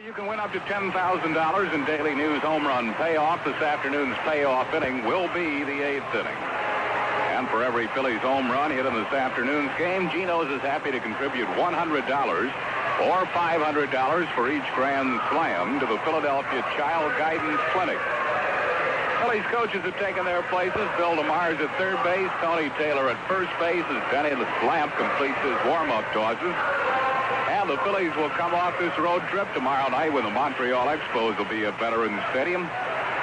You can win up to $10,000 in daily news home run payoff. This afternoon's payoff inning will be the 8th inning. And for every Phillies home run hit in this afternoon's game, Geno's is happy to contribute $100 or $500 for each grand slam to the Philadelphia Child Guidance Clinic. Phillies coaches have taken their places. Bill DeMars at third base, Tony Taylor at first base as Denny Lamp completes his warm-up tosses. And the Phillies will come off this road trip tomorrow night when the Montreal Expos will be at Veterans Stadium.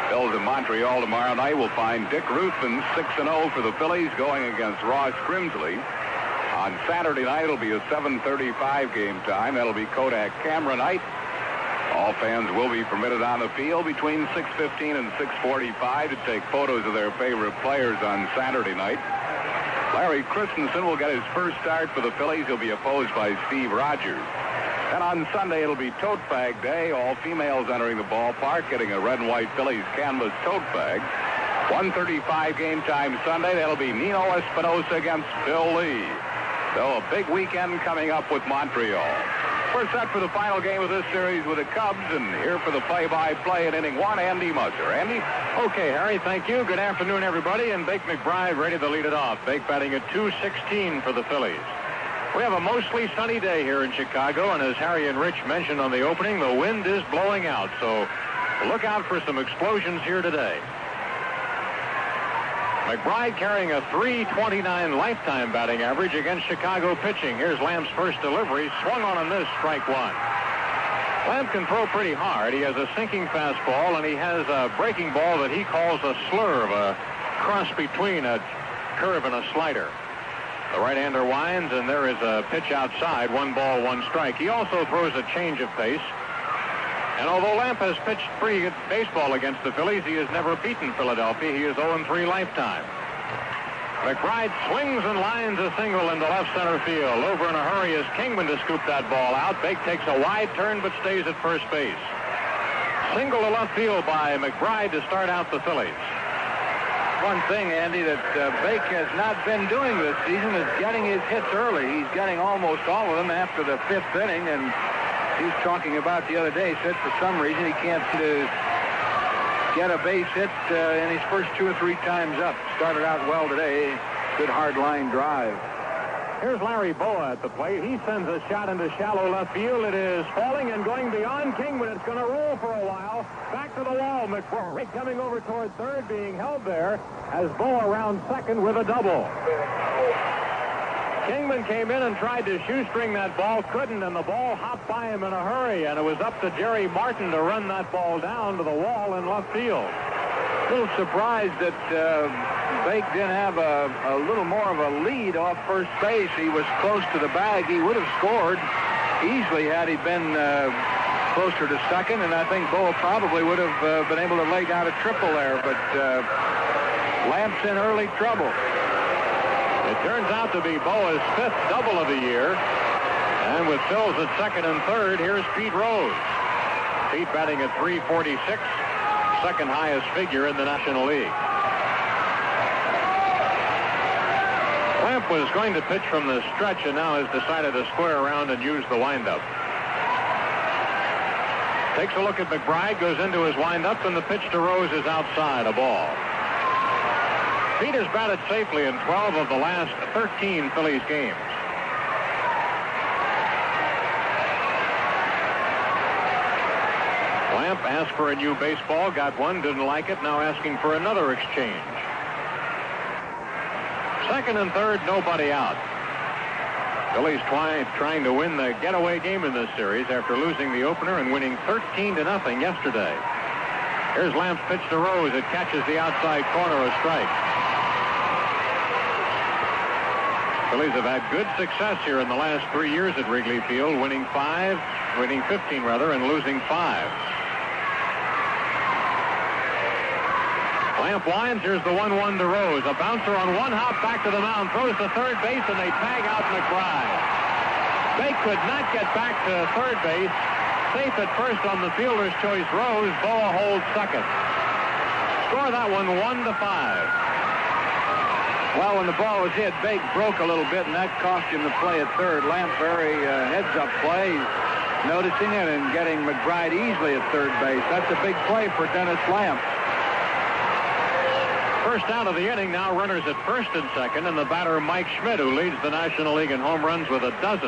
Phillies in Montreal tomorrow night will find Dick Ruthven 6-0 for the Phillies going against Ross Grimsley. On Saturday night, it'll be a 7:35 game time. That'll be Kodak Camera night. All fans will be permitted on the field between 6:15 and 6:45 to take photos of their favorite players on Saturday night. Larry Christensen will get his first start for the Phillies. He'll be opposed by Steve Rogers. And on Sunday, it'll be tote bag day. All females entering the ballpark getting a red and white Phillies canvas tote bag. 1:35 game time Sunday. That'll be Nino Espinosa against Bill Lee. So a big weekend coming up with Montreal. We're set for the final game of this series with the Cubs, and here for the play-by-play in inning one, Andy Musser. Andy? Okay, Harry, thank you. Good afternoon, everybody, and Bake McBride ready to lead it off. Bake batting at .216 for the Phillies. We have a mostly sunny day here in Chicago, and as Harry and Rich mentioned on the opening, the wind is blowing out, so look out for some explosions here today. McBride carrying a .329 lifetime batting average against Chicago pitching. Here's Lamp's first delivery. Swung on and missed, strike one. Lamp can throw pretty hard. He has a sinking fastball, and he has a breaking ball that he calls a slurve, a cross between a curve and a slider. The right-hander winds, and there is a pitch outside. 1 ball, 1 strike. He also throws a change of pace. And although Lamp has pitched pretty good baseball against the Phillies, he has never beaten Philadelphia. He is 0-3 lifetime. McBride swings and lines a single into left center field. Over in a hurry is Kingman to scoop that ball out. Bake takes a wide turn but stays at first base. Single to left field by McBride to start out the Phillies. One thing, Andy, that Bake has not been doing this season is getting his hits early. He's getting almost all of them after the 5th inning, and he was talking about the other day, said for some reason he can't get a base hit in his first 2 or 3 times up. Started out well today. Good hard line drive. Here's Larry Boa at the plate. He sends a shot into shallow left field. It is falling and going beyond Kingman. It's going to roll for a while. Back to the wall. McBride coming over toward third, being held there as Boa around second with a double. Kingman came in and tried to shoestring that ball, couldn't, and the ball hopped by him in a hurry, and it was up to Jerry Martin to run that ball down to the wall in left field. A little surprised that Bake didn't have a little more of a lead off first base. He was close to the bag. He would have scored easily had he been closer to second, and I think Boa probably would have been able to leg out a triple there, but Lamp's in early trouble. It turns out to be Boa's 5th double of the year. And with Phils at second and third, here's Pete Rose. Pete batting at .346, second highest figure in the National League. Lamp was going to pitch from the stretch and now has decided to square around and use the windup. Takes a look at McBride, goes into his windup, and the pitch to Rose is outside, a ball. Pete has batted safely in 12 of the last 13 Phillies games. Lamp asked for a new baseball, got one, didn't like it, now asking for another exchange. Second and third, nobody out. Phillies trying to win the getaway game in this series after losing the opener and winning 13-0 yesterday. Here's Lamp's pitch to Rose. It catches the outside corner, a strike. Phillies have had good success here in the last 3 years at Wrigley Field, winning 15 and losing 5. Lamp winds. Here's the 1-1 to Rose. A bouncer on one hop back to the mound, throws to third base, and they tag out McBride. Bake could not get back to third base. Safe at first on the fielder's choice, Rose. Boa holds second. Score that one 1-5. Well, when the ball was hit, Bake broke a little bit, and that cost him the play at third. Lamp very heads-up play. noticing it and getting McBride easily at third base. That's a big play for Dennis Lamb. First out of the inning, now runners at first and second, and the batter Mike Schmidt, who leads the National League in home runs with 12.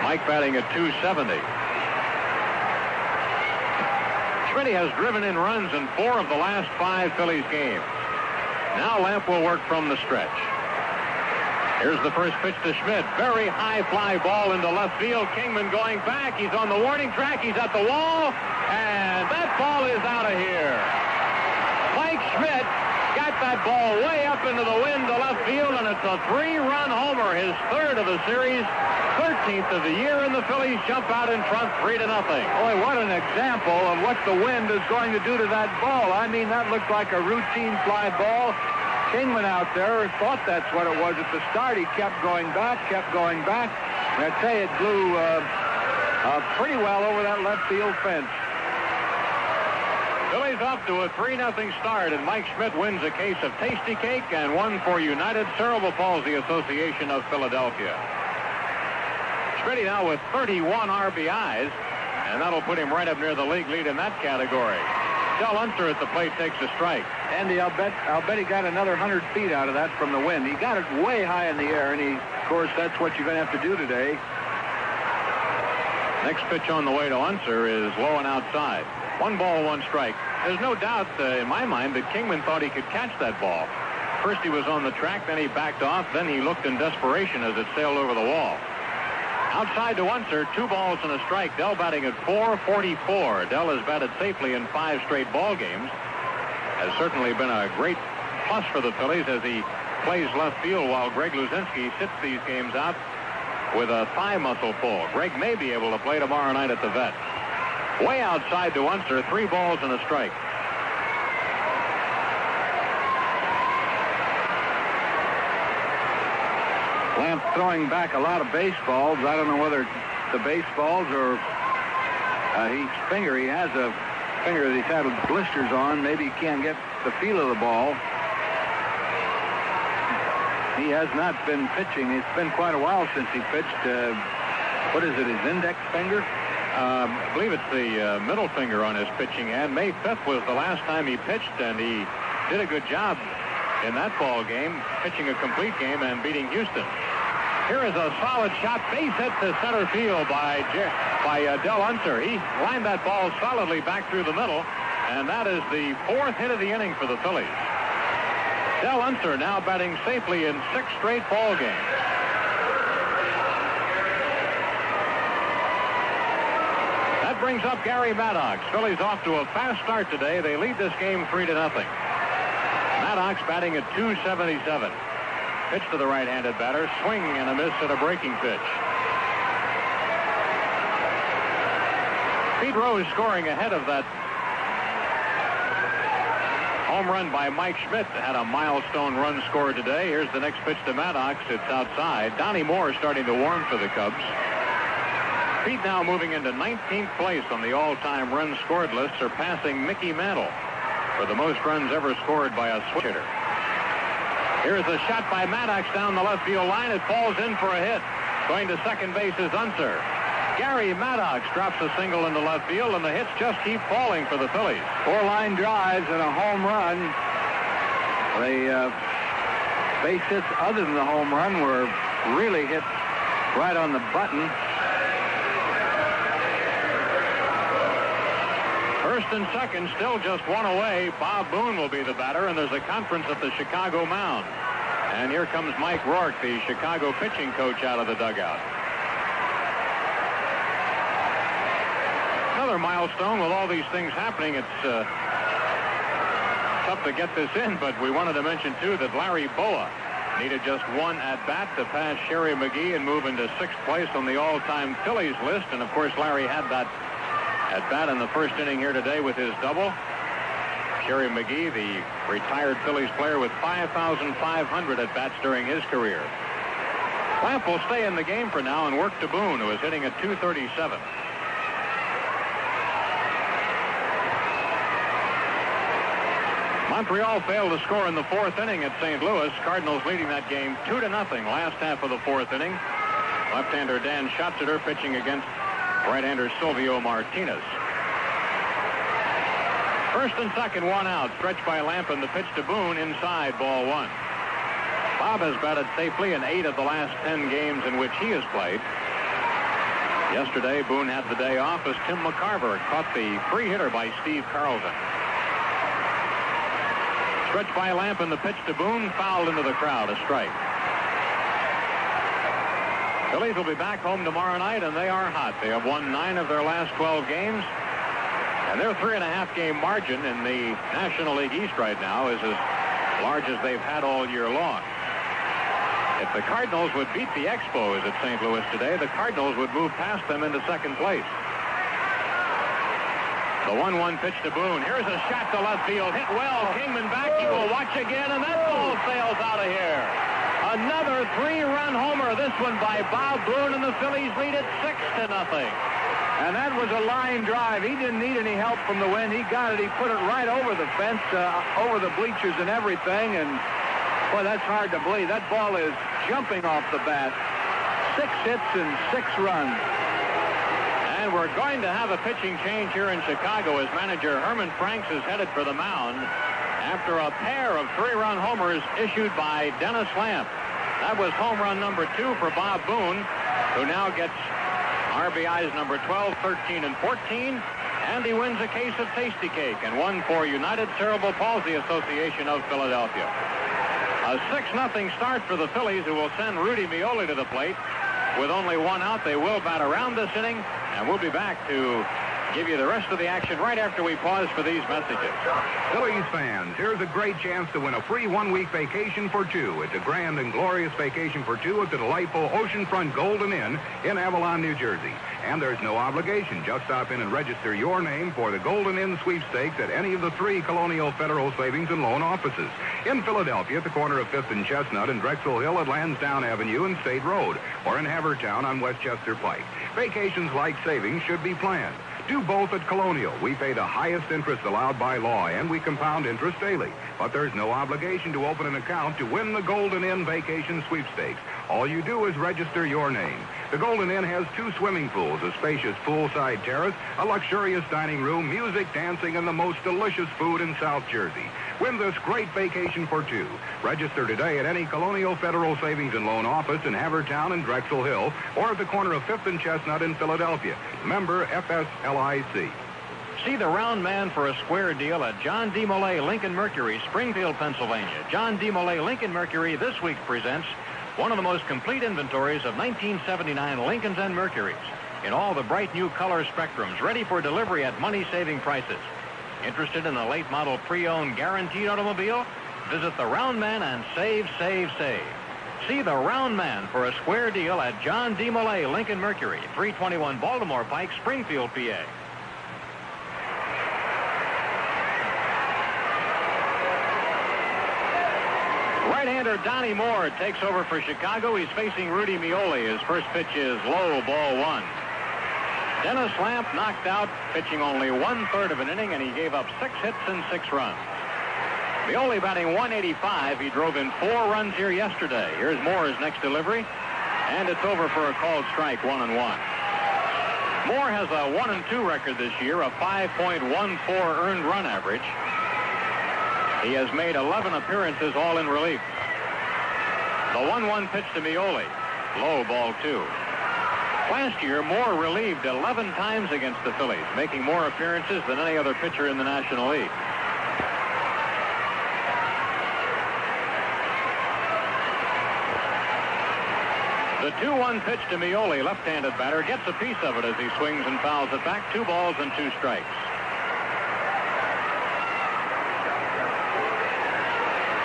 Mike batting at .270. Schmidt has driven in runs in 4 of the last 5 Phillies games. Now Lamp will work from the stretch. Here's the first pitch to Schmidt. Very high fly ball into left field. Kingman going back. He's on the warning track. He's at the wall. And that ball is out of here. Mike Schmidt got that ball way up into the wind to left field, and it's a 3-run homer, his 3rd of the series, 13th of the year, and the Phillies jump out in front 3-0. Boy, what an example of what the wind is going to do to that ball. I mean, that looked like a routine fly ball. Kingman out there thought that's what it was at the start. He kept going back. And I'd say it blew pretty well over that left field fence. Phillies off to a 3-0 start, and Mike Schmidt wins a case of Tasty Cake and one for United Cerebral Palsy Association of Philadelphia. Schmidt now with 31 RBIs, and that'll put him right up near the league lead in that category. Del Unser at the plate takes a strike. Andy, I'll bet he got another 100 feet out of that from the wind. He got it way high in the air, and of course, that's what you're going to have to do today. Next pitch on the way to Unser is low and outside. 1 ball, 1 strike. There's no doubt in my mind that Kingman thought he could catch that ball. First he was on the track, then he backed off, then he looked in desperation as it sailed over the wall. Outside to Unser, 2 balls and a strike. Dell batting at .444. Dell has batted safely in 5 straight ball games. Has certainly been a great plus for the Phillies as he plays left field while Greg Luzinski sits these games out with a thigh muscle pull. Greg may be able to play tomorrow night at the Vet. Way outside to Unser, 3 balls and a strike. Lamp throwing back a lot of baseballs. I don't know whether the baseballs or his finger. He has a finger that he's had blisters on. Maybe he can't get the feel of the ball. He has not been pitching. It's been quite a while since he pitched. What is it, his index finger? I believe it's the middle finger on his pitching hand. May 5th was the last time he pitched, and he did a good job in that ball game, pitching a complete game and beating Houston. Here is a solid shot, base hit to center field by Del Unser. He lined that ball solidly back through the middle, and that is the 4th hit of the inning for the Phillies. Del Unser now batting safely in 6 straight ball games. That brings up Gary Maddox. Phillies off to a fast start today. They lead this game 3-0. Maddox batting at .277. Pitch to the right-handed batter. Swing and a miss at a breaking pitch. Pete Rose scoring ahead of that home run by Mike Schmidt. Had a milestone run scored today. Here's the next pitch to Maddox. It's outside. Donnie Moore starting to warm for the Cubs. Pete now moving into 19th place on the all-time runs scored list, surpassing Mickey Mantle for the most runs ever scored by a switch hitter. Here's a shot by Maddox down the left field line. It falls in for a hit. Going to second base is Unser. Gary Maddox drops a single into left field, and the hits just keep falling for the Phillies. 4 line drives and a home run. The base hits other than the home run were really hit right on the button. First and second, still just 1 away. Bob Boone will be the batter, and there's a conference at the Chicago mound. And here comes Mike Rourke, the Chicago pitching coach, out of the dugout. Another milestone with all these things happening. It's tough to get this in, but we wanted to mention, too, that Larry Boa needed just 1 at-bat to pass Sherry McGee and move into 6th place on the all-time Phillies list. And, of course, Larry had that at-bat in the first inning here today with his double. Sherry McGee, the retired Phillies player with 5,500 at-bats during his career. Lamp will stay in the game for now and work to Boone, who is hitting at .237. Montreal failed to score in the 4th inning at St. Louis. Cardinals leading that game 2-0 last half of the 4th inning. Left-hander Dan Schatzeder pitching against right-hander Silvio Martinez. First and second, one out. Stretched by Lampin. The pitch to Boone, inside, ball one. Bob has batted safely in 8 of the last 10 games in which he has played. Yesterday, Boone had the day off as Tim McCarver caught the free hitter by Steve Carlson. Stretched by Lampin. The pitch to Boone, fouled into the crowd, a strike. Phillies will be back home tomorrow night, and they are hot. They have won 9 of their last 12 games. And their 3.5-game margin in the National League East right now is as large as they've had all year long. If the Cardinals would beat the Expos at St. Louis today, the Cardinals would move past them into second place. The 1-1 pitch to Boone. Here's a shot to left field. Hit well. Kingman back. He will watch again, and that ball sails out of here. Another 3-run homer. This one by Bob Boone, and the Phillies lead it 6-0. And that was a line drive. He didn't need any help from the wind. He got it. He put it right over the fence, over the bleachers and everything. And, boy, that's hard to believe. That ball is jumping off the bat. 6 hits and 6 runs. And we're going to have a pitching change here in Chicago as manager Herman Franks is headed for the mound after a pair of 3-run homers issued by Dennis Lamp. That was home run number 2 for Bob Boone, who now gets RBIs number 12, 13, and 14, and he wins a case of Tasty Cake and one for United Cerebral Palsy Association of Philadelphia. A 6-0 start for the Phillies, who will send Rudy Mioli to the plate. With only 1 out, they will bat around this inning, and we'll be back to give you the rest of the action right after we pause for these messages. Phillies fans, here's a great chance to win a free 1-week vacation for 2. It's a grand and glorious vacation for 2 at the delightful oceanfront Golden Inn in Avalon, New Jersey. And there's no obligation. Just stop in and register your name for the Golden Inn sweepstakes at any of the 3 Colonial Federal Savings and Loan offices. In Philadelphia at the corner of 5th and Chestnut, in Drexel Hill at Lansdowne Avenue and State Road, or in Havertown on Westchester Pike. Vacations like savings should be planned. Do both at Colonial. We pay the highest interest allowed by law, and we compound interest daily. But there's no obligation to open an account to win the Golden Inn Vacation Sweepstakes. All you do is register your name. The Golden Inn has 2 swimming pools, a spacious poolside terrace, a luxurious dining room, music, dancing, and the most delicious food in South Jersey. Win this great vacation for 2. Register today at any Colonial Federal Savings and Loan office in Havertown and Drexel Hill, or at the corner of 5th and Chestnut in Philadelphia. Member FSLIC. See the round man for a square deal at John D. Molay Lincoln Mercury, Springfield, Pennsylvania. John D. Molay Lincoln Mercury this week presents one of the most complete inventories of 1979 Lincolns and Mercuries in all the bright new color spectrums, ready for delivery at money-saving prices. Interested in a late model pre-owned guaranteed automobile? Visit the Round Man and save, save, save. See the Round Man for a square deal at John D. Molay Lincoln Mercury, 321 Baltimore Pike, Springfield, PA. Right-hander Donnie Moore takes over for Chicago. He's facing Rudy Mioli. His first pitch is low, ball 1. Dennis Lamp knocked out, pitching only 1/3 of an inning, and he gave up 6 hits and 6 runs. Mioli batting 185. He drove in 4 runs here yesterday. Here's Moore's next delivery, and it's over for a called strike, 1-1. Moore has a 1-2 record this year, a 5.14 earned run average. He has made 11 appearances, all in relief. The 1-1 pitch to Mioli. Low, ball 2. Last year, Moore relieved 11 times against the Phillies, making more appearances than any other pitcher in the National League. The 2-1 pitch to Mioli, left-handed batter, gets a piece of it as he swings and fouls it back. 2 balls and 2 strikes.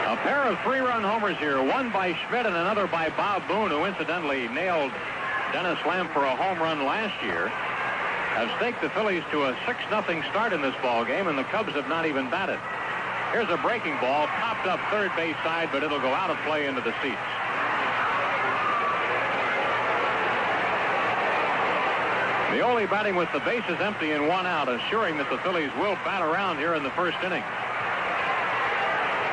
A pair of 3-run homers here, one by Schmidt and another by Bob Boone, who incidentally nailed Dennis Lamp for a home run last year, have staked the Phillies to a 6-0 start in this ball game, and the Cubs have not even batted. Here's a breaking ball, popped up third base side, but it'll go out of play into the seats. Mioli batting with the bases empty and 1 out, assuring that the Phillies will bat around here in the first inning.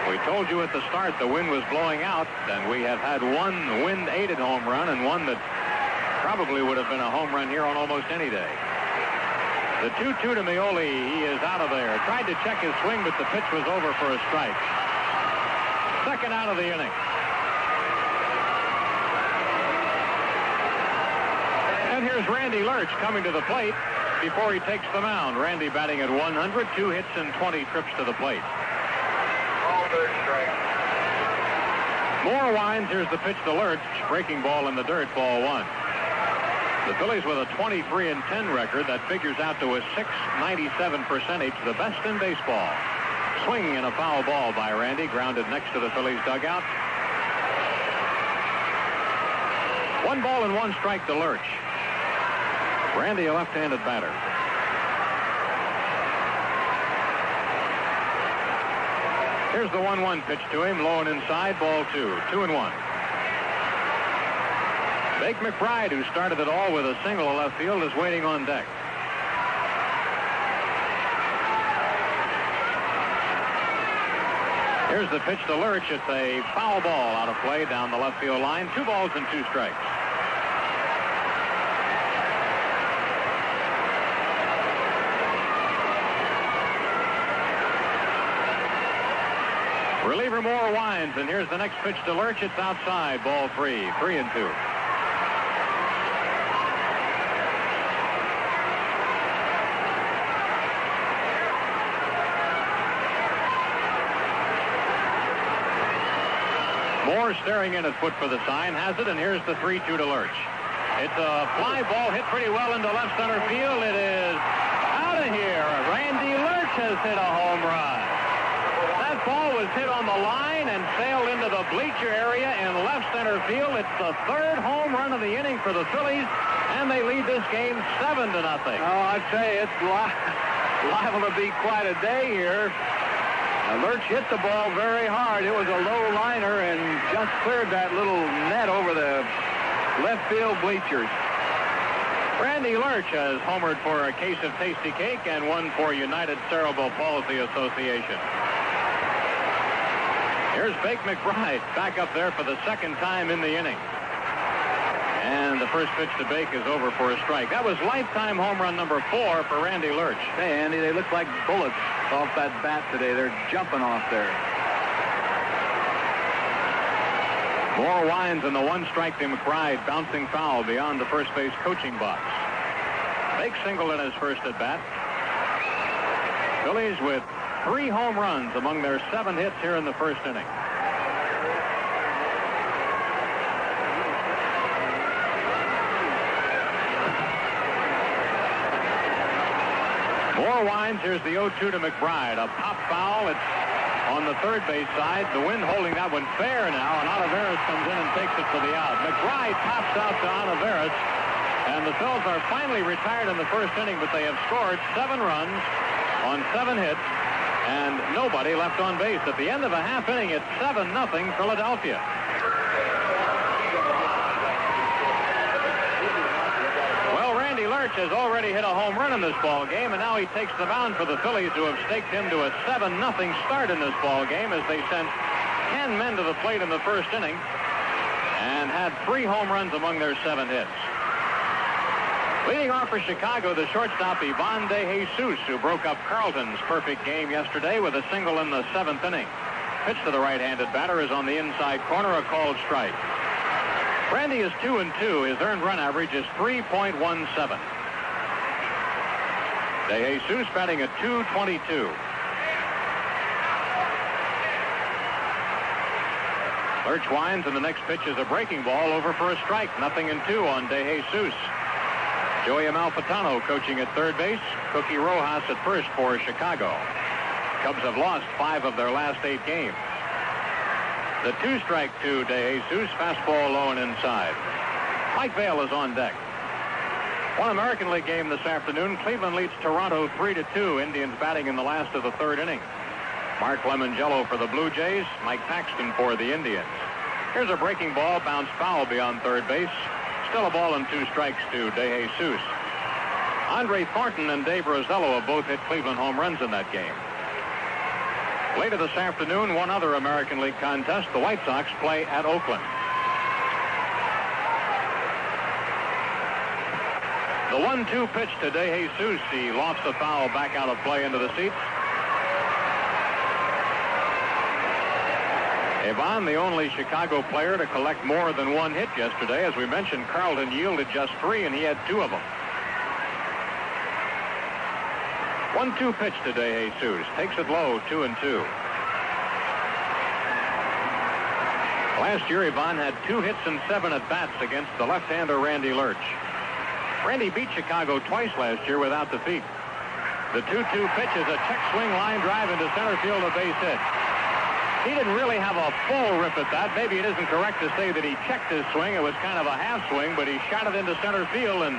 We told you at the start the wind was blowing out, and we have had one wind-aided home run and one that Probably would have been a home run here on almost any day. The 2-2 to Meoli. He is out of there. Tried to check his swing, but the pitch was over for a strike. Second out of the inning. And here's Randy Lurch coming to the plate before he takes the mound. Randy batting at 100, 2 hits and 20 trips to the plate. Moore winds. Here's the pitch to Lurch. Breaking ball in the dirt, ball 1. The Phillies with a 23-10 record. That figures out to a .697 percentage, the best in baseball. Swing and a foul ball by Randy, grounded next to the Phillies dugout. 1 ball and 1 strike to Lurch. Randy, a left-handed batter. Here's the 1-1 pitch to him, low and inside, ball 2. 2-1. Bake McBride, who started it all with a single left field, is waiting on deck. Here's the pitch to Lurch. It's a foul ball out of play down the left field line. 2 balls and 2 strikes. Reliever Moore winds, and here's the next pitch to Lurch. It's outside, ball 3. 3-2. Moore staring in at foot for the sign, has it, and here's the 3-2 to Lurch. It's a fly ball hit pretty well into left center field. It is out of here. Randy Lurch has hit a home run. That ball was hit on the line and sailed into the bleacher area in left center field. It's the 3rd home run of the inning for the Phillies, and they lead this game 7-0. Oh, I'd say it's liable to be quite a day here. Lurch hit the ball very hard. It was a low liner and just cleared that little net over the left field bleachers. Randy Lurch has homered for a case of Tasty Cake and one for United Cerebral Palsy Association. Here's Bake McBride back up there for the 2nd time in the inning. And the first pitch to Bake is over for a strike. That was lifetime home run number 4 for Randy Lurch. Hey, Andy, they look like bullets off that bat today. They're jumping off there. Moore winds, and the 1 strike to McBride, bouncing foul beyond the first base coaching box. Bake singled in his first at bat. Phillies with 3 home runs among their 7 hits here in the first inning. Moore winds. Here's the 0-2 to McBride. A pop foul. It's on the third base side. The wind holding that one fair now, and Olivares comes in and takes it for the out. McBride pops out to Olivares, and the Phils are finally retired in the first inning, but they have scored 7 runs on 7 hits, and nobody left on base. At the end of a half inning, it's 7-0 Philadelphia. Randy Lurch has already hit a home run in this ball game, and now he takes the mound for the Phillies, who have staked him to a 7-0 start in this ball game as they sent 10 men to the plate in the first inning and had 3 home runs among their 7 hits. Leading off for Chicago, the shortstop Ivan De Jesus, who broke up Carlton's perfect game yesterday with a single in the 7th inning. Pitch to the right-handed batter is on the inside corner, a called strike. Randy is 2-2. His earned run average is 3.17. De Jesus batting at .222. Lurch winds, and the next pitch is a breaking ball over for a strike. 0-2 on De Jesus. Joey Amalfitano coaching at third base. Cookie Rojas at first for Chicago. Cubs have lost 5 of their last 8 games. The 2-strike to De Jesus, fastball low and inside. Mike Vail is on deck. One American League game this afternoon. Cleveland leads Toronto 3-2. Indians batting in the last of the 3rd inning. Mark Lemongello for the Blue Jays. Mike Paxton for the Indians. Here's a breaking ball, bounced foul beyond third base. Still a ball and 2 strikes to De Jesus. Andre Thornton and Dave Rosello have both hit Cleveland home runs in that game. Later this afternoon, one other American League contest. The White Sox play at Oakland. The 1-2 pitch to De Jesus. He lofts a foul back out of play into the seats. Ivan, the only Chicago player to collect more than one hit yesterday. As we mentioned, Carlton yielded just 3, and he had 2 of them. 1-2 pitch to De Jesus. Takes it low, 2-2. Last year, Ivan had 2 hits and 7 at-bats against the left-hander Randy Lurch. Randy beat Chicago twice last year without defeat. The 2-2 pitch is a check swing line drive into center field, a base hit. He didn't really have a full rip at that. Maybe it isn't correct to say that he checked his swing. It was kind of a half swing, but he shot it into center field, and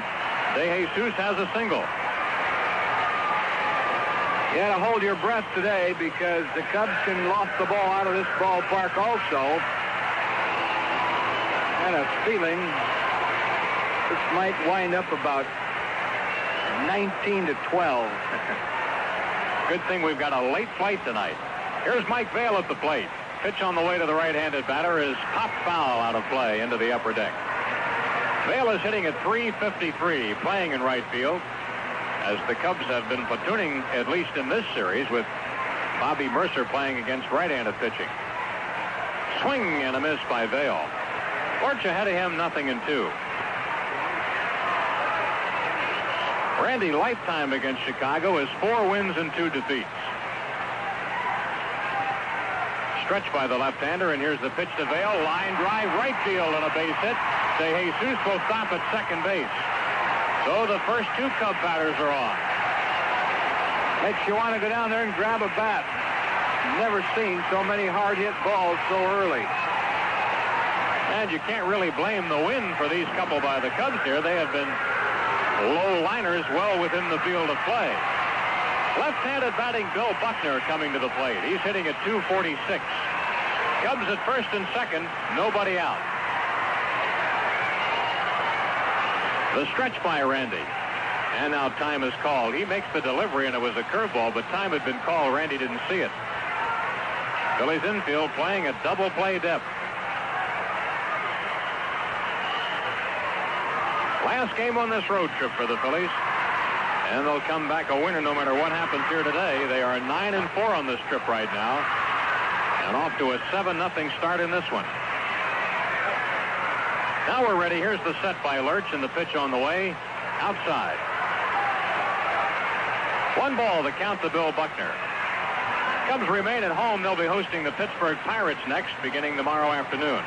De Jesus has a single. You had to hold your breath today because the Cubs can loft the ball out of this ballpark also. I had a feeling this might wind up about 19-12. Good thing we've got a late flight tonight. Here's Mike Vail at the plate. Pitch on the way to the right-handed batter is pop foul out of play into the upper deck. Vail is hitting at .353, playing in right field, as the Cubs have been platooning, at least in this series, with Bobby Mercer playing against right-handed pitching. Swing and a miss by Vail. Lurch ahead of him, 0-2. Randy lifetime against Chicago is 4 wins and 2 defeats. Stretch by the left-hander, and here's the pitch to Vail. Line drive, right field, and a base hit. De Jesus will stop at second base. So the first 2 Cub batters are on. Makes you want to go down there and grab a bat. Never seen so many hard-hit balls so early. And you can't really blame the wind for these couple by the Cubs here. They have been low liners well within the field of play. Left-handed batting Bill Buckner coming to the plate. He's hitting at .246. Cubs at first and second, nobody out. The stretch by Randy. And now time is called. He makes the delivery, and it was a curveball, but time had been called. Randy didn't see it. Phillies infield playing at double play depth. Last game on this road trip for the Phillies. And they'll come back a winner no matter what happens here today. They are 9-4 on this trip right now. And off to a 7-0 start in this one. Now we're ready. Here's the set by Lurch, and the pitch on the way. Outside. 1 ball to count to Bill Buckner. Cubs remain at home. They'll be hosting the Pittsburgh Pirates next, beginning tomorrow afternoon.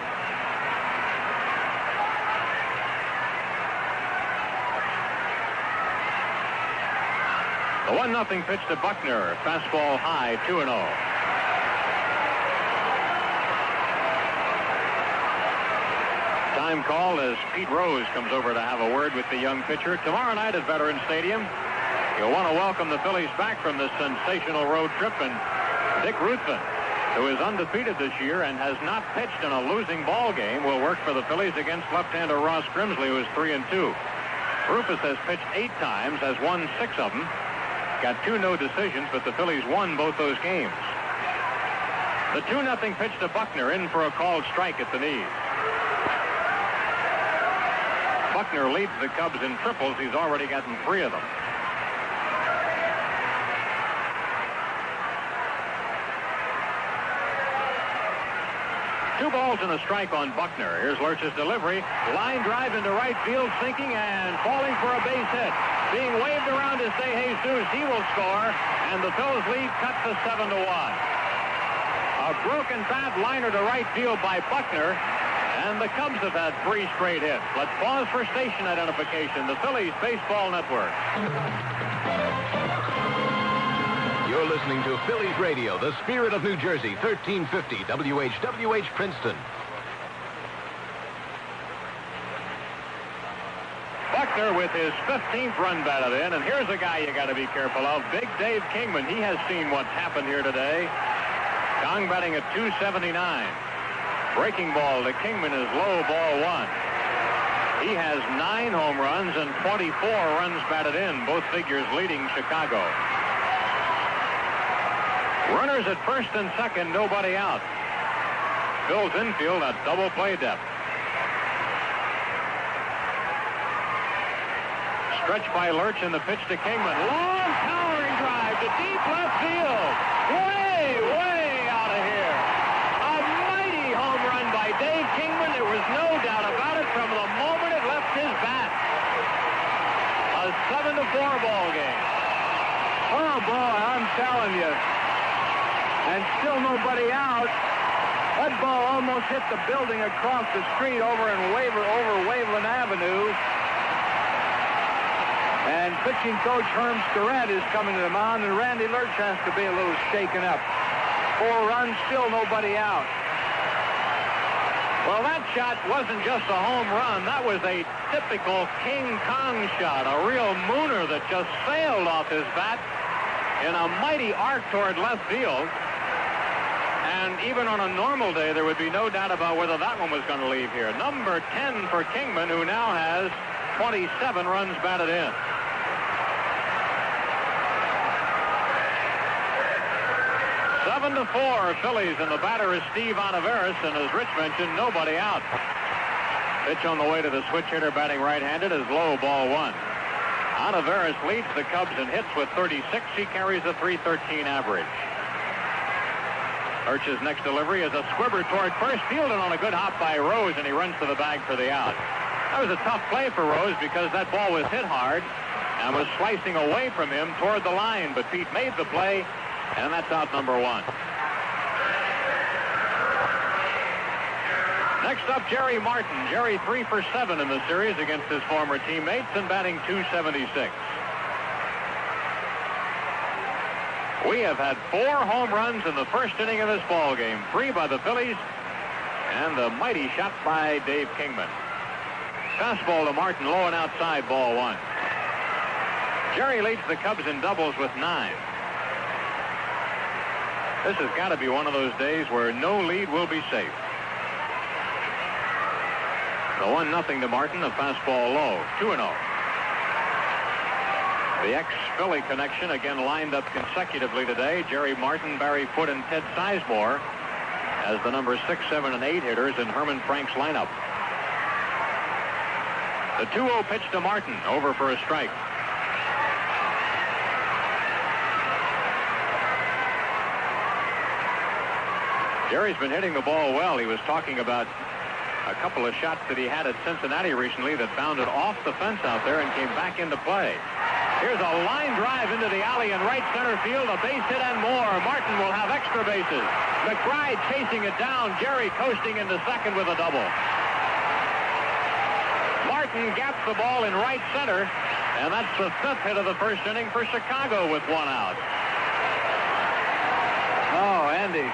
The 1-0 pitch to Buckner. Fastball high, 2-0. Time called as Pete Rose comes over to have a word with the young pitcher. Tomorrow night at Veterans Stadium, you'll want to welcome the Phillies back from this sensational road trip. And Dick Ruthven, who is undefeated this year and has not pitched in a losing ball game, will work for the Phillies against left-hander Ross Grimsley, who is 3-2. Rufus has pitched 8 times, has won 6 of them. Got 2 no decisions, but the Phillies won both those games. The 2-0 pitch to Buckner, in for a called strike at the knees. Buckner leads the Cubs in triples. He's already gotten 3 of them. Two balls and a strike on Buckner. Here's Lurch's delivery. Line drive into right field, sinking and falling for a base hit. Being waved around is De Jesus. He will score, and the Phillies lead cut to 7-1. A broken bat liner to right field by Buckner, and the Cubs have had 3 straight hits. Let's pause for station identification. The Phillies Baseball Network. You're listening to Phillies Radio, the spirit of New Jersey, 1350 WHWH Princeton. Buckner with his 15th run batted in, and here's a guy you got to be careful of, Big Dave Kingman. He has seen what's happened here today. Kong batting at .279. Breaking ball to Kingman is low, ball 1. He has 9 home runs and 24 runs batted in, both figures leading Chicago. Runners at first and second, nobody out. Phil's infield at double play depth. Stretched by Lurch in the pitch to Kingman. Long towering drive to deep left field. Way out of here. A mighty home run by Dave Kingman. There was no doubt about it from the moment it left his bat. A 7-4 ball game. Oh, boy, I'm telling you. And still nobody out. That ball almost hit the building across the street over Waveland Avenue. And pitching coach Herm Starrett is coming to the mound, and Randy Lurch has to be a little shaken up. 4 runs, still nobody out. Well, that shot wasn't just a home run. That was a typical King Kong shot, a real mooner that just sailed off his bat in a mighty arc toward left field. And even on a normal day, there would be no doubt about whether that one was going to leave here. Number 10 for Kingman, who now has 27 runs batted in. Seven to 4 Phillies, and the batter is Steve Olivares, and as Rich mentioned, nobody out. Pitch on the way to the switch hitter batting right-handed is low, ball 1. Olivares leads the Cubs in hits with 36. He carries a .313 average. Lurch's next delivery is a squibber toward first field, and on a good hop by Rose, and he runs to the bag for the out. That was a tough play for Rose because that ball was hit hard and was slicing away from him toward the line, but Pete made the play, and that's out number 1. Next up, Jerry Martin. Jerry 3 for 7 in the series against his former teammates and batting .276. We have had 4 home runs in the first inning of this ball game. 3 by the Phillies, and the mighty shot by Dave Kingman. Fastball to Martin, low and outside, ball 1. Jerry leads the Cubs in doubles with 9. This has got to be one of those days where no lead will be safe. The 1-0 to Martin, a fastball low, 2-0. The ex-Philly connection again lined up consecutively today. Jerry Martin, Barry Foote, and Ted Sizemore as the number 6, 7, and 8 hitters in Herman Frank's lineup. The 2-0 pitch to Martin, over for a strike. Jerry's been hitting the ball well. He was talking about a couple of shots that he had at Cincinnati recently that bounded off the fence out there and came back into play. Here's a line drive into the alley in right center field, a base hit and more. Martin will have extra bases. McBride chasing it down. Jerry coasting into second with a double. Martin gaps the ball in right center, and that's the 5th hit of the first inning for Chicago with 1 out. Oh, Andy.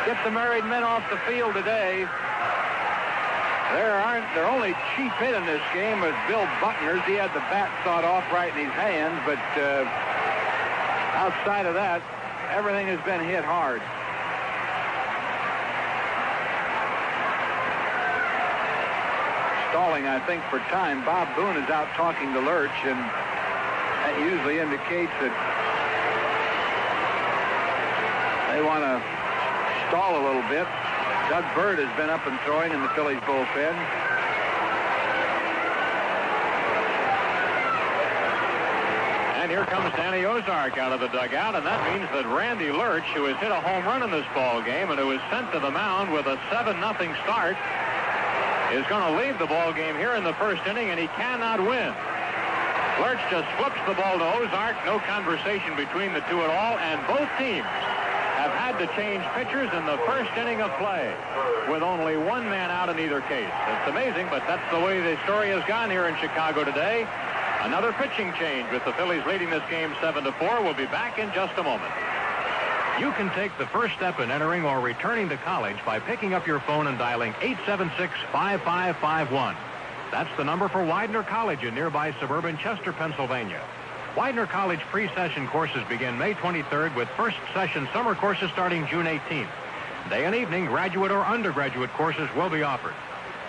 Get the married men off the field today. Their only cheap hit in this game was Bill Buckner's. He had the bat sawed off right in his hand, but outside of that, everything has been hit hard. Stalling, I think, for time. Bob Boone is out talking to Lurch, and that usually indicates that they want to stall a little bit. Doug Bird has been up and throwing in the Phillies bullpen. And here comes Danny Ozark out of the dugout, and that means that Randy Lurch, who has hit a home run in this ball game and who is sent to the mound with a 7-0 start, is going to leave the ball game here in the first inning, and he cannot win. Lurch just flips the ball to Ozark. No conversation between the two at all, and both teams have had to change pitchers in the first inning of play with only 1 man out in either case. It's amazing, but that's the way the story has gone here in Chicago today. Another pitching change with the Phillies leading this game 7-4. We'll be back in just a moment. You can take the first step in entering or returning to college by picking up your phone and dialing 876-5551. That's the number for Widener College in nearby suburban Chester, Pennsylvania. Widener College pre-session courses begin May 23rd with first session summer courses starting June 18th. Day and evening graduate or undergraduate courses will be offered.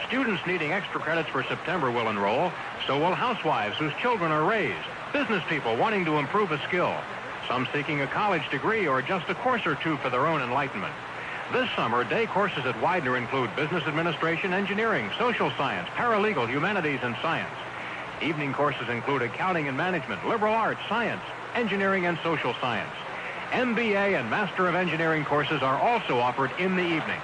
Students needing extra credits for September will enroll. So will housewives whose children are raised, business people wanting to improve a skill, some seeking a college degree or just a course or two for their own enlightenment. This summer, day courses at Widener include business administration, engineering, social science, paralegal, humanities, and science. Evening courses include accounting and management, liberal arts, science, engineering, and social science. MBA and Master of Engineering courses are also offered in the evening.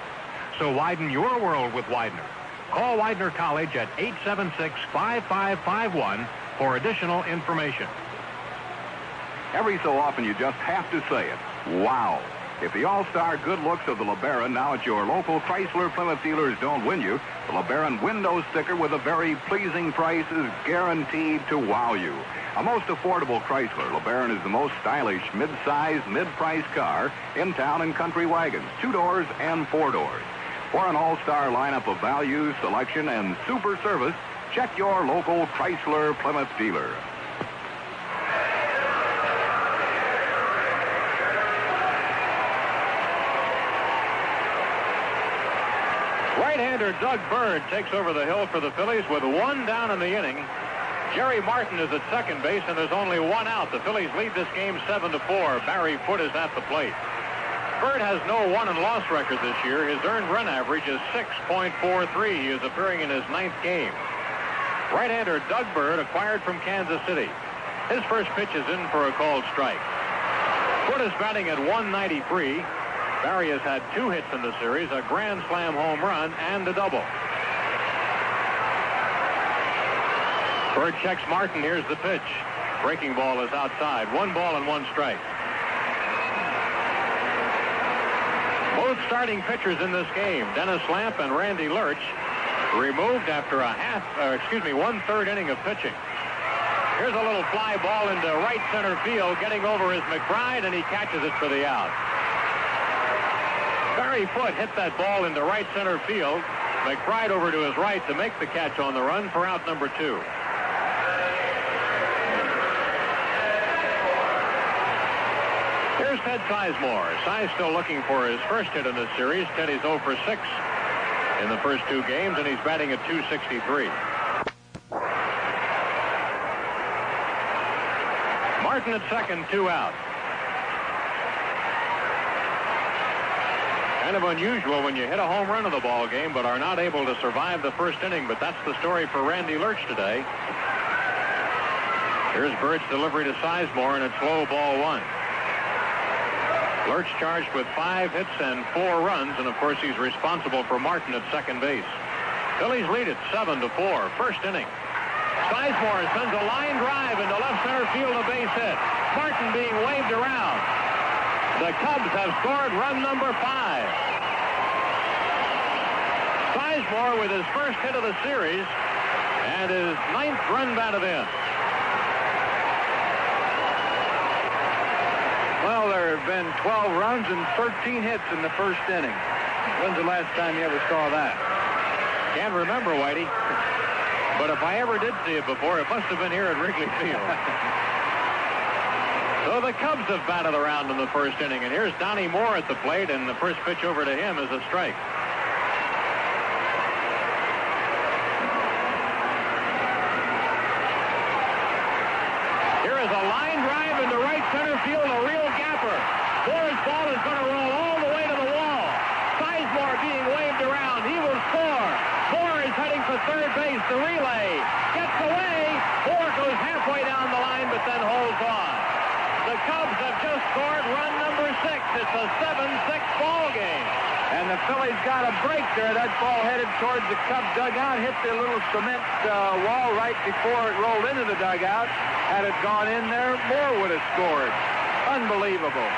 So widen your world with Widener. Call Widener College at 876-5551 for additional information. Every so often, you just have to say it. Wow. If the all-star good looks of the LeBaron now at your local Chrysler Plymouth dealers don't win you, the LeBaron window sticker with a very pleasing price is guaranteed to wow you. A most affordable Chrysler, LeBaron is the most stylish mid-size, mid-price car in town and country wagons, 2 doors and 4 doors. For an all-star lineup of value, selection, and super service, check your local Chrysler Plymouth dealer. Right-hander Doug Bird takes over the hill for the Phillies with 1 down in the inning. Jerry Martin is at second base, and there's only 1 out. The Phillies lead this game 7-4. Barry Foote is at the plate. Bird has no won and loss record this year. His earned run average is 6.43. He is appearing in his 9th game. Right-hander Doug Bird, acquired from Kansas City. His first pitch is in for a called strike. Foote is batting at 193. Barry has had 2 hits in the series, a grand slam home run and a double. Bird checks Martin. Here's the pitch. Breaking ball is outside. 1 ball and 1 strike. Both starting pitchers in this game, Dennis Lamp and Randy Lurch, removed after a 1/3 inning of pitching. Here's a little fly ball into right center field. Getting over is McBride, and he catches it for the out. Barry Foote hit that ball into right center field. McBride over to his right to make the catch on the run for out number 2. Here's Ted Sizemore. Size still looking for his first hit in this series. Teddy's 0 for 6 in the first 2 games, and he's batting at .263. Martin at second, 2 out. Kind of unusual when you hit a home run in the ball game but are not able to survive the first inning, but that's the story for Randy Lurch today. Here's Bird's delivery to Sizemore, and it's low, ball 1. Lurch charged with 5 hits and 4 runs, and of course he's responsible for Martin at second base. Phillies lead it 7-4, first inning. Sizemore sends a line drive into left center field, a base hit. Martin being waved around. The Cubs have scored run number 5. Sizemore with his first hit of the series and his 9th run batted in. Well, there have been 12 runs and 13 hits in the first inning. When's the last time you ever saw that? Can't remember, Whitey. But if I ever did see it before, it must have been here at Wrigley Field. So the Cubs have batted around in the first inning, and here's Donnie Moore at the plate, and the first pitch over to him is a strike. Here is a line drive into right center field, a real gapper. Moore's ball is going to roll all the way to the wall. Sizemore being waved around. He will score. Moore is heading for third base. The relay gets away. Moore goes halfway down the line, but then holds on. The Cubs have just scored run number 6. It's a 7-6 ball game. And the Phillies got a break there. That ball headed towards the Cub dugout, hit the little cement wall right before it rolled into the dugout. Had it gone in there, Moore would have scored. Unbelievable.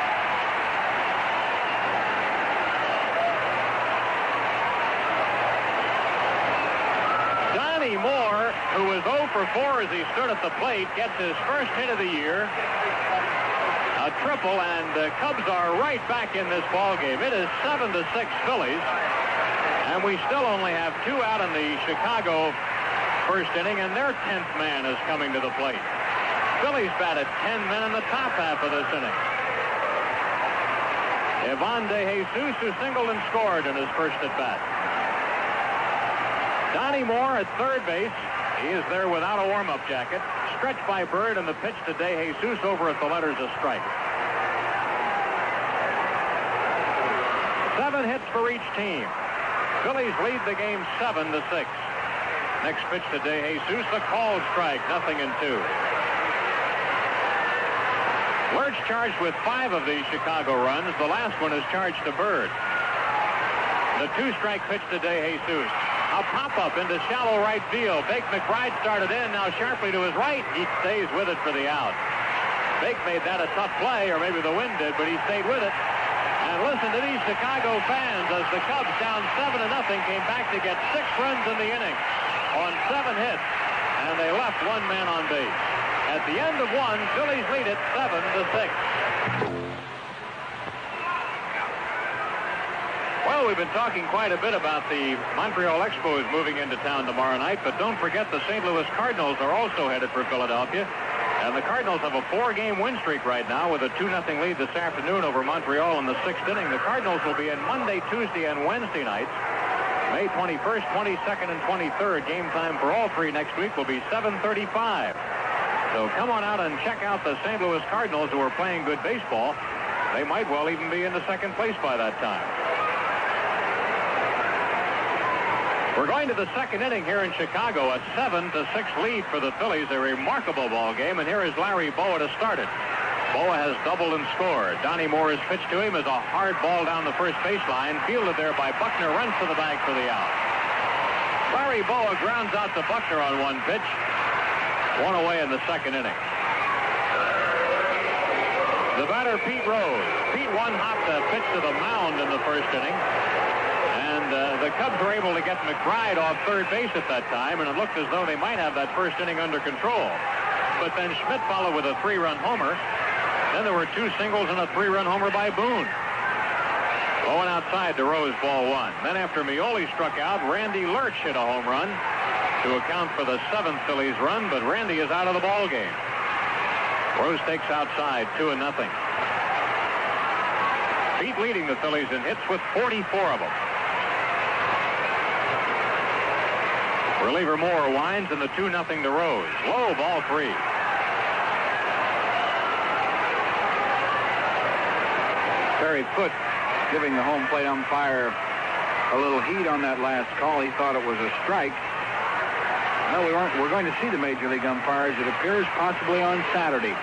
Donnie Moore, who was 0 for 4 as he stood at the plate, gets his first hit of the year. A triple, and the Cubs are right back in this ball game. It is 7-6 Phillies, and we still only have 2 out in the Chicago first inning, and their 10th man is coming to the plate. Phillies batted 10 men in the top half of this inning. Ivan De Jesus, who singled and scored in his first at bat. Donnie Moore at third base. He is there without a warm-up jacket. Stretched by Bird, and the pitch to De Jesus over at the letters a strike. 7 hits for each team. Phillies lead the game 7-6. Next pitch to DeJesus, the called strike, 0-2. Lurch charged with 5 of these Chicago runs. The last one is charged to Bird. The 2-strike pitch to DeJesus. A pop-up into shallow right field. Bake McBride started in, now sharply to his right. He stays with it for the out. Bake made that a tough play, or maybe the wind did, but he stayed with it. And listen to these Chicago fans as the Cubs down 7-0 came back to get 6 runs in the inning on 7 hits, and they left 1 man on base. At the end of 1, Phillies lead it 7-6. Well, we've been talking quite a bit about the Montreal Expos moving into town tomorrow night, but don't forget the St. Louis Cardinals are also headed for Philadelphia. And the Cardinals have a 4-game win streak right now with a 2-0 lead this afternoon over Montreal in the 6th inning. The Cardinals will be in Monday, Tuesday, and Wednesday nights. May 21st, 22nd, and 23rd. Game time for all 3 next week will be 7:35. So come on out and check out the St. Louis Cardinals, who are playing good baseball. They might well even be in the 2nd place by that time. We're going to the 2nd inning here in Chicago. A 7-6 lead for the Phillies. A remarkable ball game. And here is Larry Bowa to start it. Bowa has doubled and scored. Donnie Moore's pitch to him is a hard ball down the first baseline. Fielded there by Buckner. Runs to the bag for the out. Larry Bowa grounds out to Buckner on 1 pitch. 1 away in the 2nd inning. The batter, Pete Rose. Pete one-hopped a pitch to the mound in the 1st inning. And the Cubs were able to get McBride off 3rd base at that time, and it looked as though they might have that 1st inning under control. But then Schmidt followed with a 3-run homer. Then there were 2 singles and a 3-run homer by Boone. Going outside to Rose, ball 1. Then after Mioli struck out, Randy Lurch hit a home run to account for the 7th Phillies run, but Randy is out of the ball game. Rose takes outside, 2-0. Pete leading the Phillies in hits with 44 of them. Reliever Moore winds, and the 2-0 to Rose. Low, ball 3. Terry Foote giving the home plate umpire a little heat on that last call. He thought it was a strike. No, we're going to see the Major League umpires, it appears, possibly on Saturday.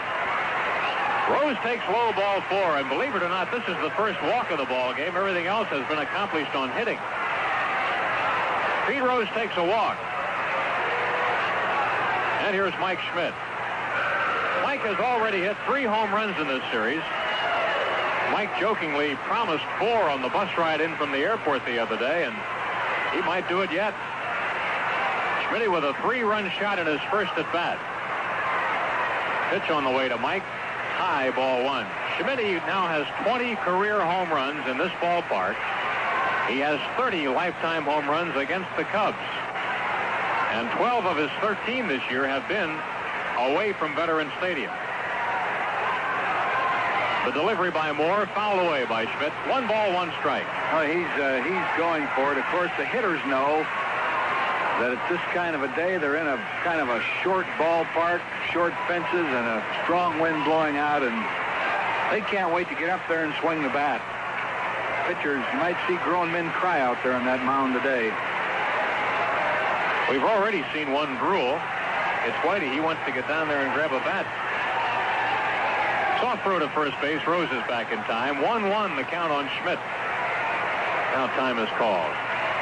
Rose takes low, ball 4, and believe it or not, this is the first walk of the ball game. Everything else has been accomplished on hitting. Pete Rose takes a walk. And here's Mike Schmidt. Mike has already hit 3 home runs in this series. Mike jokingly promised 4 on the bus ride in from the airport the other day, and he might do it yet. Schmidt with a 3-run shot in his first at bat. Pitch on the way to Mike. High, ball 1. Schmidt now has 20 career home runs in this ballpark. He has 30 lifetime home runs against the Cubs. And 12 of his 13 this year have been away from Veterans Stadium. The delivery by Moore, fouled away by Schmidt. 1 ball, 1 strike. Oh, he's going for it. Of course, the hitters know that at this kind of a day, they're in a kind of a short ballpark, short fences, and a strong wind blowing out, and they can't wait to get up there and swing the bat. Pitchers, you might see grown men cry out there on that mound today. We've already seen one drool. It's Whitey. He wants to get down there and grab a bat. Soft throw to first base. Rose is back in time. 1-1 the count on Schmidt. Now time is called.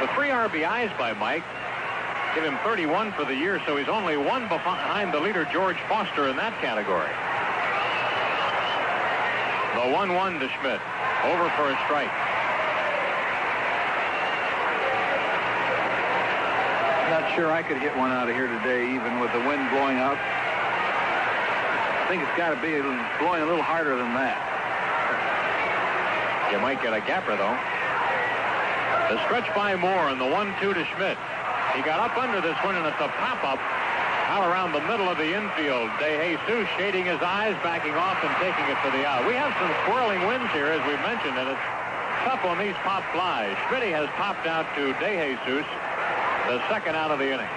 The 3 RBIs by Mike give him 31 for the year, so he's only 1 behind the leader, George Foster, in that category. The 1-1 to Schmidt. Over for a strike. I'm not sure I could hit one out of here today, even with the wind blowing out. I think it's got to be blowing a little harder than that. You might get a gapper, though. The stretch by Moore and the 1-2 to Schmidt. He got up under this one, and it's a pop-up out around the middle of the infield. DeJesus shading his eyes, backing off, and taking it for the out. We have some swirling winds here, as we mentioned, and it's tough on these pop flies. Schmidt has popped out to DeJesus, the 2nd out of the inning.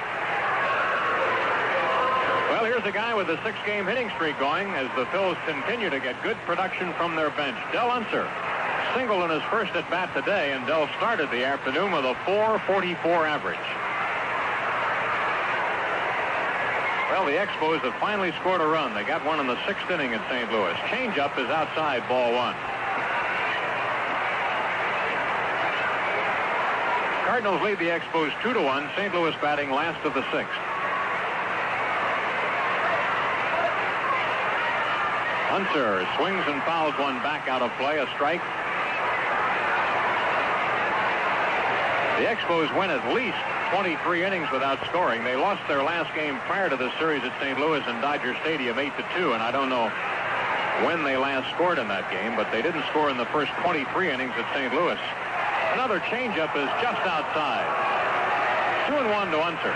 Well, here's a guy with a 6-game hitting streak going as the Phils continue to get good production from their bench. Del Unser singled in his first at bat today, and Del started the afternoon with a .444 average. Well, the Expos have finally scored a run. They got one in the 6th inning at St. Louis. Changeup is outside, ball 1. Cardinals lead the Expos 2-1. St. Louis batting last of the 6th. Hunter swings and fouls one back out of play, a strike. The Expos win at least 23 innings without scoring. They lost their last game prior to this series at St. Louis in Dodger Stadium 8-2, and I don't know when they last scored in that game, but they didn't score in the first 23 innings at St. Louis. Another changeup is just outside. 2-1 to Unser.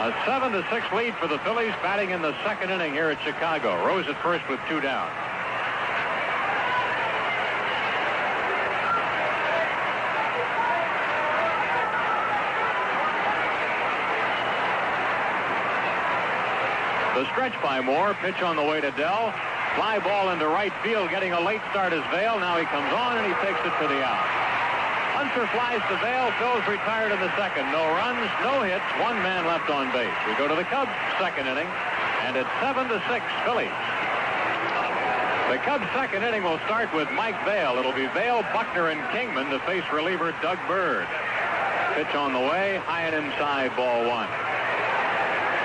A 7-6 lead for the Phillies, batting in the 2nd inning here at Chicago. Rose at first with 2 down. The stretch by Moore, pitch on the way to Dell. Fly ball into right field, getting a late start is Vail. Now he comes on and he takes it for the out. Hunter flies to Vail. Phil's retired in the 2nd. No runs, no hits, 1 man left on base. We go to the Cubs' 2nd inning, and it's 7-6 Phillies. The Cubs' 2nd inning will start with Mike Vail. It'll be Vail, Buckner, and Kingman to face reliever Doug Bird. Pitch on the way, high and inside, ball 1.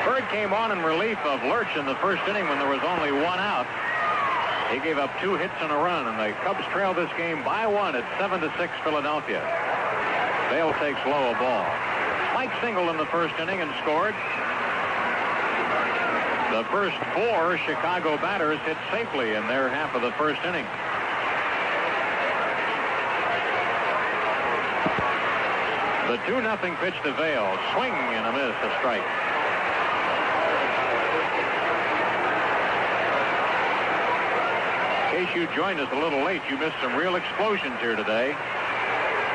Bird came on in relief of Lurch in the 1st inning when there was only 1 out. He gave up 2 hits and a run, and the Cubs trail this game by 1 at 7-6 Philadelphia. Vail takes low a ball. Mike singled in the 1st inning and scored. The first 4 Chicago batters hit safely in their half of the 1st inning. The 2-0 pitch to Vail. Swing and a miss, a strike. In case you joined us a little late, you missed some real explosions here today.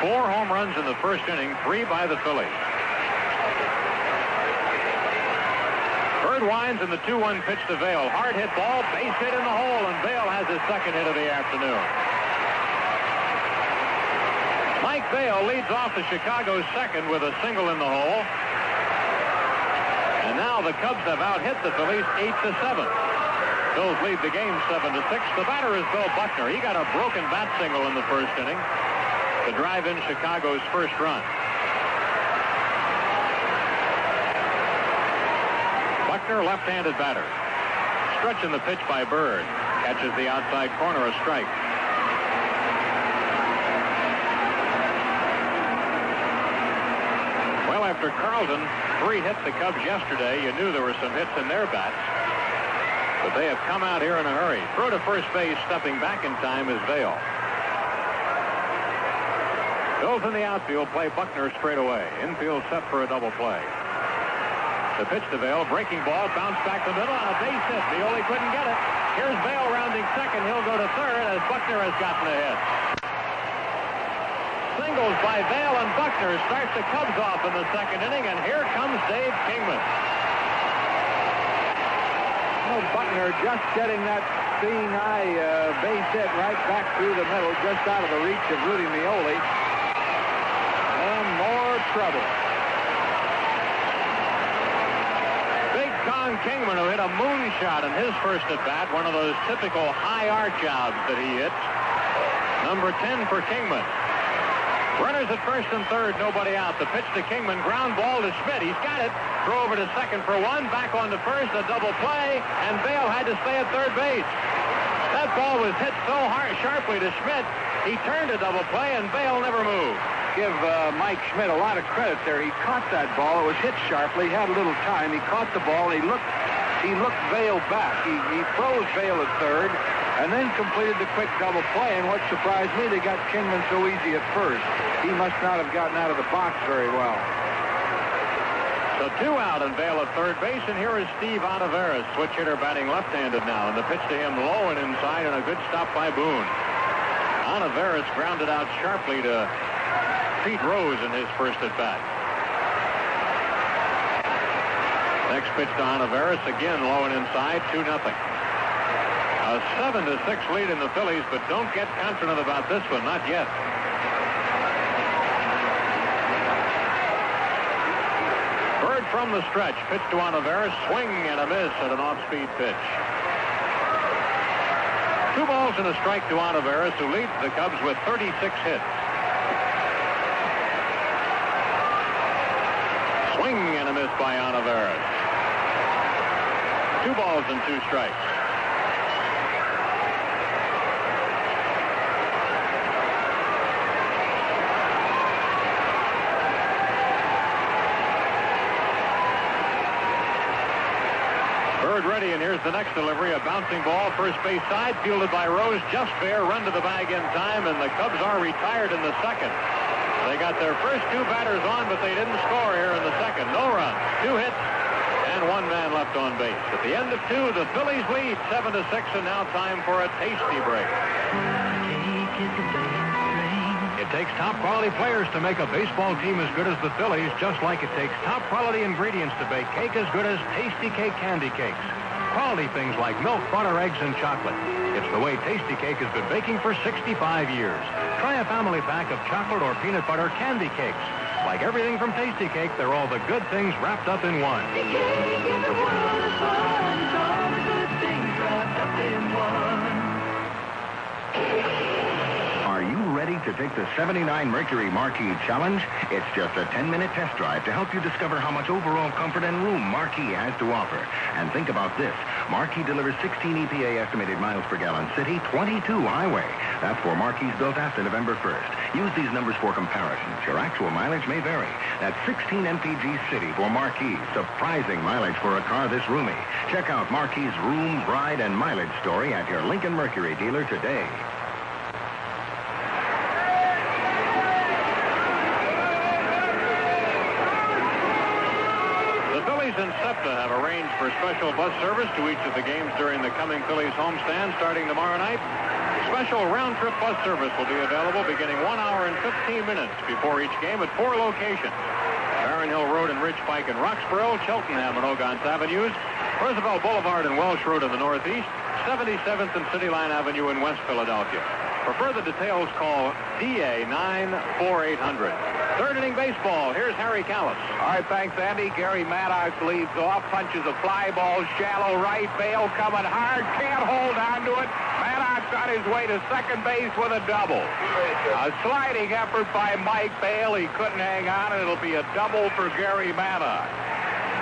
4 home runs in the 1st inning, 3 by the Phillies. Bird winds and the 2-1 pitch to Vail. Hard hit ball, base hit in the hole, and Vail has his 2nd hit of the afternoon. Mike Vail leads off the Chicago 2nd with a single in the hole. And now the Cubs have out-hit the Phillies 8-7. Phillies lead the game 7-6. The batter is Bill Buckner. He got a broken bat single in the 1st inning to drive in Chicago's 1st run. Buckner, left-handed batter. Stretching the pitch by Bird. Catches the outside corner, a strike. Well, after Carlton 3 hit the Cubs yesterday, you knew there were some hits in their bats. But they have come out here in a hurry. Throw to first base, stepping back in time is Vail. Phil's in the outfield, play Buckner straight away. Infield set for a double play. The pitch to Vail, breaking ball, bounce back the middle on a base hit. Violi couldn't get it. Here's Vail rounding 2nd. He'll go to 3rd as Buckner has gotten a hit. Singles by Vail and Buckner starts the Cubs off in the 2nd inning, and here comes Dave Kingman. Buckner just getting that seeing eye base hit right back through the middle, just out of the reach of Rudy Meoli. And more trouble. Big Con Kingman, who hit a moonshot in his 1st at bat, one of those typical high arc jobs that he hits. Number 10 for Kingman. Runners at 1st and 3rd, nobody out. The pitch to Kingman, ground ball to Schmidt. He's got it. Throw over to 2nd for 1, back on to 1st, a double play, and Vail had to stay at 3rd base. That ball was hit so hard, sharply to Schmidt, he turned a double play, and Vail never moved. Give Mike Schmidt a lot of credit there. He caught that ball. It was hit sharply. He had a little time. He caught the ball. He looked Vail back. He froze Vail at 3rd. And then completed the quick double play. And what surprised me, they got Kingman so easy at 1st. He must not have gotten out of the box very well. So 2 out and Vail at 3rd base. And here is Steve Olivares, switch hitter, batting left-handed now. And the pitch to him low and inside, and a good stop by Boone. Olivares grounded out sharply to Pete Rose in his 1st at bat. Next pitch to Olivares, again low and inside, 2-0. A 7-6 lead in the Phillies, but don't get confident about this one, not yet. third from the stretch. Pitch to Olivares. Swing and a miss at an off-speed pitch. 2 balls and a strike to Olivares, who leads the Cubs with 36 hits. Swing and a miss by Olivares. 2 balls and 2 strikes. Bird ready, and here's the next delivery. A bouncing ball, first base side, fielded by Rose, just fair, run to the bag in time, and the Cubs are retired in the second. They got their first 2 batters on, but they didn't score here in the second. No runs, 2 hits, and 1 man left on base. At the end of 2, the Phillies lead 7-6, and now time for a tasty break. It takes top-quality players to make a baseball team as good as the Phillies, just like it takes top-quality ingredients to bake cake as good as Tasty Cake candy cakes. Quality things like milk, butter, eggs, and chocolate. It's the way Tasty Cake has been baking for 65 years. Try a family pack of chocolate or peanut butter candy cakes. Like everything from Tasty Cake, they're all the good things wrapped up in one. The cake in the world is fun. It's all the good things wrapped up in one. Are you ready to take the 79 Mercury Marquis Challenge? It's just a 10-minute test drive to help you discover how much overall comfort and room Marquis has to offer. And think about this. Marquis delivers 16 EPA estimated miles per gallon city, 22 highway. That's for Marquis built after November 1st. Use these numbers for comparisons. Your actual mileage may vary. That's 16 mpg city for Marquis. Surprising mileage for a car this roomy. Check out Marquis' room, ride, and mileage story at your Lincoln Mercury dealer today. And SEPTA have arranged for special bus service to each of the games during the coming Phillies homestand starting tomorrow night. Special round-trip bus service will be available beginning 1 hour and 15 minutes before each game at 4 locations: Barron Hill Road and Ridge Pike in Roxborough, Cheltenham and Ogons Avenues, Roosevelt Boulevard and Welsh Road in the Northeast, 77th and City Line Avenue in West Philadelphia. For further details, call DA 94800. Third inning baseball. Here's Harry Callis. All right, thanks, Andy. Gary Maddox leads off, punches a fly ball, shallow right, Bale coming hard, can't hold on to it. Maddox on his way to second base with a double. A sliding effort by Mike Bale. He couldn't hang on, and it'll be a double for Gary Maddox.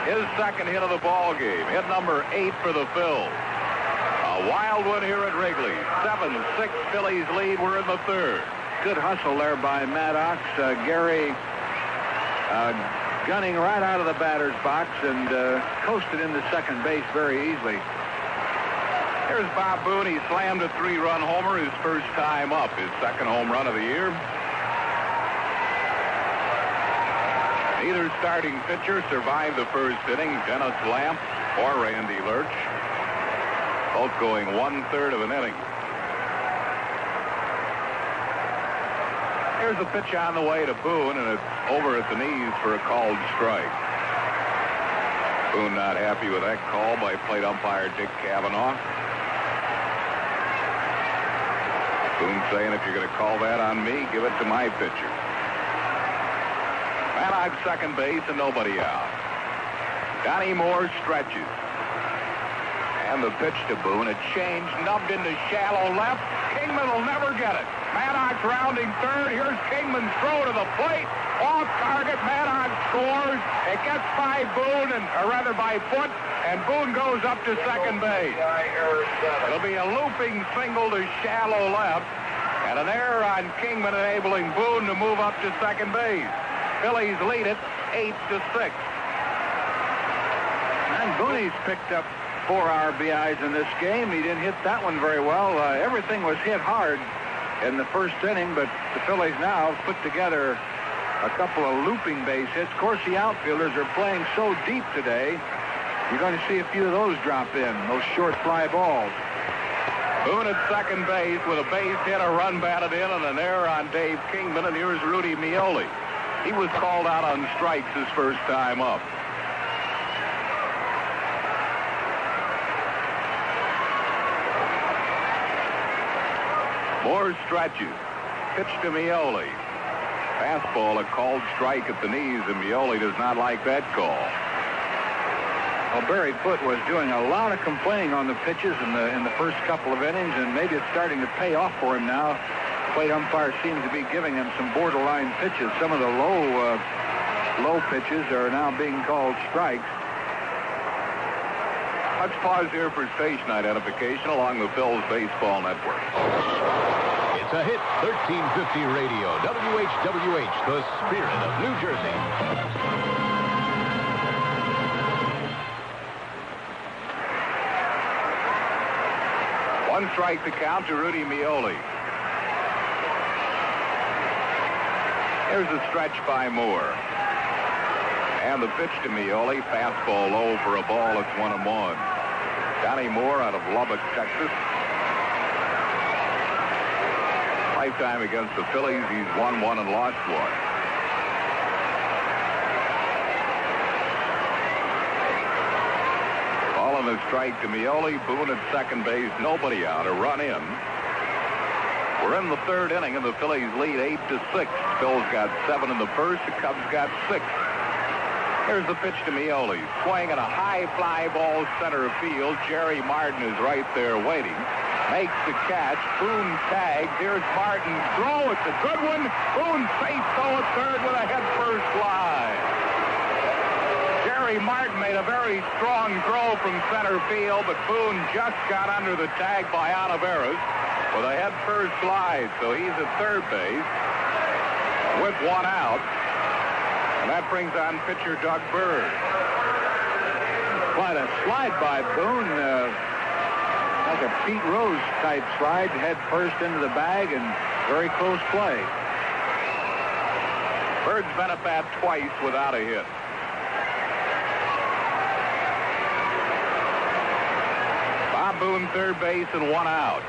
His second hit of the ball game. Hit number 8 for the Phils. A wild one here at Wrigley. 7-6 Phillies lead. We're in the third. Good hustle there by Maddox. Gary gunning right out of the batter's box and coasted into second base very easily. Here's Bob Boone. He slammed a 3-run homer his first time up, his second home run of the year. Neither starting pitcher survived the first inning, Dennis Lamp or Randy Lurch. Both going 1/3 of an inning. Here's a pitch on the way to Boone, and it's over at the knees for a called strike. Boone not happy with that call by plate umpire Dick Cavanaugh. Boone saying, if you're going to call that on me, give it to my pitcher. Maddox second base and nobody out. Donnie Moore stretches. And the pitch to Boone, a change, nubbed into shallow left. Kingman will never get it. Maddox rounding third. Here's Kingman's throw to the plate. Off target. Maddox scores. It gets by Boone, or rather by Foot, and Boone goes up to second base. It'll be a looping single to shallow left, and an error on Kingman enabling Boone to move up to second base. Phillies lead it 8-6. And Boone's picked up 4 RBIs in this game. He didn't hit that one very well. Everything was hit hard in the first inning, but the Phillies now put together a couple of looping base hits. Of course, the outfielders are playing so deep today, you're going to see a few of those drop in, those short fly balls. Boone at second base with a base hit, a run batted in, and an error on Dave Kingman, and here's Rudy Mioli. He was called out on strikes his first time up. Moore stretches. Pitch to Mioli. Fastball, a called strike at the knees, and Mioli does not like that call. Well, Barry Foote was doing a lot of complaining on the pitches in the first couple of innings, and maybe it's starting to pay off for him now. Plate umpire seems to be giving him some borderline pitches. Some of the low pitches are now being called strikes. Let's pause here for station identification along the Phillies Baseball Network. It's a hit, 1350 radio, WHWH, the spirit of New Jersey. One strike to count to Rudy Mioli. Here's a stretch by Moore. And the pitch to Mioli, fastball low for a ball. It's 1-1. Donnie Moore out of Lubbock, Texas. Lifetime against the Phillies, he's won 1 and lost 1. Ball and a strike to Mioli. Boone at second base. Nobody out. A run in. We're in the third inning, and the Phillies lead 8-6. Phil's got 7 in the first. The Cubs got 6. Here's the pitch to Mioli. Swing at a high fly ball center field. Jerry Martin is right there waiting. Makes the catch. Boone tags. Here's Martin's throw. It's a good one. Boone safe though at third with a head first slide. Jerry Martin made a very strong throw from center field, but Boone just got under the tag by Oliveras with a head first slide. So he's at third base with 1 out. And that brings on pitcher Doug Bird. Quite a slide by Boone. Like a Pete Rose type slide, head first into the bag, and very close play. Bird's been at bat twice without a hit. Bob Boone third base and 1 out.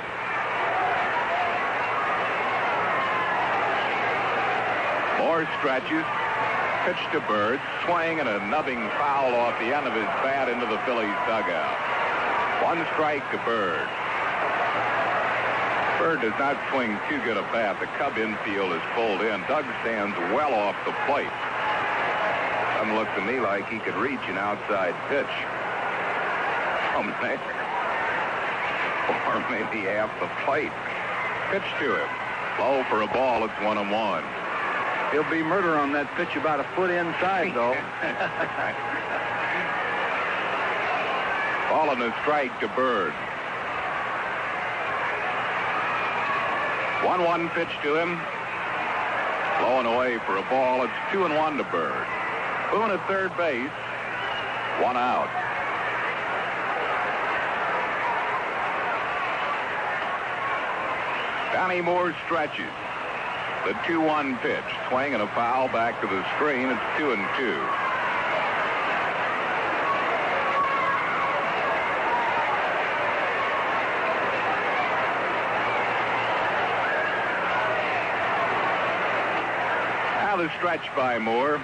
Moore stretches. Pitch to Bird. Swing and a nubbing foul off the end of his bat into the Phillies dugout. 1 strike to Bird. Bird does not swing too good a bat. The Cub infield is pulled in. Doug stands well off the plate. Doesn't look to me like he could reach an outside pitch from there. Or maybe half the plate. Pitch to him. Low for a ball. It's 1-1. He'll be murder on that pitch about a foot inside, though. Ball and a strike to Bird. 1-1 pitch to him. Low and away for a ball. It's 2-1 to Bird. Boone at third base. 1 out. Donnie Moore stretches. The 2-1 pitch. Swing and a foul back to the screen. It's 2-2. The stretch by Moore.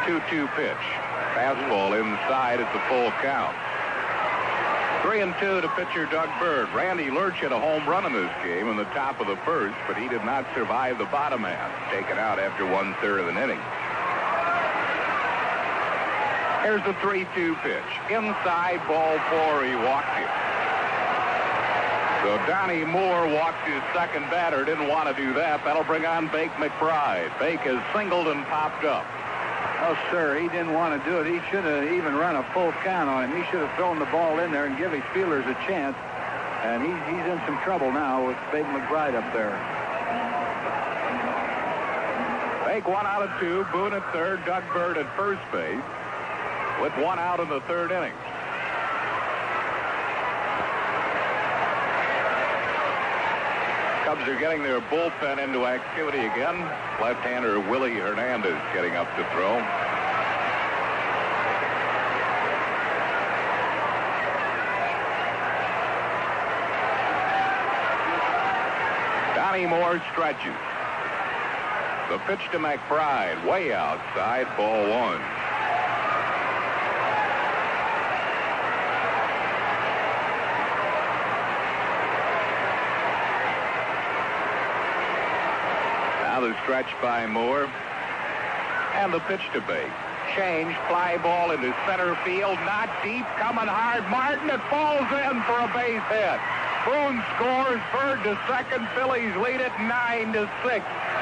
2-2 pitch. Fastball inside at the full count. 3-2 to pitcher Doug Bird. Randy Lurch hit a home run in this game in the top of the first, but he did not survive the bottom half. Taken out after 1/3 of an inning. Here's the 3-2 pitch. Inside, ball 4. He walked it. So Donnie Moore walked his second batter. Didn't want to do that. That'll bring on Bake McBride. Bake has singled and popped up. Oh, sir, he didn't want to do it. He should have even run a full count on him. He should have thrown the ball in there and give his fielders a chance. And he's in some trouble now with Bake McBride up there. Bake 1 out of 2. Boone at third. Doug Bird at first base with 1 out in the third inning. Cubs are getting their bullpen into activity again. Left-hander Willie Hernandez getting up to throw. Donnie Moore stretches. The pitch to McBride, way outside, ball 1. The stretch by Moore, and the pitch to Bake. change. Fly ball into center field. Not deep. Coming hard. Martin. It falls in for a base hit. Boone scores. Bird to second. Phillies lead it 9-6.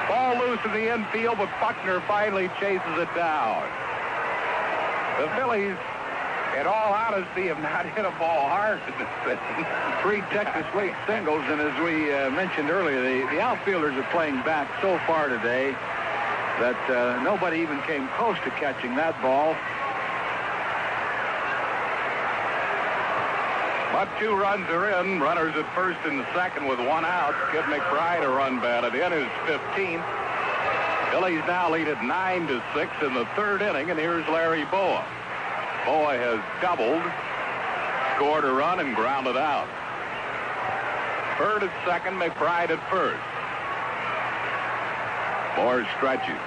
Ball loose in the infield, but Buckner finally chases it down. The Phillies, in all honesty, have not hit a ball hard in this thing. 3 Texas League singles, and as we mentioned earlier, the outfielders are playing back so far today that nobody even came close to catching that ball. But 2 runs are in. Runners at first and second with 1 out. Kid McBride a run batted in his 15th. Phillies now lead at 9-6 in the 3rd inning, and here's Larry Boa. Boa has doubled, scored a run, and grounded out. Bird at second, McBride at first. Moore stretches.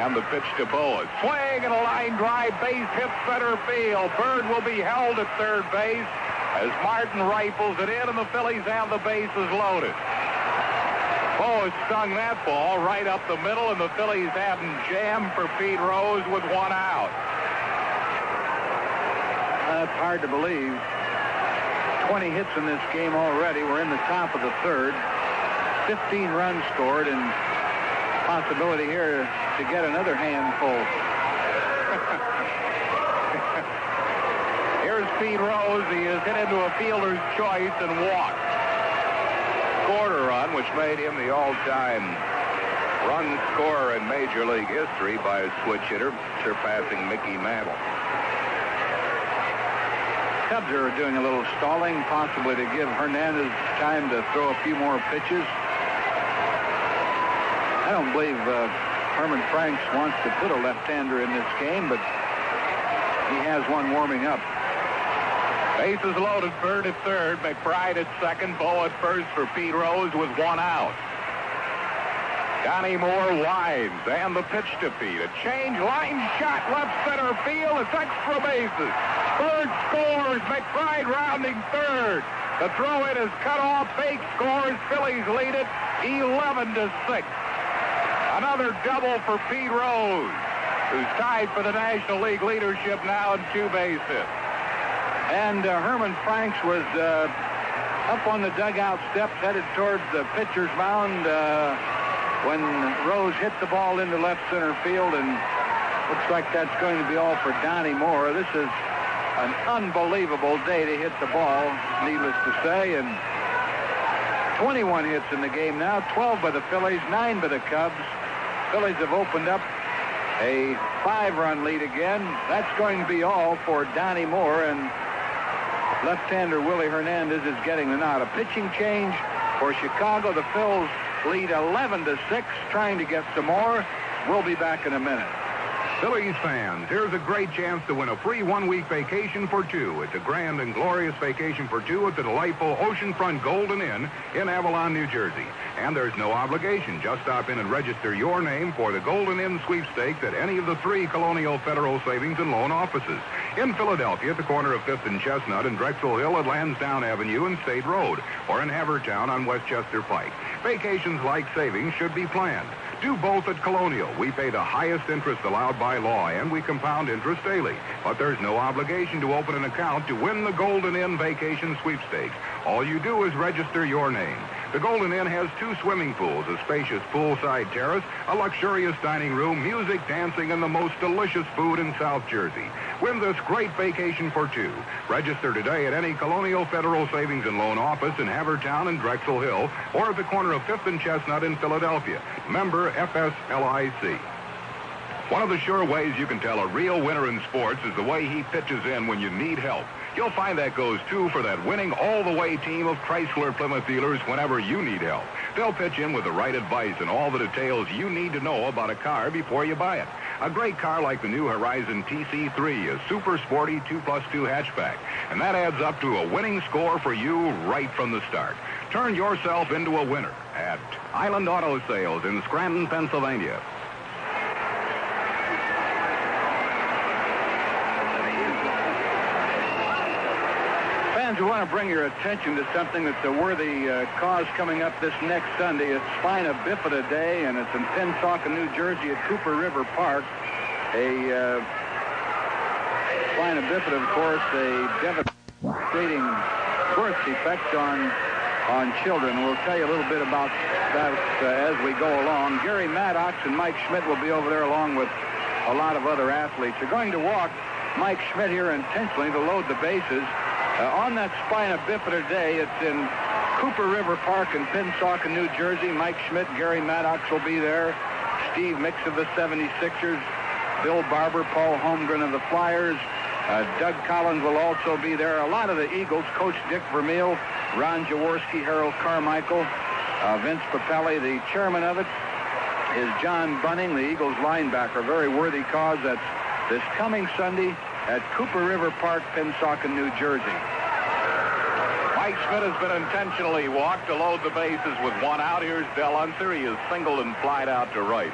And the pitch to Boa. Swing and a line drive, base hit center field. Bird will be held at third base as Martin rifles it in, and the Phillies have the bases loaded. Boa stung that ball right up the middle, and the Phillies have him jammed for Pete Rose with 1 out. That's hard to believe. 20 hits in this game already. We're in the top of the 3rd. 15 runs scored, and possibility here to get another handful. Here's Pete Rose. He is hit into a fielder's choice and walked. Scored a run, which made him the all-time run scorer in Major League history by a switch hitter, surpassing Mickey Mantle. Cubs are doing a little stalling, possibly to give Hernandez time to throw a few more pitches. I don't believe Herman Franks wants to put a left-hander in this game, but he has one warming up. Bases loaded, Bird at third, McBride at second, Boa at first for Pete Rose with 1 out. Donnie Moore winds, and the pitch to Pete. A change, line shot, left center field. It's extra bases. Bird scores, McBride rounding third. The throw-in is cut off. Bake scores. Phillies lead it 11-6. Another double for Pete Rose, who's tied for the National League leadership now in 2 base hits. And Herman Franks was up on the dugout steps headed towards the pitcher's mound when Rose hit the ball into left center field, and looks like that's going to be all for Donnie Moore. This is an unbelievable day to hit the ball, needless to say, and 21 hits in the game now, 12 by the Phillies, 9 by the Cubs. Phillies have opened up a 5-run lead again. That's going to be all for Donnie Moore, and left-hander Willie Hernandez is getting the nod. A pitching change for Chicago. The Phils lead 11-6, trying to get some more. We'll be back in a minute. Phillies fans, here's a great chance to win a free 1-week vacation for 2. It's a grand and glorious vacation for 2 at the delightful oceanfront Golden Inn in Avalon, New Jersey. And there's no obligation. Just stop in and register your name for the Golden Inn sweepstakes at any of the 3 Colonial Federal Savings and Loan offices. In Philadelphia at the corner of 5th and Chestnut, in Drexel Hill at Lansdowne Avenue and State Road, or in Havertown on Westchester Pike. Vacations like savings should be planned. Do both at Colonial. We pay the highest interest allowed by law, and we compound interest daily. But there's no obligation to open an account to win the Golden Inn Vacation Sweepstakes. All you do is register your name. The Golden Inn has 2 swimming pools, a spacious poolside terrace, a luxurious dining room, music, dancing, and the most delicious food in South Jersey. Win this great vacation for 2. Register today at any Colonial Federal Savings and Loan office in Havertown and Drexel Hill, or at the corner of 5th and Chestnut in Philadelphia. Member FSLIC. One of the sure ways you can tell a real winner in sports is the way he pitches in when you need help. You'll find that goes, too, for that winning all-the-way team of Chrysler Plymouth dealers whenever you need help. They'll pitch in with the right advice and all the details you need to know about a car before you buy it. A great car like the new Horizon TC3, a super sporty 2+2 hatchback. And that adds up to a winning score for you right from the start. Turn yourself into a winner at Island Auto Sales in Scranton, Pennsylvania. We want to bring your attention to something that's a worthy cause coming up this next Sunday. It's Spina Bifida Day, and it's in Pennsauken, New Jersey at Cooper River Park. A spina bifida, of course, a devastating birth defect on children. We'll tell you a little bit about that as we go along. Gary Maddox and Mike Schmidt will be over there along with a lot of other athletes. They're going to walk Mike Schmidt here intentionally to load the bases. On that spina bifida day, it's in Cooper River Park in Pensacola, New Jersey. Mike Schmidt, Gary Maddox will be there. Steve Mix of the 76ers. Bill Barber, Paul Holmgren of the Flyers. Doug Collins will also be there. A lot of the Eagles, Coach Dick Vermeil, Ron Jaworski, Harold Carmichael, Vince Papelli. The chairman of it is John Bunning, the Eagles linebacker. Very worthy cause. That's this coming Sunday at Cooper River Park, Pensacola, New Jersey. Mike Schmidt has been intentionally walked to load the bases with one out. Here's Del Unser. He is singled and flied out to right.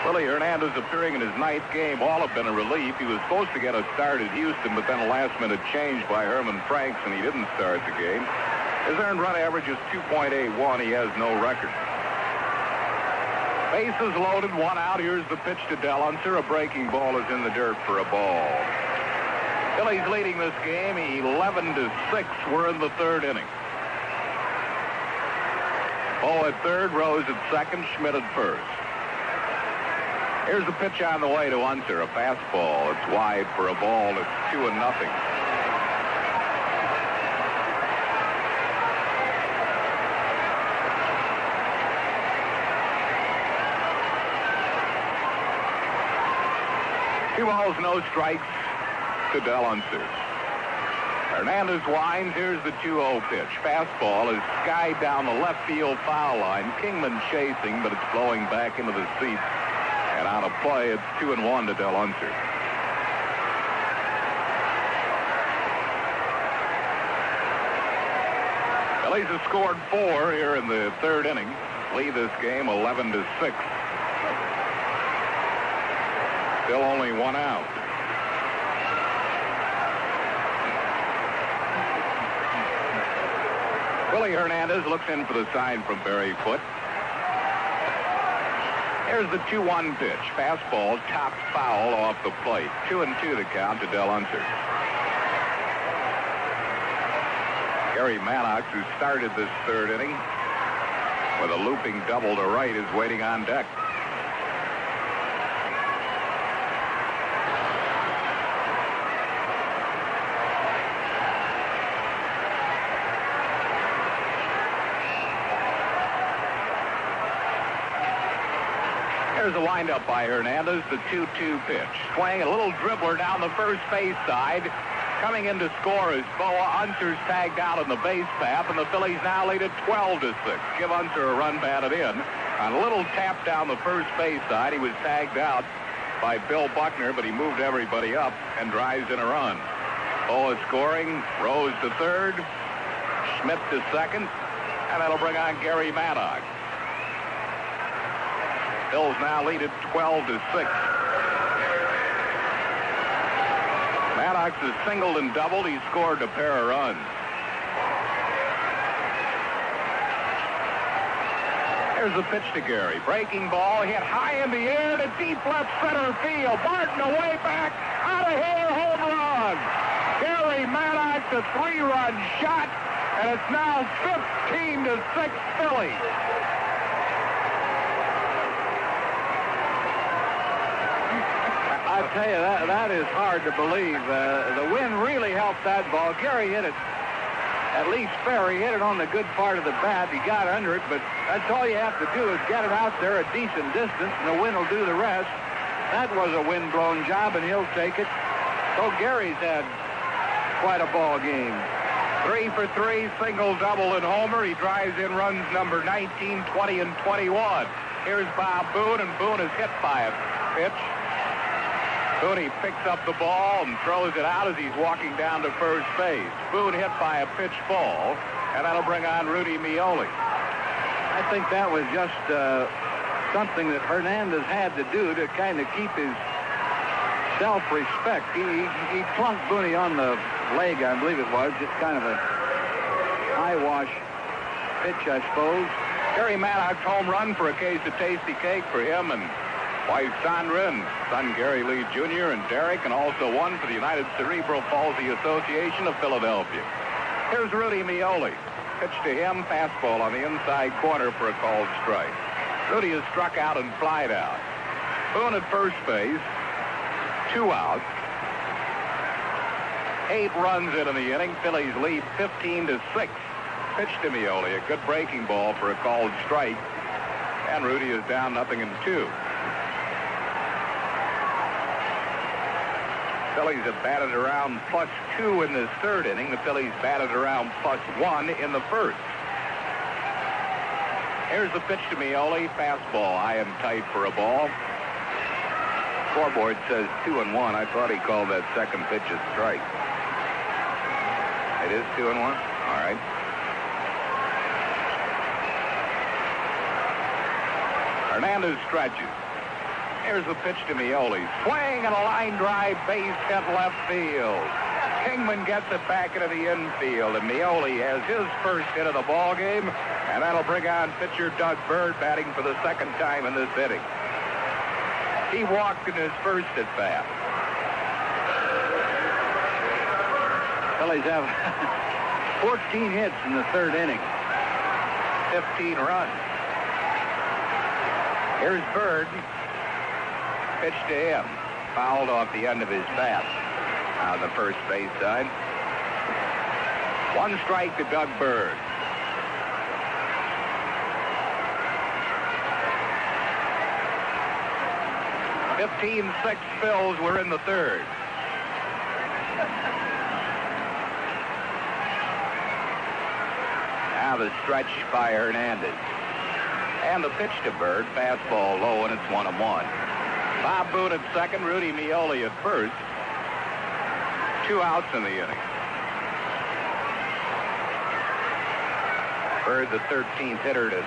Willie Hernandez appearing in his ninth game. All have been a relief. He was supposed to get a start at Houston, but then a last-minute change by Herman Franks, and he didn't start the game. His earned run average is 2.81. He has no record. Bases loaded, one out. Here's the pitch to Del Unser. A breaking ball is in the dirt for a ball. Phillies leading this game 11-6. We're in the third inning. Bo at third, Rose at second, Schmidt at first. Here's the pitch on the way to Unser, a fastball. It's wide for a ball. It's 2-0. Two balls, no strikes to Del Unser. Hernandez winds. Here's the 2-0 pitch. Fastball is skied down the left field foul line. Kingman chasing, but it's blowing back into the seats. And on a play, it's 2-1 to Del Unser. Phillies have scored 4 here in the third inning. Lead this game 11-6. Still only one out. Willie Hernandez looks in for the sign from Barry Foote. Here's the 2-1 pitch. Fastball, top foul off the plate. 2-2 the count to Del Unser. Gary Maddox, who started this third inning with a looping double to right, is waiting on deck. There's a windup by Hernandez, the 2-2 pitch. Swing, a little dribbler down the first base side. Coming in to score is Bo. Unser's tagged out on the base path, and the Phillies now lead at 12-6. Give Unser a run batted in. On a little tap down the first base side, he was tagged out by Bill Buckner, but he moved everybody up and drives in a run. Bo is scoring. Rose to third. Schmidt to second. And that'll bring on Gary Maddox. Phillies now lead at 12-6. Maddox has singled and doubled. He scored a pair of runs. Here's the pitch to Gary. Breaking ball hit high in the air to deep left center field. Barton away back. Out of here, home run. Gary Maddox, a 3-run shot, and it's now 15-6 Phillies. I tell you, that is hard to believe. The wind really helped that ball. Gary hit it at least fair. He hit it on the good part of the bat. He got under it, but that's all you have to do is get it out there a decent distance, and the wind will do the rest. That was a wind-blown job, and he'll take it. So Gary's had quite a ball game. 3 for 3, single, double, and homer. He drives in runs number 19, 20, and 21. Here's Bob Boone, and Boone is hit by a pitch. Boone picks up the ball and throws it out as he's walking down to first base. Boone hit by a pitch ball, and that'll bring on Rudy Mioli. I think that was just something that Hernandez had to do to kind of keep his self-respect. He plunked Boone on the leg, I believe it was, just kind of a eyewash pitch, I suppose. Gary Maddox home run for a case of tasty cake for him, and Wife Sandra and son Gary Lee Jr. and Derek, and also one for the United Cerebral Palsy Association of Philadelphia. Here's Rudy Mioli. Pitch to him, fastball on the inside corner for a called strike. Rudy is struck out and flied out. Boone at first base. 2 outs. 8 runs in the inning. Phillies lead 15-6. Pitch to Mioli, a good breaking ball for a called strike. And Rudy is down 0-2. Phillies have batted around +2 in this third inning. The Phillies batted around +1 in the first. Here's the pitch to Mioli. Fastball high and tight for a ball. Scoreboard says 2-1. I thought he called that second pitch a strike. It is 2-1? All right. Hernandez stretches. Here's the pitch to Mioli. Swing and a line drive, base hit left field. Kingman gets it back into the infield, and Mioli has his first hit of the ball game, and that'll bring on pitcher Doug Bird batting for the second time in this inning. He walked in his first at bat. Phillies have 14 hits in the third inning. 15 runs. Here's Bird. Pitch to him. Fouled off the end of his bat on the first base side. 1 strike to Doug Bird. (15-6) Phils. We're in the third. Now the stretch by Hernandez. And the pitch to Bird. Fastball low, and it's 1-1. Bob Boone at second, Rudy Mioli at first. 2 outs in the inning. Bird, the 13th hitter to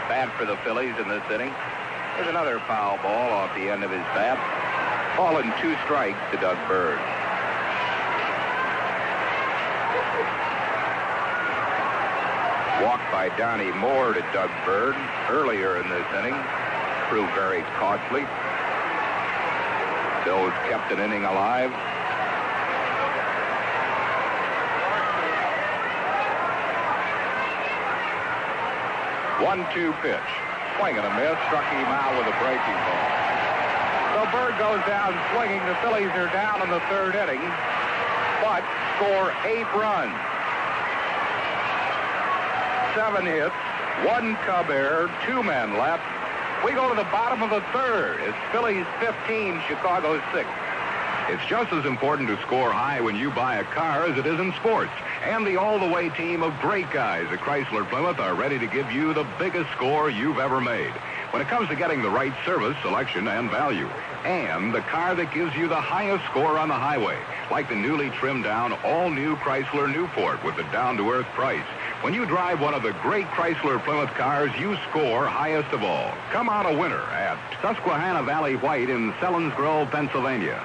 bat for the Phillies in this inning. There's another foul ball off the end of his bat. Ball and 2 strikes to Doug Bird. Walk by Donnie Moore to Doug Bird earlier in this inning. Proved very costly. Bills kept an inning alive. One-two pitch. Swing and a miss. Struck him out with a breaking ball. So Bird goes down swinging. The Phillies are down in the third inning, but score 8 runs. 7 hits, 1 Cub error, 2 men left. We go to the bottom of the third. It's Phillies 15, Chicago 6. It's just as important to score high when you buy a car as it is in sports. And the all-the-way team of great guys at Chrysler Plymouth are ready to give you the biggest score you've ever made when it comes to getting the right service, selection, and value. And the car that gives you the highest score on the highway, like the newly trimmed down all-new Chrysler Newport with the down-to-earth price. When you drive one of the great Chrysler Plymouth cars, you score highest of all. Come out a winner at Susquehanna Valley White in Sellens Grove, Pennsylvania.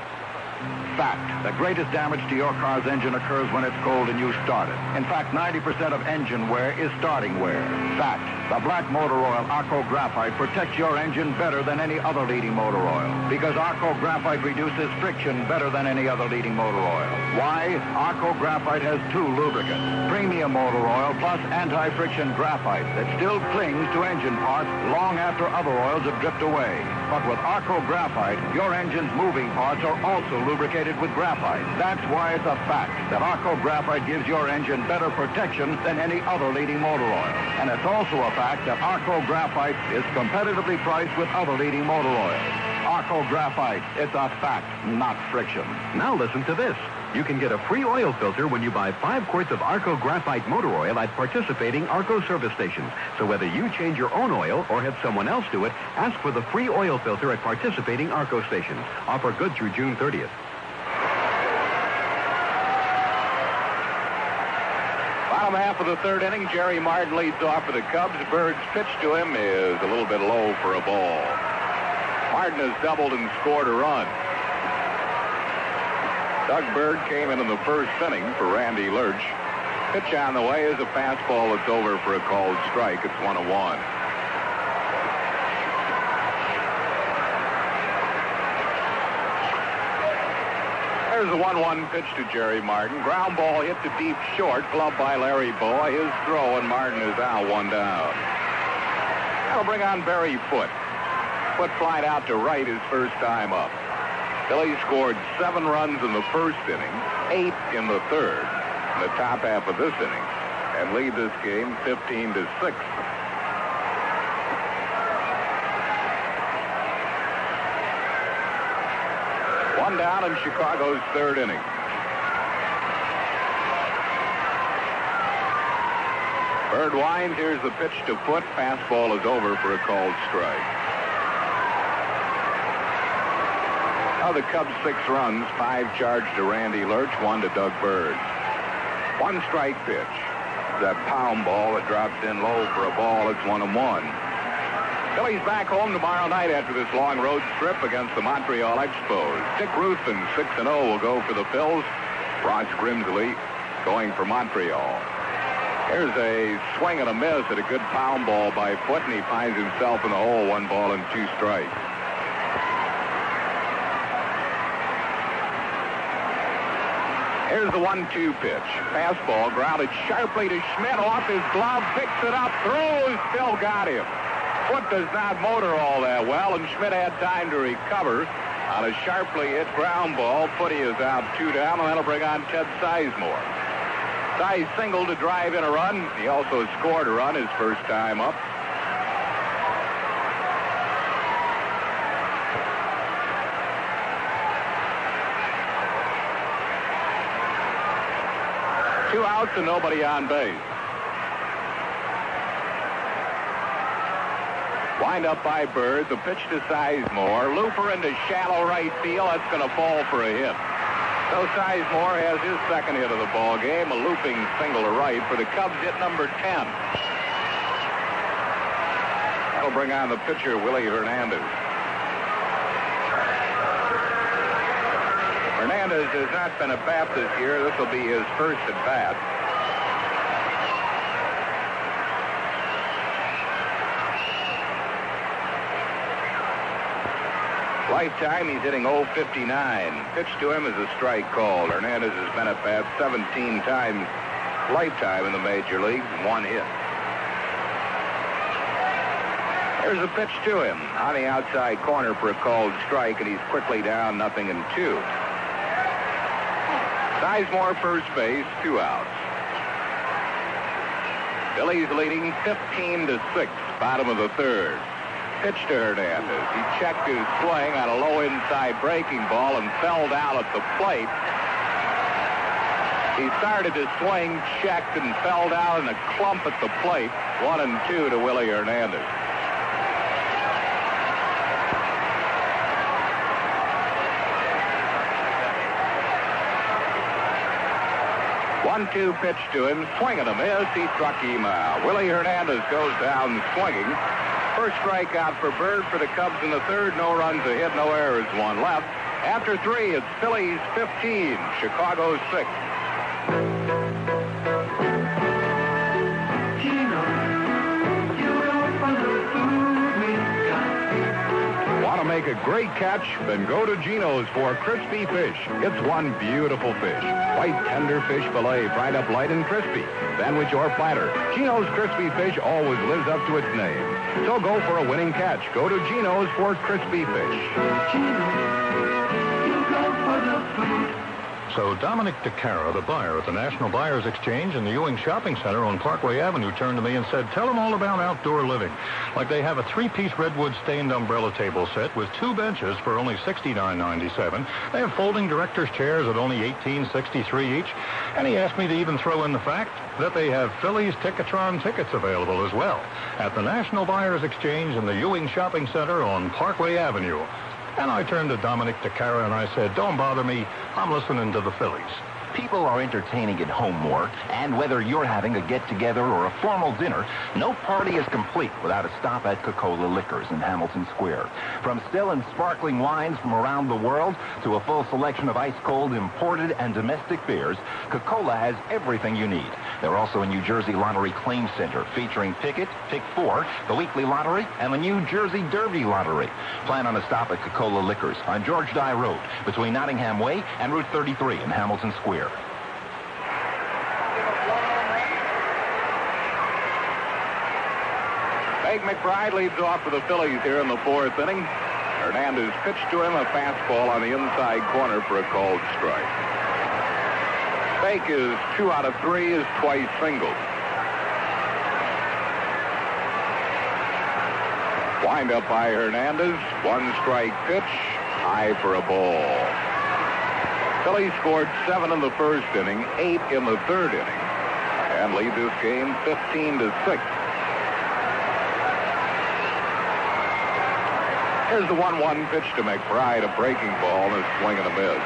Fact. The greatest damage to your car's engine occurs when it's cold and you start it. In fact, 90% of engine wear is starting wear. Fact. The black motor oil Arco Graphite protects your engine better than any other leading motor oil because Arco Graphite reduces friction better than any other leading motor oil. Why? Arco Graphite has 2 lubricants. Premium motor oil plus anti-friction graphite that still clings to engine parts long after other oils have dripped away. But with Arco Graphite, your engine's moving parts are also lubricated with graphite. That's why it's a fact that Arco Graphite gives your engine better protection than any other leading motor oil. And it's also a fact that Arco Graphite is competitively priced with other leading motor oils. Arco Graphite, it's a fact, not friction. Now listen to this. You can get a free oil filter when you buy 5 quarts of Arco Graphite motor oil at participating Arco service stations. So whether you change your own oil or have someone else do it, ask for the free oil filter at participating Arco stations. Offer good through June 30th. Bottom half of the third inning, Jerry Martin leads off for the Cubs. Bird's pitch to him is a little bit low for a ball. Martin has doubled and scored a run. Doug Bird came in the first inning for Randy Lurch. Pitch on the way is a fastball that's over for a called strike. It's 1-1. There's the 1-1 pitch to Jerry Martin. Ground ball hit to deep short, gloved by Larry Boa. His throw, and Martin is out, 1 down. That'll bring on Barry Foote. Foote flied out to right his first time up. Phillies scored 7 runs in the first inning, 8 in the third, in the top half of this inning, and lead this game 15-6. One down in Chicago's third inning. Bird winds. Here's the pitch to Foote. Fastball is over for a called strike. Now the Cubs 6 runs, 5 charged to Randy Lurch, 1 to Doug Bird. 1 strike pitch. That pound ball that drops in low for a ball. It's 1-1. Phillies back home tomorrow night after this long road trip against the Montreal Expos. Dick Ruthven, 6-0, will go for the Phils. Ross Grimsley going for Montreal. Here's a swing and a miss at a good pound ball by Foote, and he finds himself in the hole, 1 ball and 2 strikes. Here's the 1-2 pitch. Fastball grounded sharply to Schmidt, off his glove, picks it up, throws, still got him. Foote does not motor all that well, and Schmidt had time to recover on a sharply hit ground ball. Foote is out 2 down, and that'll bring on Ted Sizemore. Size singled to drive in a run. He also scored a run his first time up. Two outs and nobody on base. Wind up by Bird. The pitch to Sizemore. Looper into shallow right field. That's going to fall for a hit. So Sizemore has his second hit of the ball game. A looping single to right for the Cubs, hit number 10. That'll bring on the pitcher, Willie Hernandez. Hernandez has not been a bat this year. This will be his first at bat. Lifetime, he's hitting .059. Pitch to him is a strike called. Hernandez has been at bat 17 times lifetime in the major leagues, 1 hit. There's a pitch to him on the outside corner for a called strike, and he's quickly down 0-2. Sizemore first base, 2 outs. Phillies leading 15-6, bottom of the third. Pitch to Hernandez. He checked his swing on a low inside breaking ball and fell down at the plate. He started his swing, checked, and fell down in a clump at the plate. 1-2 to Willie Hernandez. One-two pitch to him, swing and a miss. He struck him out. Willie Hernandez goes down swinging. First strikeout for Bird for the Cubs in the third. No runs, a hit, no errors, 1 left. After 3, it's Phillies 15, Chicago 6. Want to make a great catch? Then go to Gino's for crispy fish. It's one beautiful fish. White, tender fish fillet, fried up light and crispy. Sandwich or platter. Gino's crispy fish always lives up to its name. So go for a winning catch. Go to Gino's for crispy fish. So Dominic DeCara, the buyer at the National Buyers Exchange in the Ewing Shopping Center on Parkway Avenue, turned to me and said, tell them all about outdoor living. Like they have a 3-piece redwood stained umbrella table set with 2 benches for only $69.97. They have folding director's chairs at only $18.63 each. And he asked me to even throw in the fact that they have Phillies Ticketron tickets available as well at the National Buyers Exchange in the Ewing Shopping Center on Parkway Avenue. And I turned to Dominic DeCara and I said, don't bother me. I'm listening to the Phillies. People are entertaining at home more, and whether you're having a get-together or a formal dinner, no party is complete without a stop at Coca-Cola Liquors in Hamilton Square. From still and sparkling wines from around the world to a full selection of ice-cold imported and domestic beers, Coca-Cola has everything you need. They're also a New Jersey Lottery Claim Center featuring Picket, Pick 4, the Weekly Lottery, and the New Jersey Derby Lottery. Plan on a stop at Coca-Cola Liquors on George Dye Road between Nottingham Way and Route 33 in Hamilton Square. Big McBride leads off for the Phillies here in the fourth inning. Hernandez pitched to him a fastball on the inside corner for a called strike. Fake is 2 out of 3, is twice singled. Wind up by Hernandez. 1 strike pitch. High for a ball. Phillies scored 7 in the first inning, 8 in the third inning, and lead this game 15-6. Here's the 1-1 pitch to McBride, a breaking ball and a swing and a miss.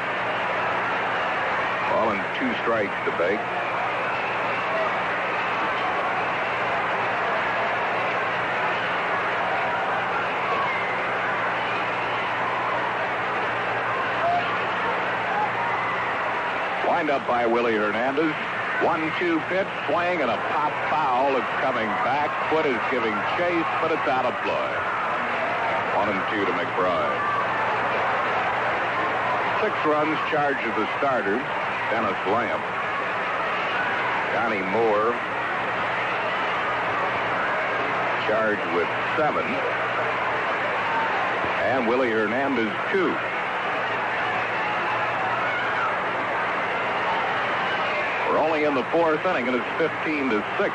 Ball and 2 strikes to Bake. Wind up by Willie Hernandez. 1-2 pitch, swing, and a pop foul. It's coming back. Foot is giving chase, but it's out of play. 1-2 to McBride. 6 runs charged of the starters. Dennis Lamb, Johnny Moore charged with 7, and Willie Hernandez 2. We're only in the fourth inning, and it's 15-6.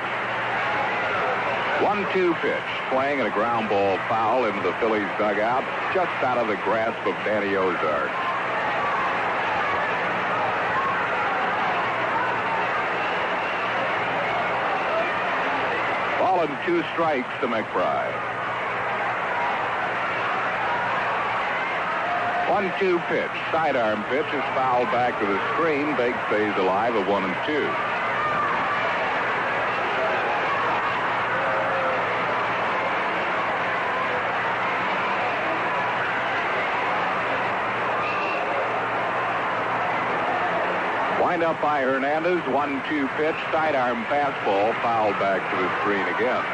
1-2 pitch, swing and a ground ball foul into the Phillies dugout, just out of the grasp of Danny Ozark. Ball and 2 strikes to McBride. 1-2 pitch, sidearm pitch is fouled back to the screen. Bake stays alive at 1-2. Wind up by Hernandez, 1-2 pitch, sidearm fastball, fouled back to the screen again.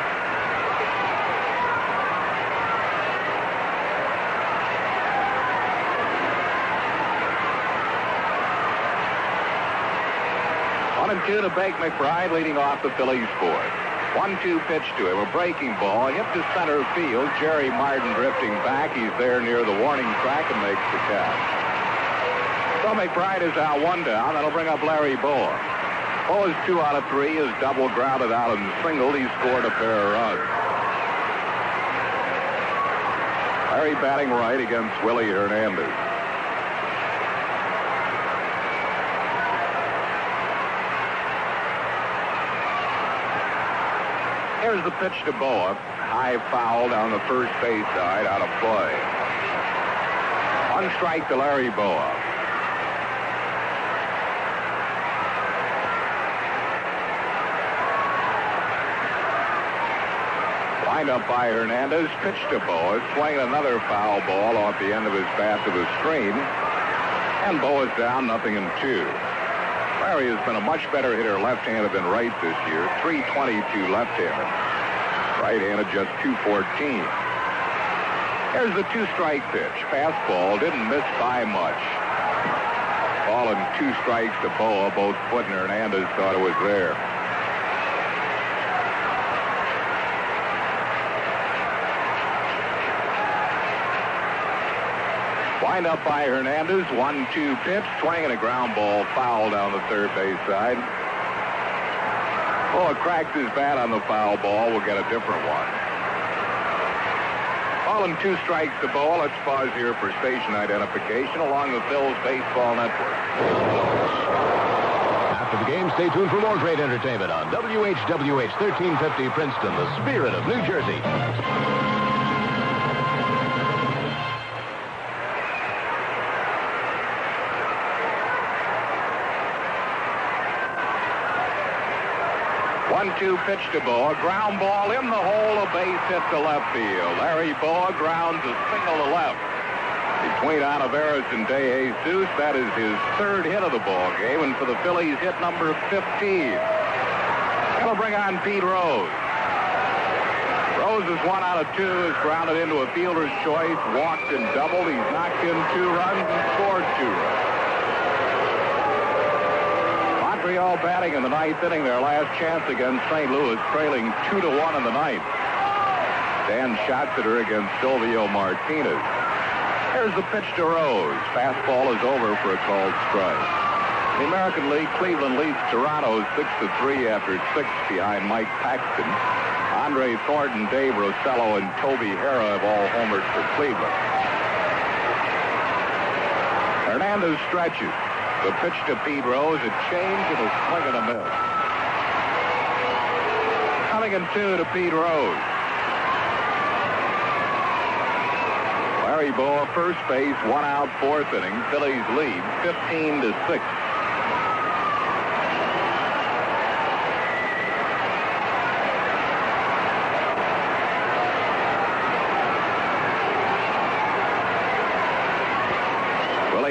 Two to Bake McBride, leading off the Phillies fourth. 1-2 pitch to him, a breaking ball, hit to center field. Jerry Martin drifting back. He's there near the warning track and makes the catch. So McBride is out 1 down. That'll bring up Larry Boa. Boa's 2 out of 3 is double grounded out and singled. He scored a pair of runs. Larry batting right against Willie Hernandez. Here's the pitch to Boa. High foul down the first base side, out of play. 1 strike to Larry Boa. Wind up by Hernandez. Pitch to Boa. Swing another foul ball off the end of his bat to the screen. And Boa's down 0-2. Larry has been a much better hitter left-handed than right this year. 322 left-handed. Right-handed just 214. Here's the 2-strike pitch. Fastball didn't miss by much. Ball and 2 strikes to Boa. Both Foot and Hernandez thought it was there. Wind up by Hernandez, 1-2 pitch, swing and a ground ball foul down the third base side. Boa cracks his bat on the foul ball. We'll get a different one. Ball and 2 strikes to Boa. Let's pause here for station identification along the Phil's Baseball Network. After the game, stay tuned for more great entertainment on WHWH 1350 Princeton, the spirit of New Jersey. 1-2 pitch to Boa. Ground ball in the hole. A base hit to left field. Larry Boa grounds a single to left. Between Olivares and De Jesus, that is his 3rd hit of the ball game. And for the Phillies, hit number 15. That'll bring on Pete Rose. Rose is 1 out of 2, is grounded into a fielder's choice, walked and doubled. He's knocked in 2 runs and scored 2 runs. Montreal batting in the 9th inning, their last chance against St. Louis, trailing 2-1 in the 9th. Dan Schatzeder against Silvio Martinez. Here's the pitch to Rose. Fastball is over for a called strike. In the American League, Cleveland leads Toronto 6-3 after 6 behind Mike Paxton. Andre Thornton, Dave Rosello, and Toby Hara have all homered for Cleveland. Hernandez stretches. The pitch to Pete Rose, a change and a swing and a miss. 0-2 to Pete Rose. Larry Bowa, first base, 1 out, 4th inning. Phillies lead 15-6.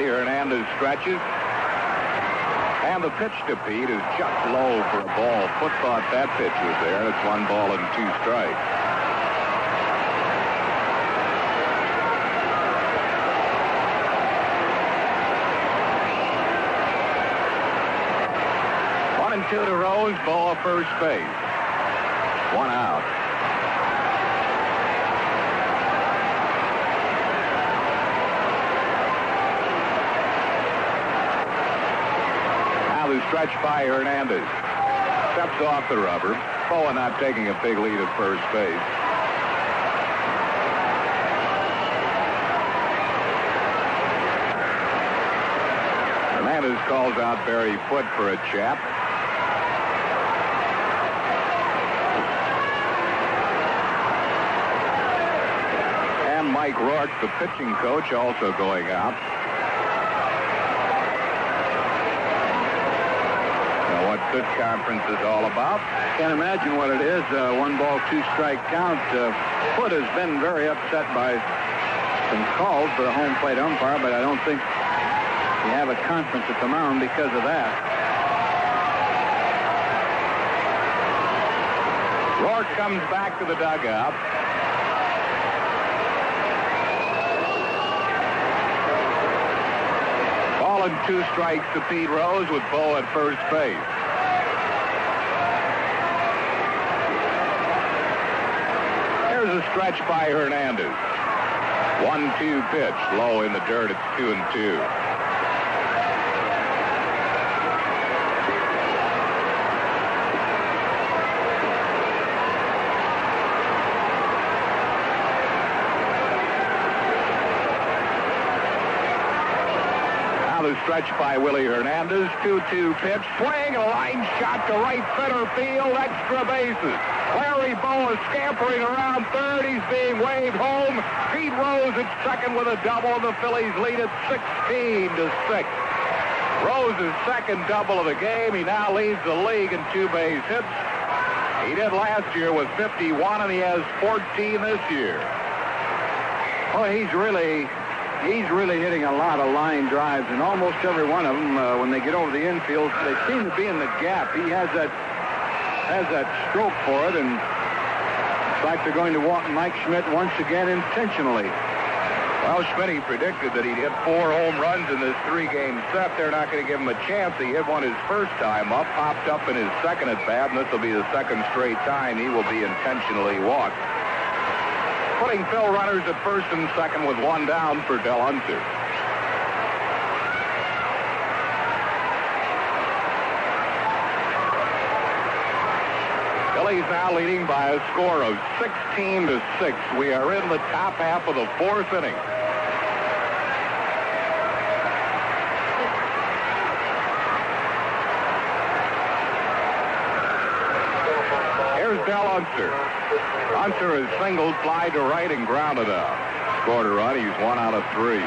Hernandez stretches. And the pitch to Pete is just low for a ball. Foot thought that pitch was there. It's 1 ball and 2 strikes. One and 2 to Rose. Bowa first base. 1 out. Stretch by Hernandez. Steps off the rubber. Bowa not taking a big lead at first base. Hernandez calls out Barry Foote for a chap. And Mike Rourke, the pitching coach, also going out. This conference is all about. Can't imagine what it is. 1 ball, 2 strike count. Foote has been very upset by some calls for the home plate umpire, but I don't think you have a conference at the mound because of that. Rourke comes back to the dugout. Ball and 2 strikes to Pete Rose with Bowa at first base. Here's a stretch by Hernandez. 1-2 pitch, low in the dirt. It's 2-2. Now the stretch by Willie Hernandez. 2-2 pitch, swing, a line shot to right center field, extra bases. Larry Bowa scampering around third. He's being waved home. Pete Rose at second with a double, and the Phillies lead at 16-6. Rose's second double of the game. He now leads the league in 2 base hits. He did last year with 51, and he has 14 this year. Well, he's really hitting a lot of line drives, and almost every one of them, when they get over the infield, they seem to be in the gap. He has that stroke for it, and it's like they're going to walk Mike Schmidt once again intentionally. Well, Schmidt predicted that he'd hit 4 home runs in this 3-game set. They're not going to give him a chance. He hit one his first time up, popped up in his second at bat, and this will be the second straight time he will be intentionally walked. Putting Phil runners at first and second with 1 down for Del Unser. Phillies now leading by a score of 16-6. We are in the top half of the 4th inning. Here's Del Unser. Unser is singled, fly to right, and grounded out. Scored a run. He's 1 out of 3.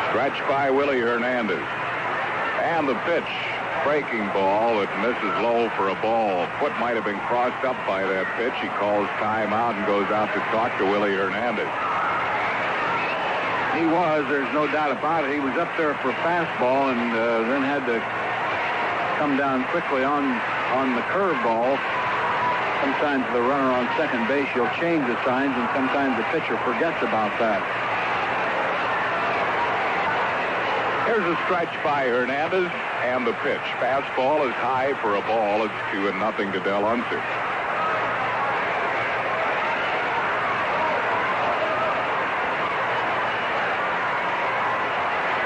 Stretch by Willie Hernandez. And the pitch, breaking ball that misses low for a ball. Foot might have been crossed up by that pitch. He calls timeout and goes out to talk to Willie Hernandez. He was. There's no doubt about it. He was up there for fastball and then had to come down quickly on the curveball. Sometimes the runner on second base, you'll change the signs, and sometimes the pitcher forgets about that. Here's a stretch by Hernandez and the pitch. Fastball is high for a ball. It's 2-0 to Del Unser.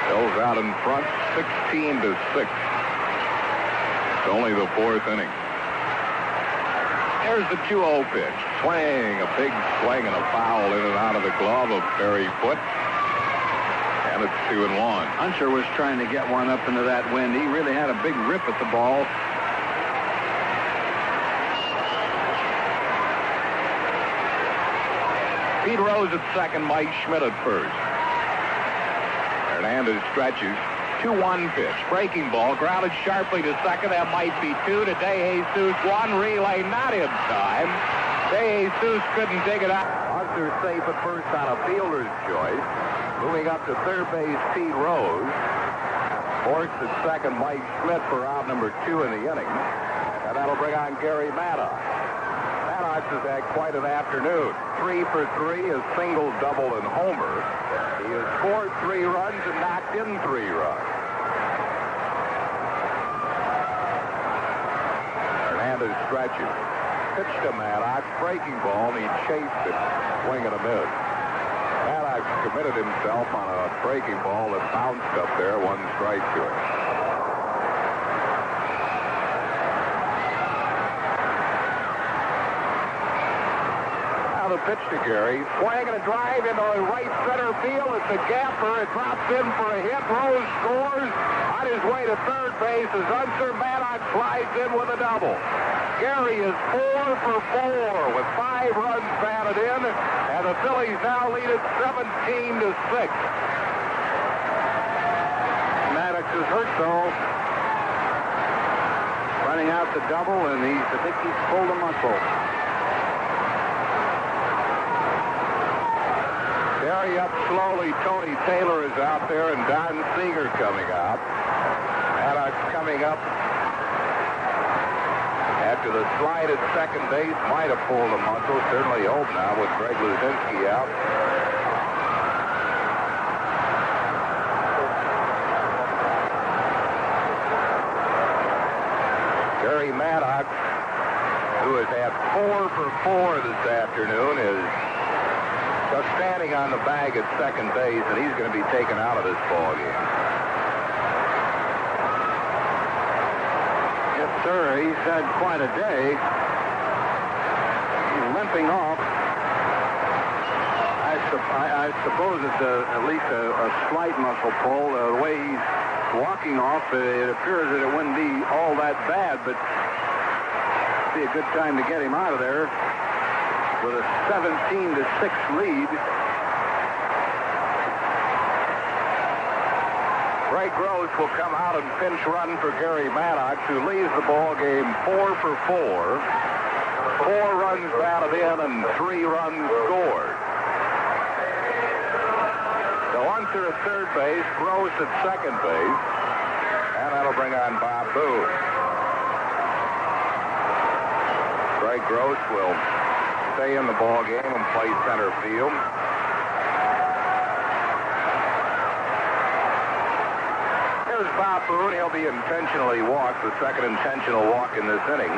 Bill's out in front, 16-6. It's only the fourth inning. There's the 2-0 pitch. Swing, a big swing and a foul in and out of the glove of Barry Foote. And it's 2-1. Unser was trying to get one up into that wind. He really had a big rip at the ball. Pete Rose at second, Mike Schmidt at first. Hernandez stretches. 2-1 pitch. Breaking ball. Grounded sharply to second. That might be two. To De Jesus. One relay not in time. De Jesus couldn't dig it out. Unser safe at first on a fielder's choice. Moving up to third base, Pete Rose. Fourth at second, Mike Schmidt for out number 2 in the inning. And that'll bring on Gary Maddox. Maddox has had quite an afternoon. 3 for 3, a single, double, and homer. He has scored 3 runs and knocked in 3 runs. Hernandez stretches. Pitch to Maddox, breaking ball, and he chased it, swing and a miss. Maddox committed himself on a breaking ball that bounced up there, 1 strike to him. Now the pitch to Gary. Swing and a drive into right center field. It's a gapper. It drops in for a hit. Rose scores on his way to third base as Unser. Maddox slides in with a double. Gary is 4 for 4 with 5 runs batted in, and the Phillies now lead it 17-6. Maddox is hurt, though. Running out the double, and I think he's pulled a muscle. Gary up slowly. Tony Taylor is out there, and Don Seeger coming out. Maddox coming up. After the slide at second base, might have pulled a muscle. Certainly hope now with Greg Luzinski out. Gary Maddox, who has had 4 for 4 this afternoon, is just standing on the bag at second base, and he's going to be taken out of this ball game. Sir, he's had quite a day. He's limping off. I suppose it's at least a slight muscle pull. The way he's walking off, it appears that it wouldn't be all that bad, but it'd be a good time to get him out of there with a 17-6 lead. Greg Gross will come out and pinch run for Gary Maddox, who leads the ball game 4 for 4. 4 runs batted in and 3 runs scored. Unser at third base, Gross at second base, and that'll bring on Bob Boone. Greg Gross will stay in the ball game and play center field. Here's Bob Boone. He'll be intentionally walked, the second intentional walk in this inning.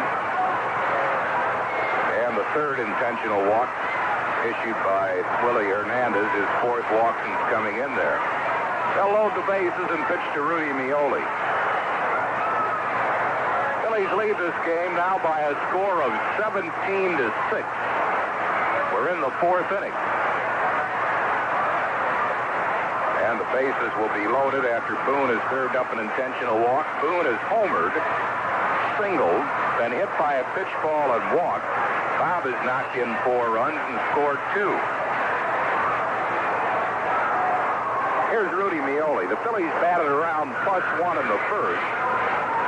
And the third intentional walk issued by Willie Hernandez. His 4th walk since coming in there. They'll load the bases and pitch to Rudy Mioli. Phillies lead this game now by a score of 17-6. We're in the 4th inning. And the bases will be loaded after Boone has served up an intentional walk. Boone has homered, singled, then hit by a pitch ball and walked. Bob has knocked in 4 runs and scored 2. Here's Rudy Mioli. The Phillies batted around +1 in the first,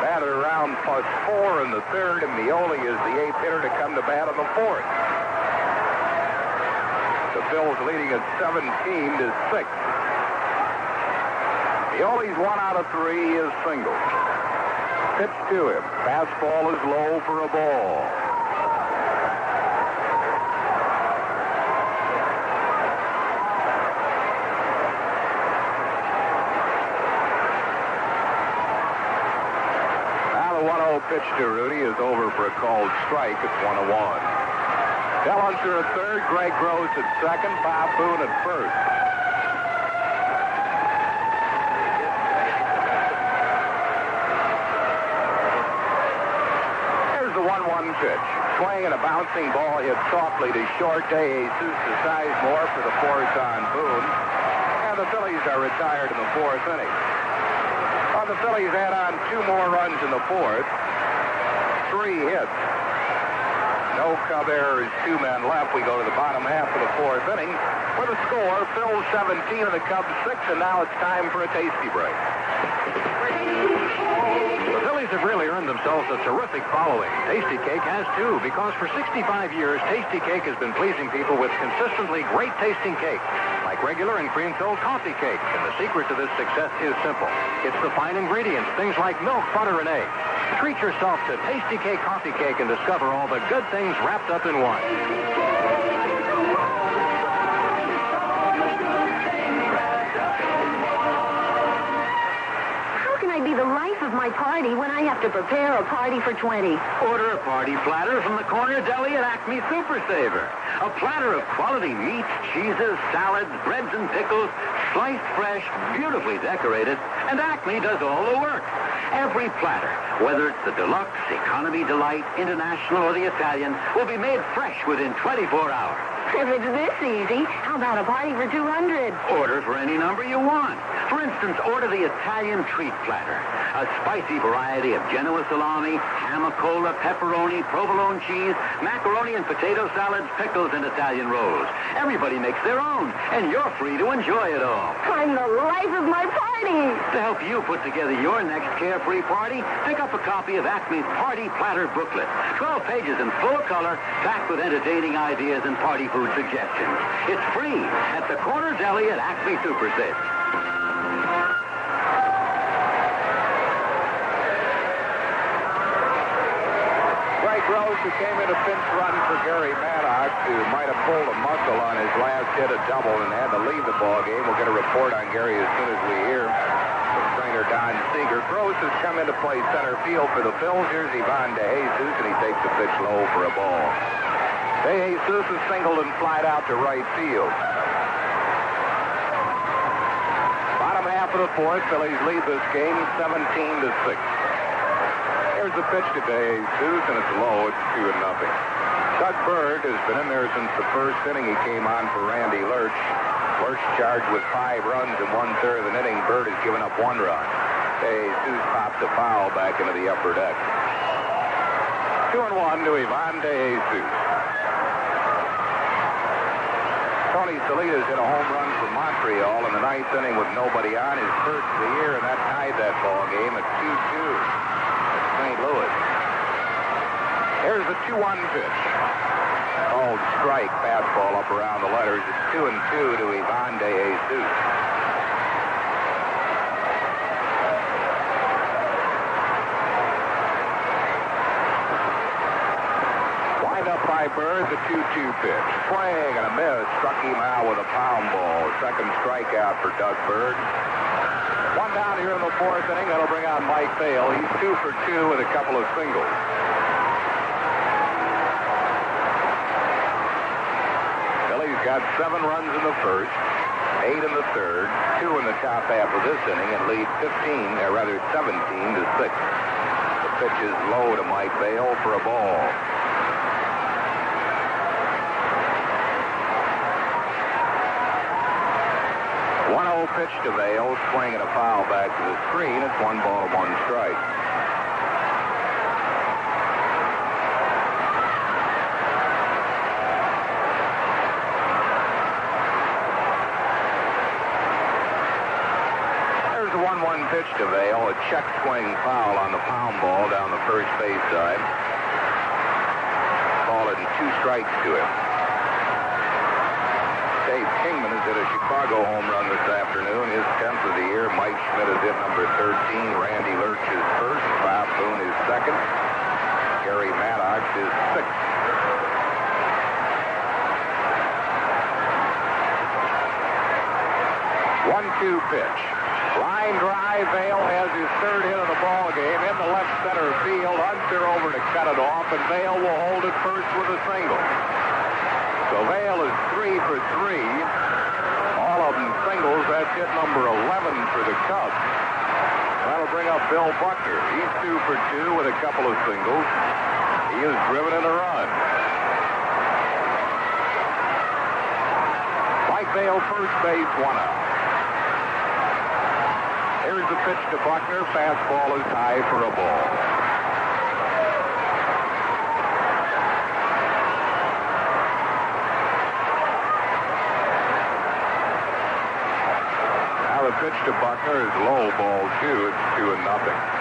batted around +4 in the third, and Mioli is the 8th hitter to come to bat in the 4th. The Phillies leading at 17-6. Yoli's 1 out of 3. He is single. Pitch to him. Fastball is low for a ball. Now the 1-0 pitch to Rudy is over for a called strike. It's 1-1. Dellinger at third, Greg Gross at second, Bob Boone at first. Here's the 1-1 pitch. Swing and a bouncing ball hit softly to short. De Jesus to Sizemore for the force on Boone. And the Phillies are retired in the fourth inning. The Phillies add on 2 more runs in the fourth. 3 hits. No Cub errors, 2 men left. We go to the bottom half of the fourth inning with a score. Phil's 17 and the Cubs 6, and now it's time for a tasty break. The Phillies have really earned themselves a terrific following. Tasty Cake has too, because for 65 years, Tasty Cake has been pleasing people with consistently great tasting cake, like regular and cream-filled coffee cake. And the secret to this success is simple. It's the fine ingredients, things like milk, butter, and eggs. Treat yourself to Tasty Cake coffee cake and discover all the good things wrapped up in one. Be the life of my party when I have to prepare a party for 20. Order a party platter from the corner deli at Acme Super Saver. A platter of quality meats, cheeses, salads, breads, and pickles, sliced fresh, beautifully decorated, and Acme does all the work. Every platter, whether it's the deluxe, economy delight, international, or the Italian, will be made fresh within 24 hours. If it's this easy, how about a party for 200? Order for any number you want. For instance, order the Italian treat platter. A spicy variety of Genoa salami, hamacola, pepperoni, provolone cheese, macaroni and potato salads, pickles, and Italian rolls. Everybody makes their own, and you're free to enjoy it all. I'm the life of my party. To help you put together your next carefree party, pick up a copy of Acme's Party Platter Booklet. 12 pages in full color, packed with entertaining ideas and party food suggestions. It's free at the corner deli at Acme Super Saver. Gross, who came in a pinch run for Gary Maddox, who might have pulled a muscle on his last hit, a double, and had to leave the ball game. We'll get a report on Gary as soon as we hear from trainer Don Seeger. Gross has come in to play center field for the Phillies. Here's Ivan De Jesus, and he takes the pitch low for a ball. De Jesus is singled and flied out to right field. Bottom half of the fourth, Phillies lead this game 17-6. Here's the pitch to De Jesus, and it's low. It's 2-0. Doug Bird has been in there since the first inning. He came on for Randy Lurch. Lurch charged with 5 runs in 1/3 of an inning. Bird has given up 1 run. De Jesus pops a foul back into the upper deck. 2-1 to Ivan De Jesus. Tony Salinas hit a home run for Montreal in the 9th inning with nobody on, his first of the year, and that tied that ball game at 2-2. St. Louis. Here's the 2-1 pitch. Called strike, fastball up around the letters. It's 2-2 to Ivan De Jesus. Wind up by Bird, the 2-2 pitch. Swing and a miss. Struck him out with a pound ball. Second strikeout for Doug Bird. 1 down here in the fourth inning. That'll bring on Mike Vail. He's 2 for 2 with a couple of singles. Phillies got 7 runs in the first, 8 in the third, 2 in the top half of this inning, and lead 17-6. The pitch is low to Mike Vail for a ball. 1-0 pitch to Vail, swing and a foul back to the screen. It's 1 ball, 1 strike. There's the 1-1 pitch to Vail, a check swing foul on the pound ball down the first base side. Ball in 2 strikes to him. Dave Kingman has hit a Chicago home run this afternoon, his 10th of the year. Mike Mike Schmidt is hit number 13. Randy Lurch is first. Bob Boone is second. Gary Maddox is sixth. 1-2 pitch. Line drive. Vail has his third hit of the ball game in the left center field. Hunter over to cut it off, and Vail will hold it first with a single. So Vail is 3 for 3. All of them singles. That's hit number 11 for the Cubs. That'll bring up Bill Buckner. He's 2 for 2 with a couple of singles. He has driven in a run. Mike Vail, first base, 1 out. Here's the pitch to Buckner. Fastball is high for a ball. Now the pitch to Buckner is low, ball 2. It's 2-0.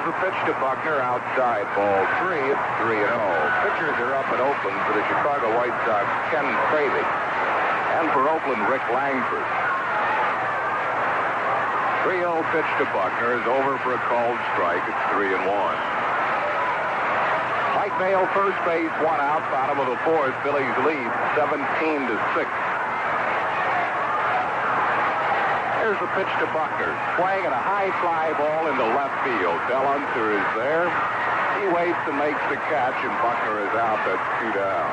The pitch to Buckner outside, ball 3. It's 3-0. Pitchers are up at Oakland for the Chicago White Sox, Ken Cravey, and for Oakland, Rick Langford. 3-0 pitch to Buckner is over for a called strike. It's 3-1. Mike Vail, first base, 1 out, bottom of the 4th. Phillies lead 17-6. Here's the pitch to Buckner. Swinging a high fly ball into left field. Del Unser is there. He waits and makes the catch, and Buckner is out. That's 2 down.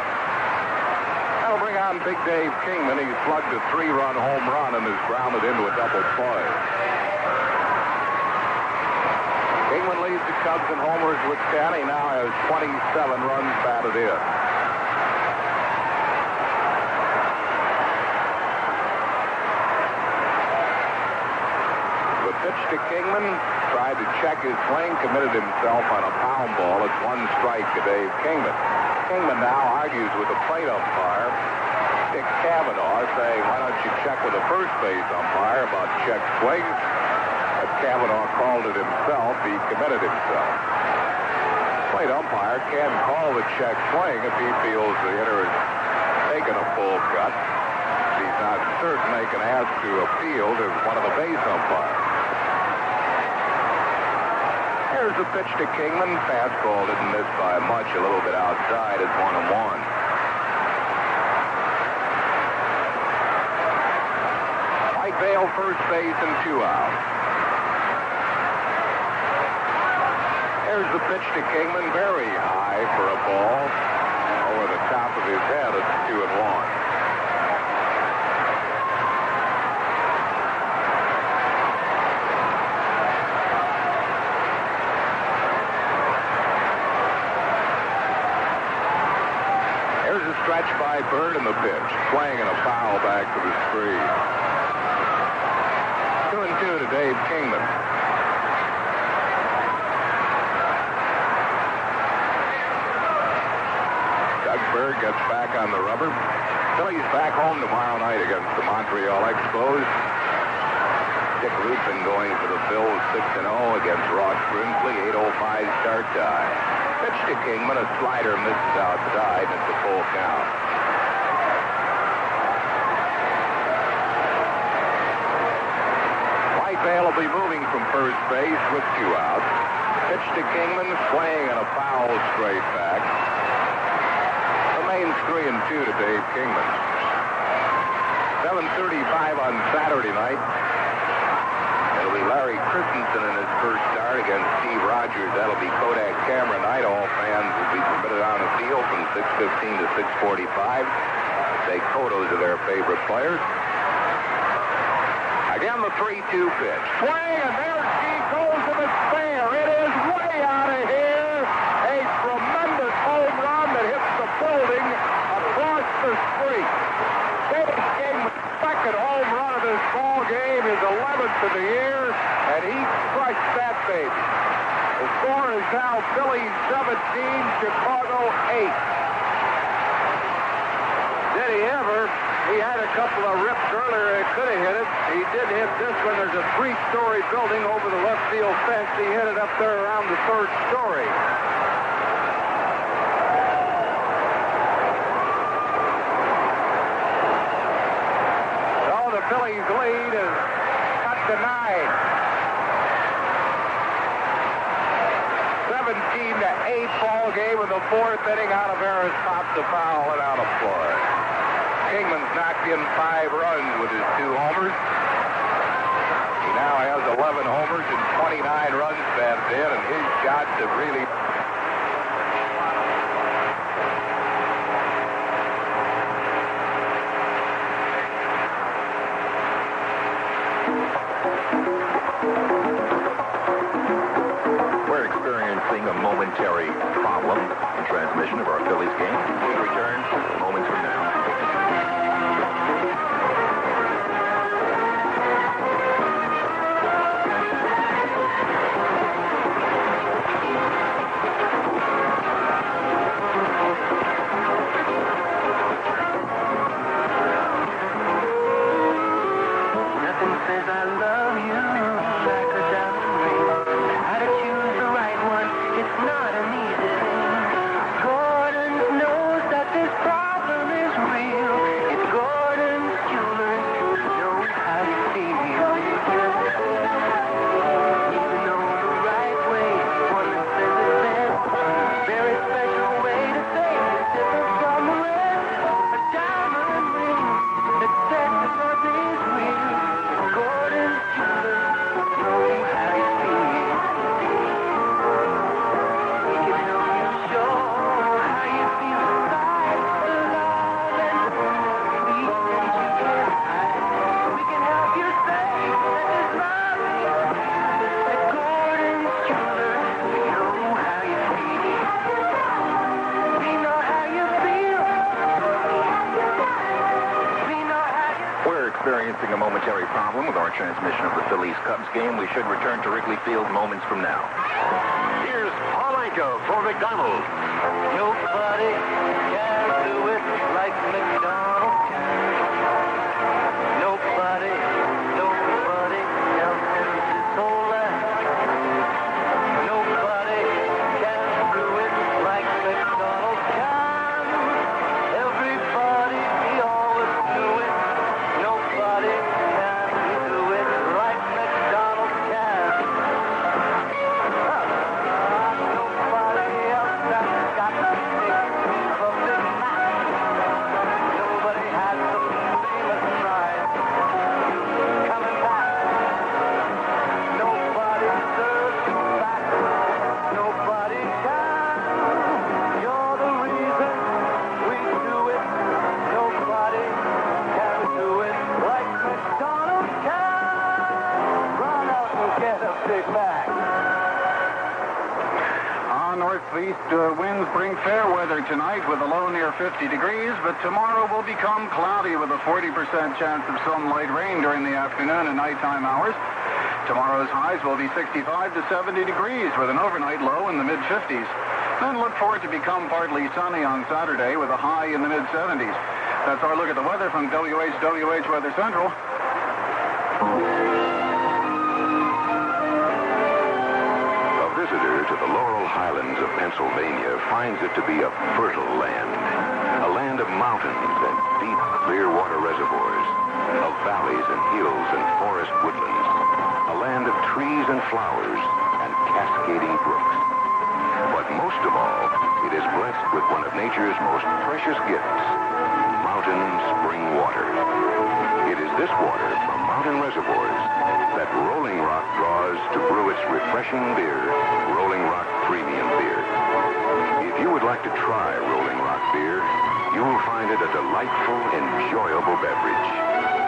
That'll bring on Big Dave Kingman. He's slugged a 3-run home run and has grounded into a double play. Kingman leads the Cubs in homers with 10. He now has 27 runs batted in. Pitch to Kingman, tried to check his swing, committed himself on a pound ball. It's 1 strike to Dave Kingman. Kingman now argues with the plate umpire, Dick Cavanaugh, saying, why don't you check with the first base umpire about check swing? But Cavanaugh called it himself. He committed himself. Plate umpire can call the check swing if he feels the hitter is taking a full cut. He's not certain they can ask to appeal to one of the base umpires. Here's the pitch to Kingman. Fastball didn't miss by much, a little bit outside. It's 1-1. Mike Vail, first base, and 2 out. Here's the pitch to Kingman. Very high for a ball. Over the top of his head. It's 2-1. Stretch by Bird in the pitch. Swinging a foul back to the screen. 2-2 to Dave Kingman. Doug Bird gets back on the rubber. Phillies back home tomorrow night against the Montreal Expos. Dick Ruffin going for the Bills 6-0 against Ross Brinsley. 8:05 start time. Pitch to Kingman, a slider misses outside, and it's a full count. Mike Vail will be moving from first base with 2 outs. Pitch to Kingman, swing and a foul straight back. Remains 3-2 to Dave Kingman. 7:35 on Saturday night. It'll be Larry Christensen in his first start against Steve Rogers. That'll be Kodak camera night. All fans will be permitted on the field from 6:15 to 6:45. Take photos of their favorite players. Again, the 3-2 pitch. Swing, and there she goes, and it's fair. It is way out of here. A tremendous home run that hits the building across the street. Dave Kingman's second home run of this ball game, his 11th of the year, and he crushed that baby. The score is now Phillies 17, Chicago 8. Did he ever? He had a couple of rips earlier. He could have hit it. He did hit this one. There's a 3-story building over the left field fence. He hit it up there around the 3rd story. 17-8 ball game in the fourth inning. Oliveras pops a foul and out of play. Kingman's knocked in 5 runs with his 2 homers. He now has 11 homers and 29 runs batted in, and his shots have really... We're experiencing a momentary problem in transmission of our Phillies game. We return moments from now. Nothing says I love you like a diamond ring. How to choose the right one, it's not an easy thing. Gordon knows that this problem is real. It's Gordon's Jewelers who knows how you feel. You know the right way, one that says it best. Very special way to say it's different from the rest. A diamond ring that says the love is real. Gordon's Jewelers know how you feel. We can help you show how you feel inside. The love and sweet that you can't hide. We can help you say that this love is real. At Gordon's Jewelers, we know how you feel. We know how you feel. We know how you We're experiencing a momentary problem with our transmission of the Phillies-Cubs game. We should return to Wrigley Field moments from now. Here's Paul Anka for McDonald's. Nobody can do it like McDonald can. Nobody else in this whole land. Nobody can do it like McDonald can. Everybody, we always do it. Nobody can do it like McDonald can. Nobody else has got the big Mac. Nobody has the famous fries. Coming back. Nobody serves you back. Nobody can. You're the reason we do it. Nobody can do it like McDonald can. Run out and get a Big Mac. Northeast winds bring fair weather tonight with a low near 50 degrees, but tomorrow will become cloudy with a 40% chance of some light rain during the afternoon and nighttime hours. Tomorrow's highs will be 65 to 70 degrees with an overnight low in the mid-50s. Then look for it to become partly sunny on Saturday with a high in the mid-70s. That's our look at the weather from WHWH Weather Central. A visitor to the Laurel Highlands of Pennsylvania finds it to be a fertile land. A land of mountains and deep, clear water reservoirs. Of valleys and hills and forest woodlands. A land of trees and flowers and cascading brooks. But most of all, it is blessed with one of nature's most precious gifts. Mountain spring water. It is this water from mountain reservoirs that Rolling Rock draws to brew its refreshing beer, Rolling Rock Premium Beer. If you would like to try Rolling Rock beer, you will find it a delightful, enjoyable beverage.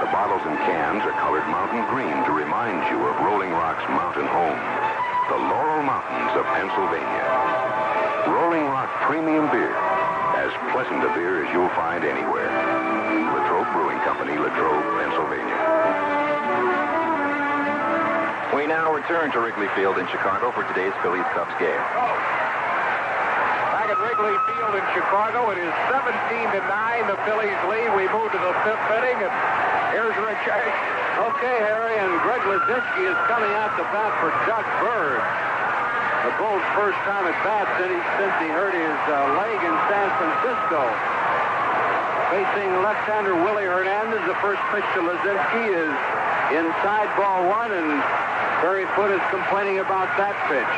The bottles and cans are colored mountain green to remind you of Rolling Rock's mountain home, the Laurel Mountains of Pennsylvania. Rolling Rock Premium Beer, as pleasant a beer as you'll find anywhere. Latrobe Brewing Company, Latrobe, Pennsylvania. We now return to Wrigley Field in Chicago for today's Phillies-Cubs game. Back at Wrigley Field in Chicago, it is 17-9, the Phillies lead. We move to the 5th inning, and here's Rich. Okay, Harry, and Greg Lazinski is coming out to bat for Doug Bird. The Bulls' first time at bat since he hurt his leg in San Francisco. Facing left-hander Willie Hernandez, the first pitch to Lazinski is Inside ball one, and Barry Foote is complaining about that pitch.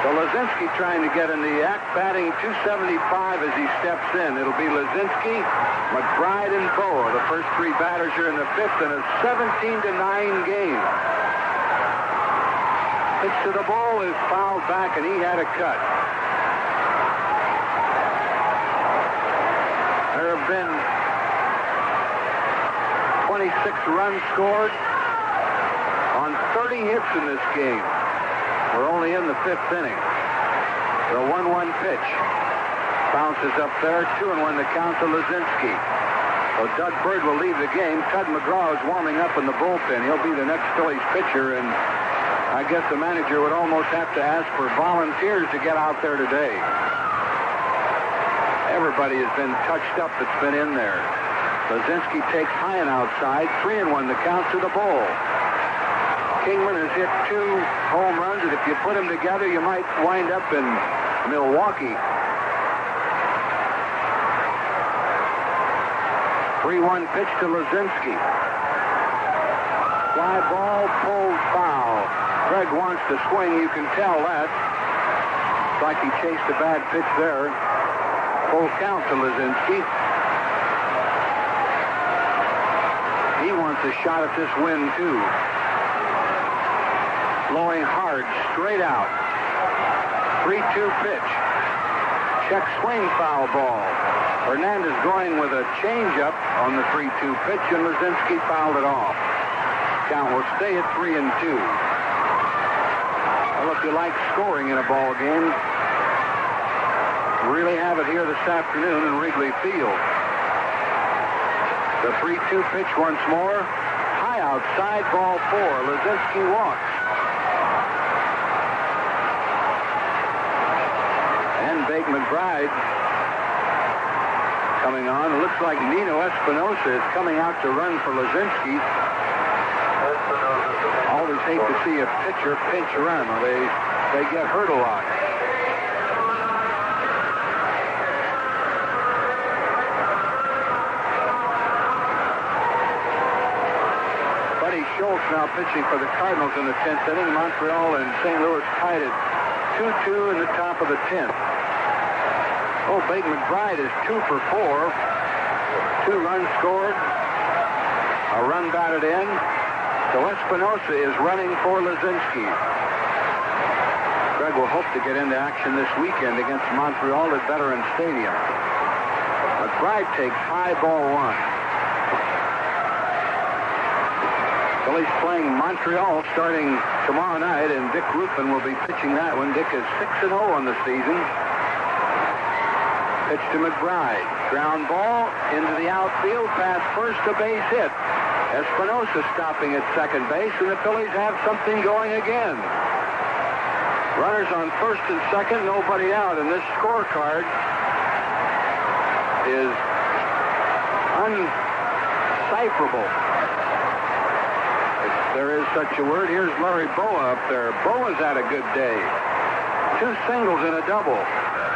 So Lazinski trying to get in the act, batting .275 as he steps in. It'll be Lazinski, McBride, and Boa. The first three batters are in the fifth in a 17-9 game. Pitch to the ball is fouled back, and he had a cut. There have been 26 runs scored on 30 hits in this game. We're only in the fifth inning. The 1-1 pitch bounces up there. 2-1 the count to Lazinski. So Doug Bird will leave the game. Tud McGraw is warming up in the bullpen. He'll be the next Phillies pitcher, and I guess the manager would almost have to ask for volunteers to get out there today. Everybody has been touched up that's been in there. Lazinski takes high and outside. 3-1 the count to the ball. Kingman has hit 2 home runs, and if you put them together, you might wind up in Milwaukee. 3-1 pitch to Lazinski. Fly ball, pulled foul. Greg wants to swing, you can tell that. It's like he chased a bad pitch there. Full count to Lazinski. He wants a shot at this win, too. Blowing hard, straight out. 3-2 pitch. Check swing, foul ball. Hernandez going with a changeup on the 3-2 pitch, and Lazinski fouled it off. Count will stay at 3-2. Well, if you like scoring in a ball game, really have it here this afternoon in Wrigley Field. The 3-2 pitch once more. High outside, ball 4. Lazinski walks. Bake McBride coming on. It looks like Nino Espinosa is coming out to run for Lazinski. Always hate to see a pitcher pinch run. They get hurt a lot. Buddy Schultz now pitching for the Cardinals in the 10th inning. Montreal and St. Louis tied at 2-2 in the top of the 10th. Oh, Bake McBride is 2 for 4. 2 runs scored. A run batted in. So Espinosa is running for Lazinski. Greg will hope to get into action this weekend against Montreal at Veterans Stadium. McBride takes high, ball 1. Phillies playing Montreal starting tomorrow night, and Dick Ruffin will be pitching that one. Dick is 6-0 on the season. Pitch to McBride. Ground ball into the outfield, past first, a base hit. Espinosa stopping at second base, and the Phillies have something going again. Runners on first and second, nobody out, and this scorecard is undecipherable. If there is such a word, here's Larry Boa up there. Boa's had a good day. 2 singles and a double.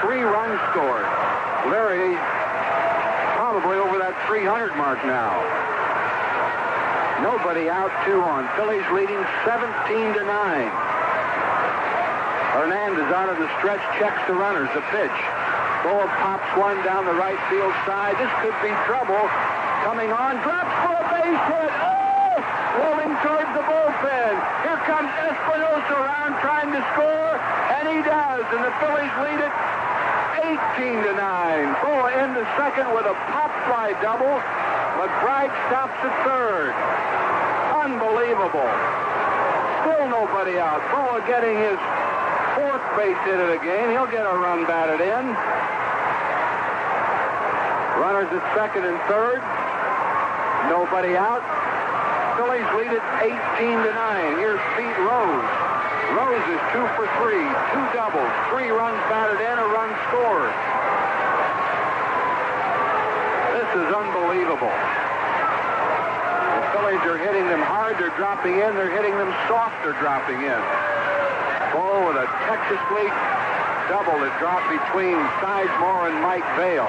3 runs scored. Larry probably over that 300 mark now. Nobody out, 2 on. Phillies leading 17-9. Hernandez out of the stretch, checks the runners. The pitch. Boa pops one down the right field side. This could be trouble. Coming on, drops for a base hit. Oh! Rolling towards the bullpen. Here comes Espinosa around trying to score, and he does. And the Phillies lead it 18-9. Boa in the second with a pop fly double. McBride stops at third. Unbelievable. Still nobody out. Boa getting his 4th base hit of the game. He'll get a run batted in. Runners at second and third. Nobody out. Phillies lead it 18-9. Here's Pete Rose. Rose is 2 for 3, 2 doubles, 3 runs batted in, a run scored. This is unbelievable. The Phillies are hitting them hard, they're dropping in, they're hitting them soft, they're dropping in. Ball with a Texas League double that dropped between Sizemore and Mike Vail.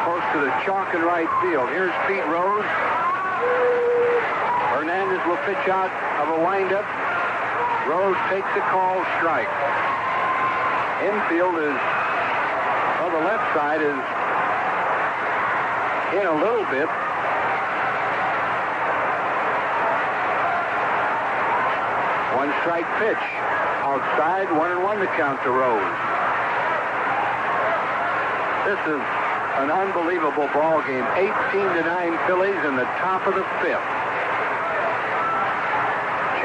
Close to the chalk and right field. Here's Pete Rose. Hernandez will pitch out of a windup. Rose takes a call, strike. Infield is, well, the left side is in a little bit. One strike pitch. Outside, 1-1 to count to Rose. This is an unbelievable ball game. 18-9 Phillies in the top of the fifth.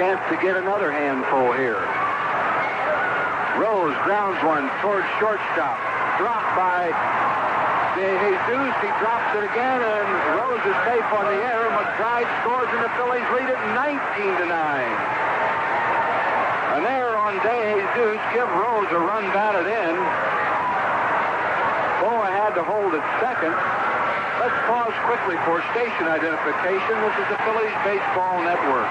Chance to get another handful here. Rose grounds one towards shortstop. Dropped by De Jesus. He drops it again, and Rose is safe on the air. McBride scores, and the Phillies lead it 19-9. An error on De Jesus. Give Rose a run batted in. Boa had to hold at second. Let's pause quickly for station identification. This is the Phillies Baseball Network.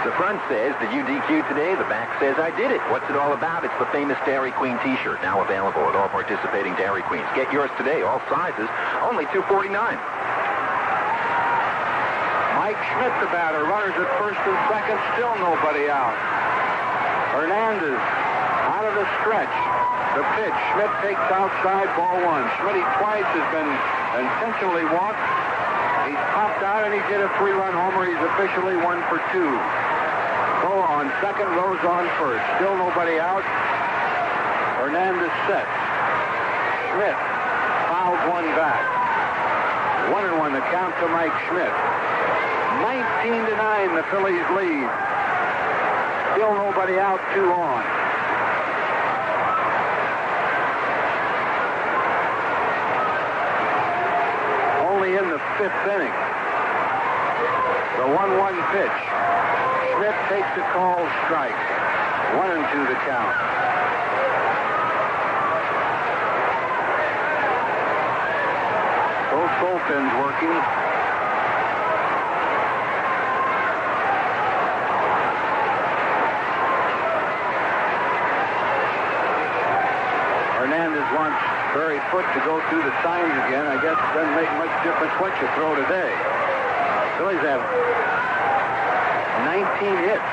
The front says, did you DQ today? The back says, I did it. What's it all about? It's the famous Dairy Queen t-shirt, now available at all participating Dairy Queens. Get yours today, all sizes, only $2.49. Mike Schmidt, the batter, runners at first and second, still nobody out. Hernandez out of the stretch. The pitch, Schmidt takes outside, ball one. Schmidt twice has been intentionally walked. He's popped out and he hit a 3-run homer. He's officially 1 for 2. Boa on second, Rose on first. Still nobody out. Hernandez sets. Schmidt fouls one back. 1-1 the count to Mike Schmidt. 19-9 the Phillies lead. Still nobody out, 2 on. Only in the 5th inning. The 1-1 pitch. Schmidt takes a call, strike. 1-2 the count. Both bullpens working. Hernandez wants Barry Foote to go through the signs again. I guess it doesn't make much difference what you throw today. Phillies have 19 hits.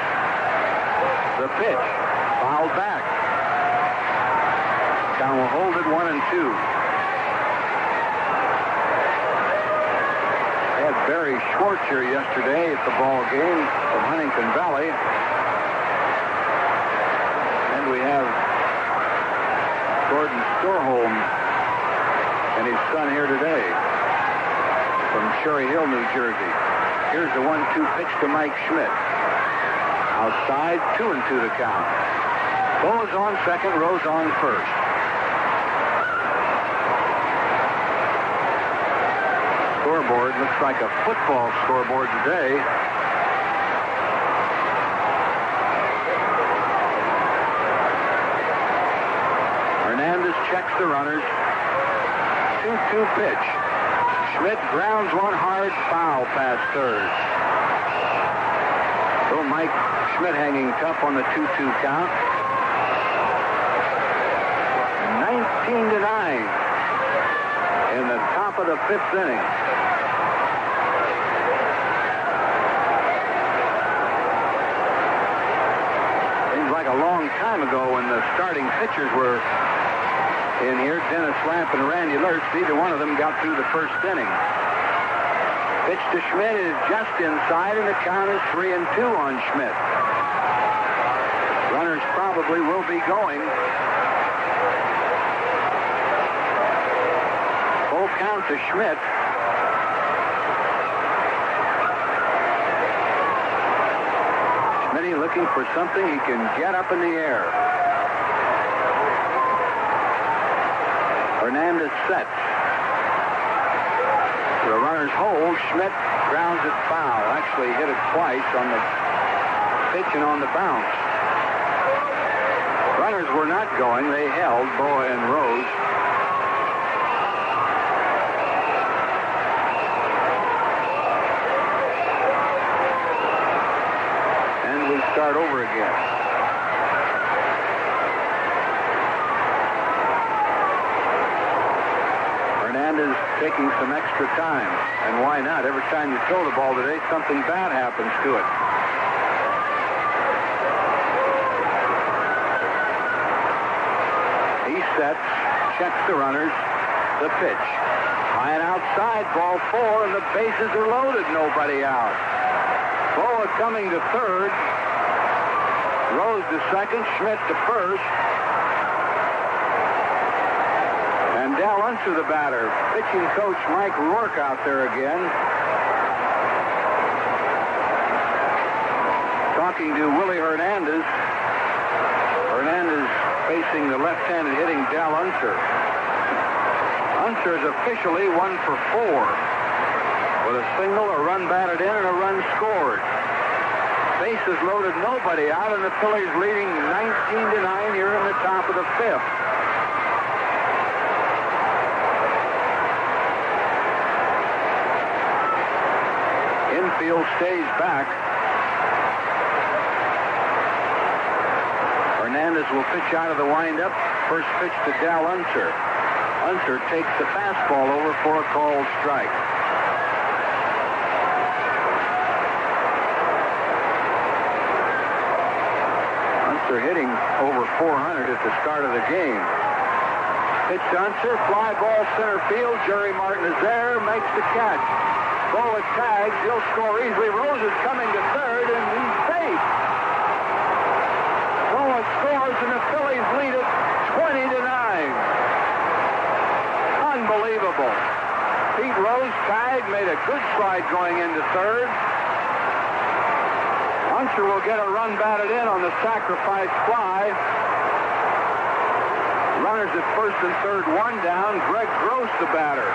The pitch, fouled back. Count will hold it 1-2. They had Barry Schwartz here yesterday at the ball game from Huntington Valley. And we have Gordon Storholm and his son here today from Cherry Hill, New Jersey. Here's the 1-2 pitch to Mike Schmidt. Outside, 2-2 the count. Bo's on second, Rose on first. Scoreboard looks like a football scoreboard today. Hernandez checks the runners. 2-2 pitch. Schmidt grounds one hard, foul past third. So Mike Schmidt hanging tough on the 2-2 count. 19-9 in the top of the 5th inning. Seems like a long time ago when the starting pitchers were in here. Dennis Lamp and Randy Lurch, neither one of them got through the first inning. Pitch to Schmidt is just inside, and the count is 3-2 on Schmidt. Runners probably will be going. Full count to Schmidt. Schmidt looking for something he can get up in the air. Hernandez sets. The runners hold. Schmidt grounds it foul. Actually hit it twice on the pitch and on the bounce. Runners were not going. They held, Boa and Rose. And we start over again. Hernandez taking some extra time. And why not? Every time you throw the ball today, something bad happens to it. He sets, checks the runners, the pitch. High and outside, ball 4, and the bases are loaded, nobody out. Boa coming to third. Rose to second, Schmidt to first. And Dal Unser, the batter. Pitching coach Mike Rourke out there again. Talking to Willie Hernandez. Hernandez facing the left-handed hitting Dal Unser. Unser is officially 1 for 4. With a single, a run batted in, and a run scored. Bases loaded, nobody out, and the Phillies leading 19-9 here in the top of the 5th. Infield stays back. Hernandez will pitch out of the windup. First pitch to Dal Unser. Unser takes the fastball over for a called strike. Unser hitting over 400 at the start of the game. Pitch to Unser, fly ball center field. Jerry Martin is there, makes the catch. Boa tags, he'll score easily. Rose is coming to third, and he's safe. Boa scores, and the Phillies lead it 20-9. Unbelievable. Pete Rose tagged, made a good slide going into third. Unser will get a run batted in on the sacrifice fly. Runners at first and third, 1 down. Greg Gross, the batter.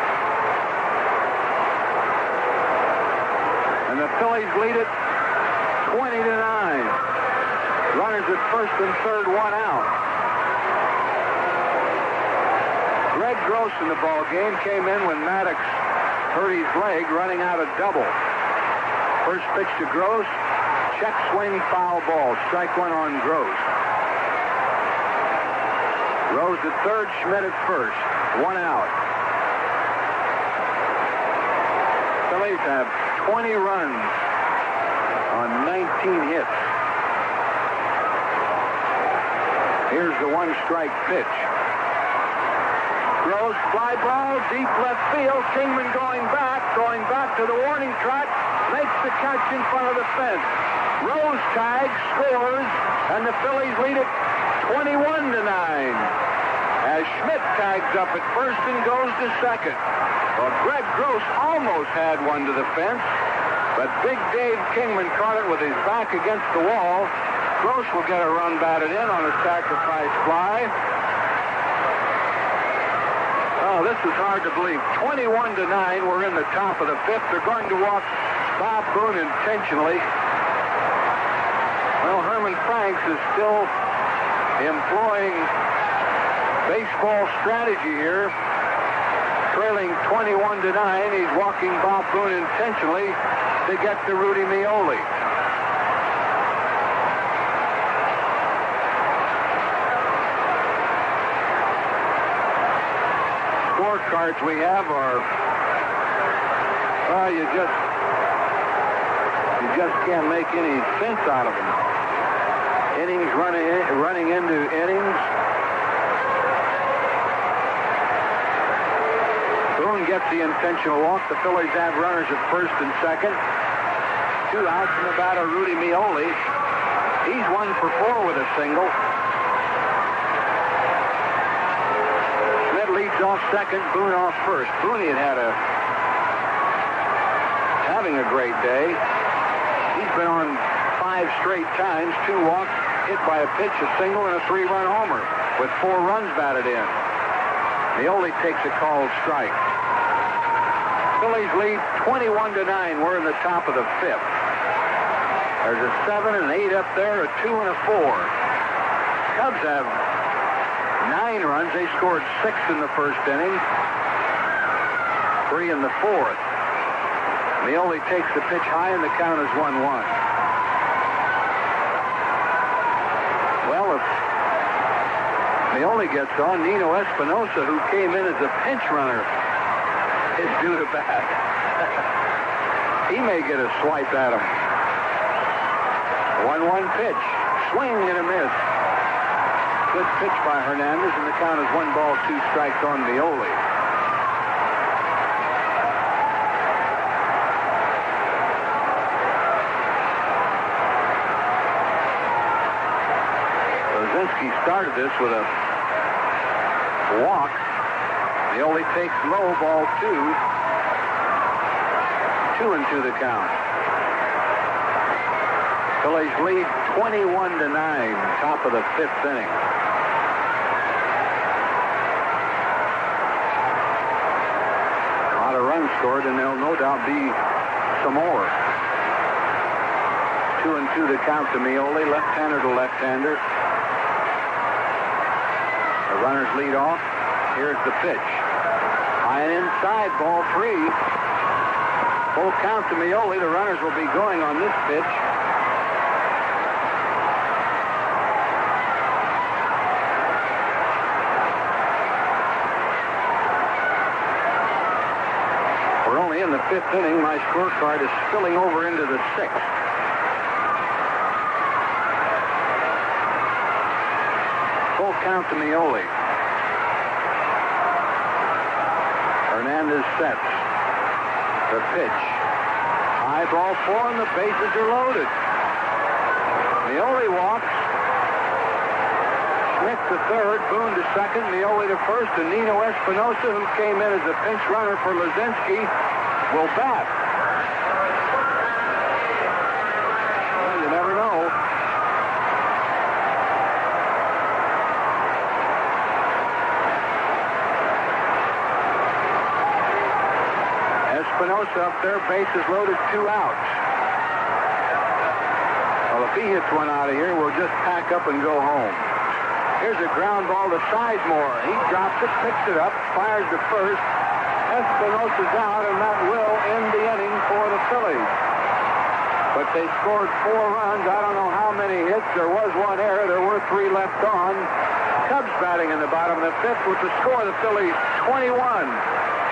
And the Phillies lead it 20-9. Runners at first and third, 1 out. Greg Gross in the ball game came in when Maddox hurt his leg running out a double. First pitch to Gross, check swing, foul ball. Strike 1 on Gross. Rose at third, Schmidt at first. 1 out. Phillies have 20 runs on 19 hits. Here's the 1-strike pitch. Gross, fly ball, deep left field. Kingman going back to the warning track, makes the catch in front of the fence. Rose tags, scores, and the Phillies lead it 21-9. As Schmidt tags up at first and goes to second. Well, Greg Gross almost had one to the fence, but Big Dave Kingman caught it with his back against the wall. Gross will get a run batted in on a sacrifice fly. Oh, this is hard to believe. 21-9, we're in the top of the 5th. They're going to walk Bob Boone intentionally. Well, Herman Franks is still employing baseball strategy here. Trailing 21-9, he's walking Bob Boone intentionally to get to Rudy Mioli. Scorecards we have are, well, you just can't make any sense out of them. Innings running into innings. Boone gets the intentional walk. The Phillies have runners at first and second. 2 outs from the batter, Rudy Mioli. He's 1 for 4 with a single. Schmidt leads off second, Boone off first. Boone had having a great day. He's been on 5 straight times, 2 walks, hit by a pitch, a single, and a 3-run homer with 4 runs batted in. Mioli takes a called strike. Phillies lead 21-9. We're in the top of the 5th. There's a 7 and 8 up there, a 2 and a 4. Cubs have 9 runs. They scored 6 in the first inning, 3 in the 4th. Mioli takes the pitch high, and the count is 1-1. Well, if Mioli gets on, Nino Espinosa, who came in as a pinch runner, is due to bat. He may get a swipe at him. 1-1 pitch. Swing and a miss. Good pitch by Hernandez, and the count is 1 ball, 2 strikes on Mioli. Lozinski started this with a walk. Mioli takes low, ball 2. 2-2 the count. Phillies lead 21-9, top of the 5th inning. A lot of runs scored, and there'll no doubt be some more. 2-2 the count to Mioli, left-hander to left-hander. The runners lead off. Here's the pitch. High and inside, ball 3. Full count to Mioli. The runners will be going on this pitch. We're only in the 5th inning. My scorecard is spilling over into the 6th. Full count to Mioli. Hernandez sets. The pitch. High ball 4, and the bases are loaded. Mioli walks. Schmidt to third, Boone to second, Mioli to first, and Nino Espinosa, who came in as a pinch runner for Lozinski, will bat. Well, you never know. Espinosa up there, bases loaded, 2 outs. Well, if he hits one out of here, we'll just pack up and go home. Here's a ground ball to Sizemore. He drops it, picks it up, fires to first. Espinosa's out, and that will end the inning for the Phillies. But they scored 4 runs. I don't know how many hits. There was 1 error. There were 3 left on. Cubs batting in the bottom of the 5th with the score. The Phillies 21,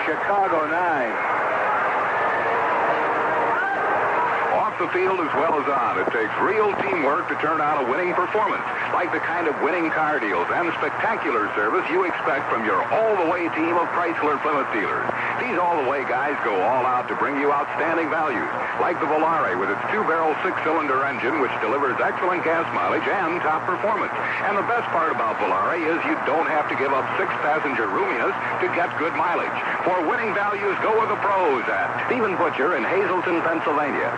Chicago 9. The field as well as on. It takes real teamwork to turn out a winning performance, like the kind of winning car deals and spectacular service you expect from your all-the-way team of Chrysler Plymouth dealers. These all-the-way guys go all out to bring you outstanding values, like the Volare with its 2-barrel 6-cylinder engine, which delivers excellent gas mileage and top performance. And the best part about Volare is you don't have to give up 6-passenger roominess to get good mileage. For winning values, go with the pros at Stephen Butcher in Hazleton, Pennsylvania.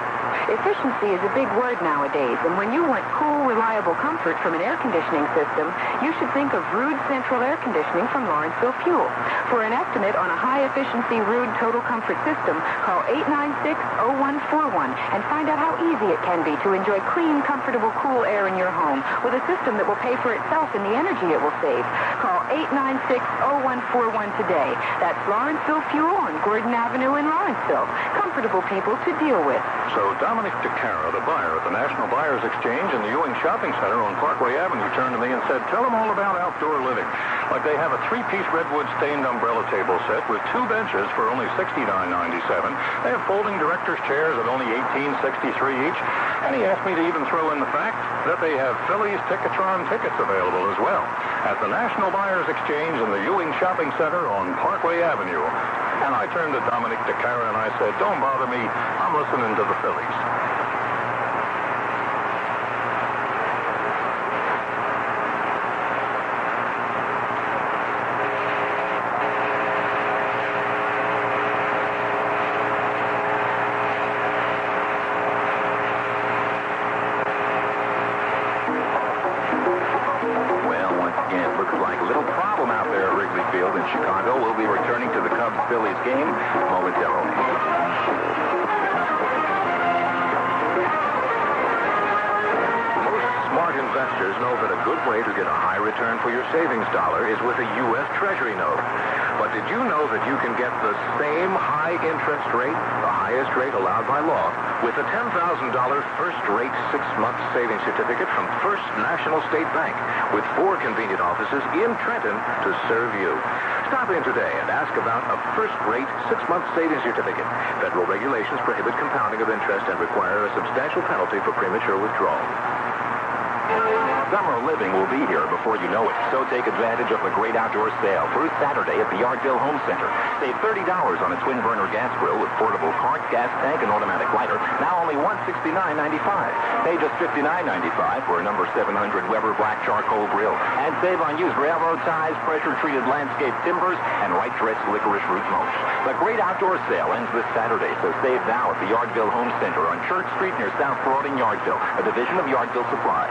Efficiency is a big word nowadays, and when you want cool, reliable comfort from an air conditioning system, you should think of Ruud Central Air Conditioning from Lawrenceville Fuel. For an estimate on a high-efficiency Ruud Total Comfort system, call 896-0141 and find out how easy it can be to enjoy clean, comfortable, cool air in your home with a system that will pay for itself in the energy it will save. Call 896-0141 today. That's Lawrenceville Fuel on Gordon Avenue in Lawrenceville. Comfortable people to deal with. So Dominic DeCara, the buyer at the National Buyers Exchange in the Ewing Shopping Center on Parkway Avenue, turned to me and said, tell them all about outdoor living. Like they have a 3-piece redwood stained umbrella table set with 2 benches for only $69.97. They have folding director's chairs at only $18.63 each. And he asked me to even throw in the fact that they have Phillies Ticketron tickets available as well at the National Buyers Exchange in the Ewing Shopping Center on Parkway Avenue. And I turned to Dominic DeCara and I said, don't bother me. I'm listening to the Phillies. Chicago. We'll be returning to the Cubs-Phillies game momentarily. Most smart investors know that a good way to get a high return for your savings dollar is with a U.S. Treasury note. But But did you know that you can get the same high interest rate, the highest rate allowed by law, with a $10,000 first-rate 6-month savings certificate from First National State Bank, with 4 convenient offices in Trenton to serve you. Stop in today and ask about a first-rate 6-month savings certificate. Federal regulations prohibit compounding of interest and require a substantial penalty for premature withdrawal. Summer living will be here before you know it, so take advantage of the great outdoor sale through Saturday at the Yardville Home Center. Save $30 on a twin-burner gas grill with portable cart, gas tank, and automatic lighter, now only $169.95. Pay just $59.95 for a number 700 Weber black charcoal grill. And save on used railroad ties, pressure-treated landscape timbers, and white dressed licorice root mulch. The great outdoor sale ends this Saturday, so save now at the Yardville Home Center on Church Street near South Broad in Yardville, a division of Yardville Supply.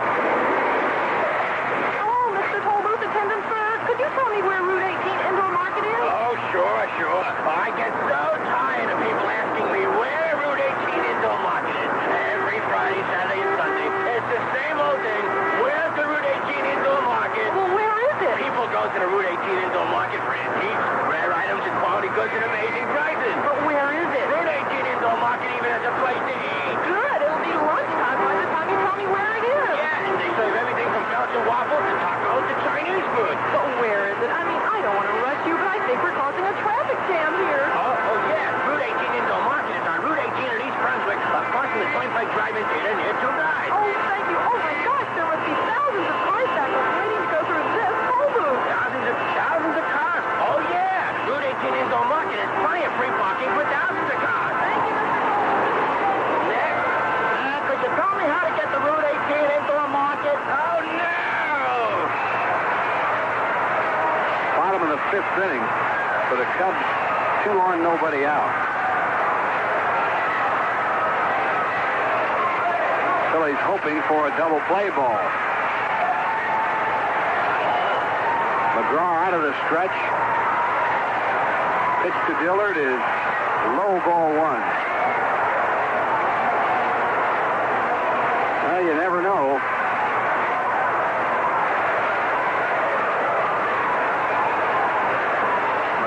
Could you tell me where Route 18 Indoor Market is? Oh, sure. I get so tired of people asking me where Route 18 Indoor Market is. Every Friday, Saturday, and Sunday, it's the same old thing. Where's the Route 18 Indoor Market? Well, where is it? People go to the Route 18 Indoor Market for antiques, rare items, and quality goods at amazing prices. But where is it? Route 18 Indoor Market even has a place to eat. Good. It'll be lunchtime by the time you tell me where it is. Yeah, and they serve everything from Belgian waffles to tacos to Chinese food. But where is it? I mean, I don't want to rush you, but I think we're causing a traffic jam here. Oh, yeah. Route 18 Indoor Market is on Route 18 in East Brunswick, across from the Turnpike Drive-In Theater near Two Guys. Oh, thank you. Oh, my gosh, there must be thousands of cars back up waiting to go through this toll booth. Thousands of cars. Oh, yeah. Route 18 Indoor Market has plenty of free parking for thousands of cars. Thank you, Mr. Toll. Next. Could you tell me how to get to Route 18 Indoor Market? Oh, no! Bottom of the 5th inning for the Cubs. 2 on, nobody out. Phillies hoping for a double play ball. McGraw out of the stretch. Pitch to Dillard is low, ball 1. Well, you never know.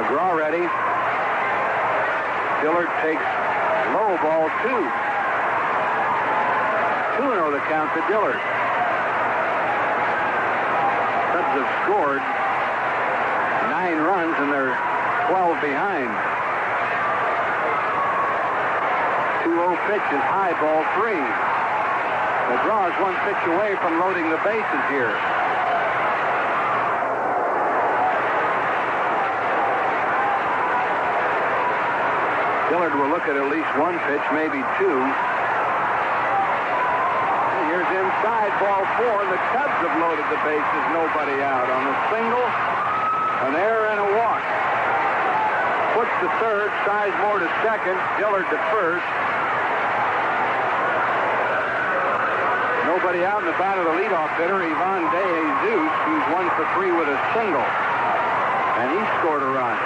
McGraw ready. Dillard takes low, ball 2. 2-0 the count to Dillard. Cubs have scored 9 runs and they're 12 behind. 2-0 pitch is high, ball 3. McGraw is 1 pitch away from loading the bases here. Dillard will look at least 1 pitch, maybe 2. Here's inside, ball 4. The Cubs have loaded the bases, nobody out. On a single, an error, and a walk. Puts to third, Sizemore to second, Dillard to first. Nobody out in the bat of the leadoff hitter, Ivan De Jesus, who's 1 for 3 with a single. And he scored a run.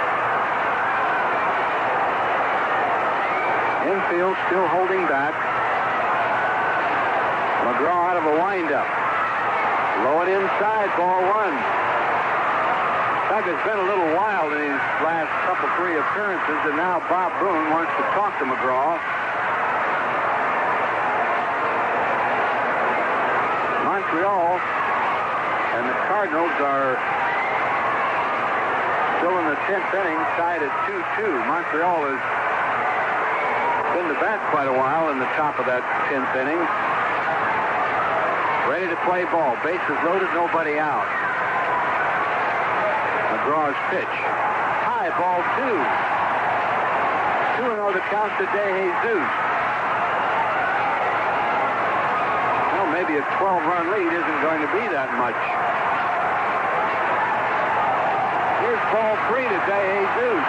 Infield still holding back. McGraw out of a windup. Low and inside, ball 1. Doug has been a little wild in his last couple 3 appearances, and now Bob Boone wants to talk to McGraw. Montreal and the Cardinals are still in the 10th inning, tied at 2-2. Montreal has been to bat quite a while in the top of that 10th inning. Ready to play ball. Bases loaded, nobody out. McGraw's pitch. High, ball 2. 2-0 the count to De Jesus. Well, maybe a 12-run lead isn't going to be that much. Here's ball 3 to De Jesus.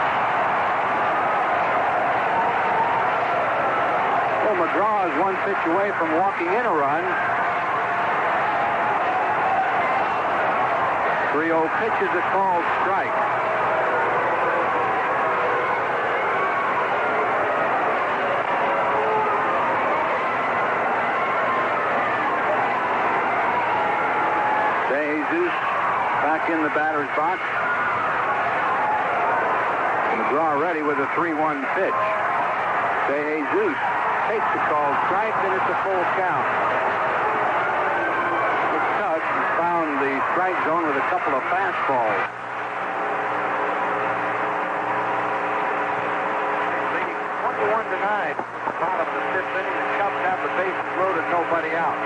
Well, McGraw is 1 pitch away from walking in a run. 3-0 pitch is a called strike. De Jesus back in the batter's box. with a 3-1 pitch. De Jesus takes the called strike, and it's a full count. McTuck found the strike zone with a couple of fastballs. Leading 21-9. Bottom of the fifth inning, the Cubs have the bases loaded, nobody out.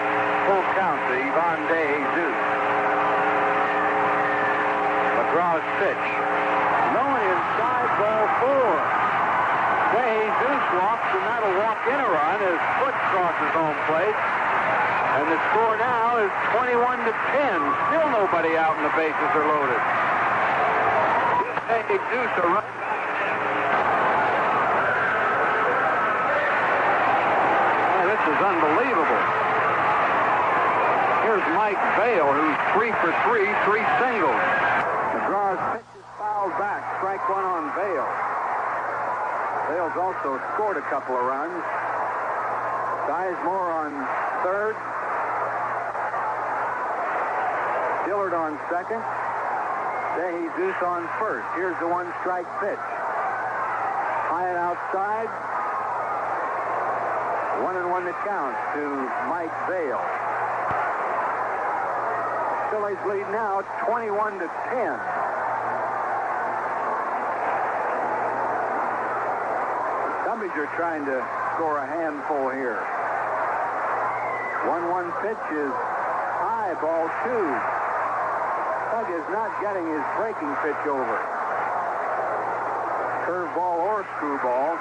Full count to Ivan De Jesus. McGraw's pitch. No, inside, ball 4. De Jesus walks, and that'll walk in a run as Foot crosses home plate. And the score now is 21-10. Still nobody out, and the bases are loaded. De Jesus a run. This is unbelievable. Here's Mike Vail, who's 3 for 3, 3 singles. McGraw's pitch is fouled back. Strike one on Vail. Vail's also scored a couple of runs. Sizemore on third. Dillard on second. De Jesus on first. Here's the one-strike pitch. High and outside. 1-1 the count to Mike Vail. Phillies lead now 21-10. Cubbies are trying to score a handful here. 1-1 pitch is high, ball 2. Tug is not getting his breaking pitch over. Curveball or screwball.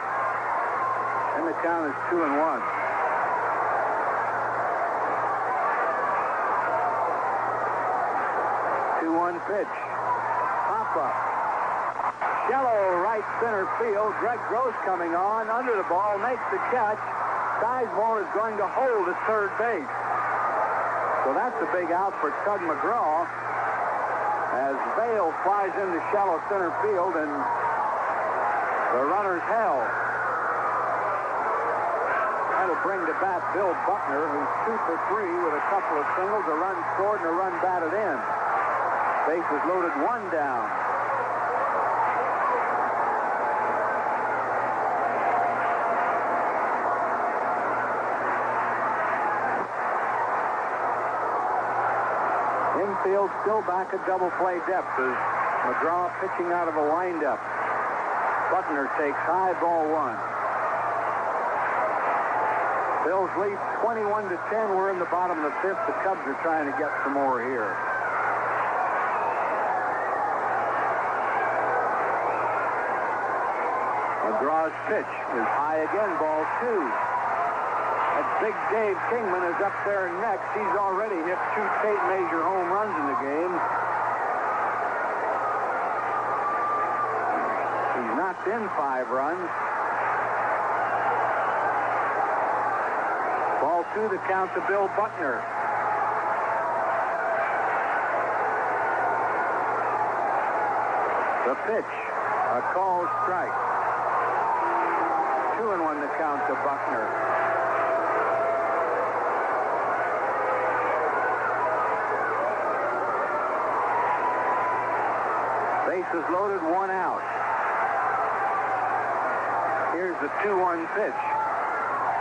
And the count is 2-1. 2-1 pitch. Pop up. Shallow right center field. Greg Gross coming on. Under the ball. Makes the catch. Sizemore is going to hold at third base. So that's a big out for Tug McGraw. As Vail flies into shallow center field, and the runner's held. That'll bring to bat Bill Buckner, who's 2 for 3 with a couple of singles, a run scored, and a run batted in. Bases loaded, 1 down. Infield still back at double play depth as McGraw pitching out of a windup. Buckner takes high, ball 1. Bills lead 21-10. We're in the bottom of the fifth. The Cubs are trying to get some more here. McGraw's pitch is high again, ball 2. That big Dave Kingman is up there next. He's already hit 2 Tate Major home runs in the game. He's knocked in 5 runs. Ball 2, the count to Bill Buckner. The pitch, a called strike. 2-1 the count to Buckner. Bases loaded, 1 out. Here's the 2-1 pitch.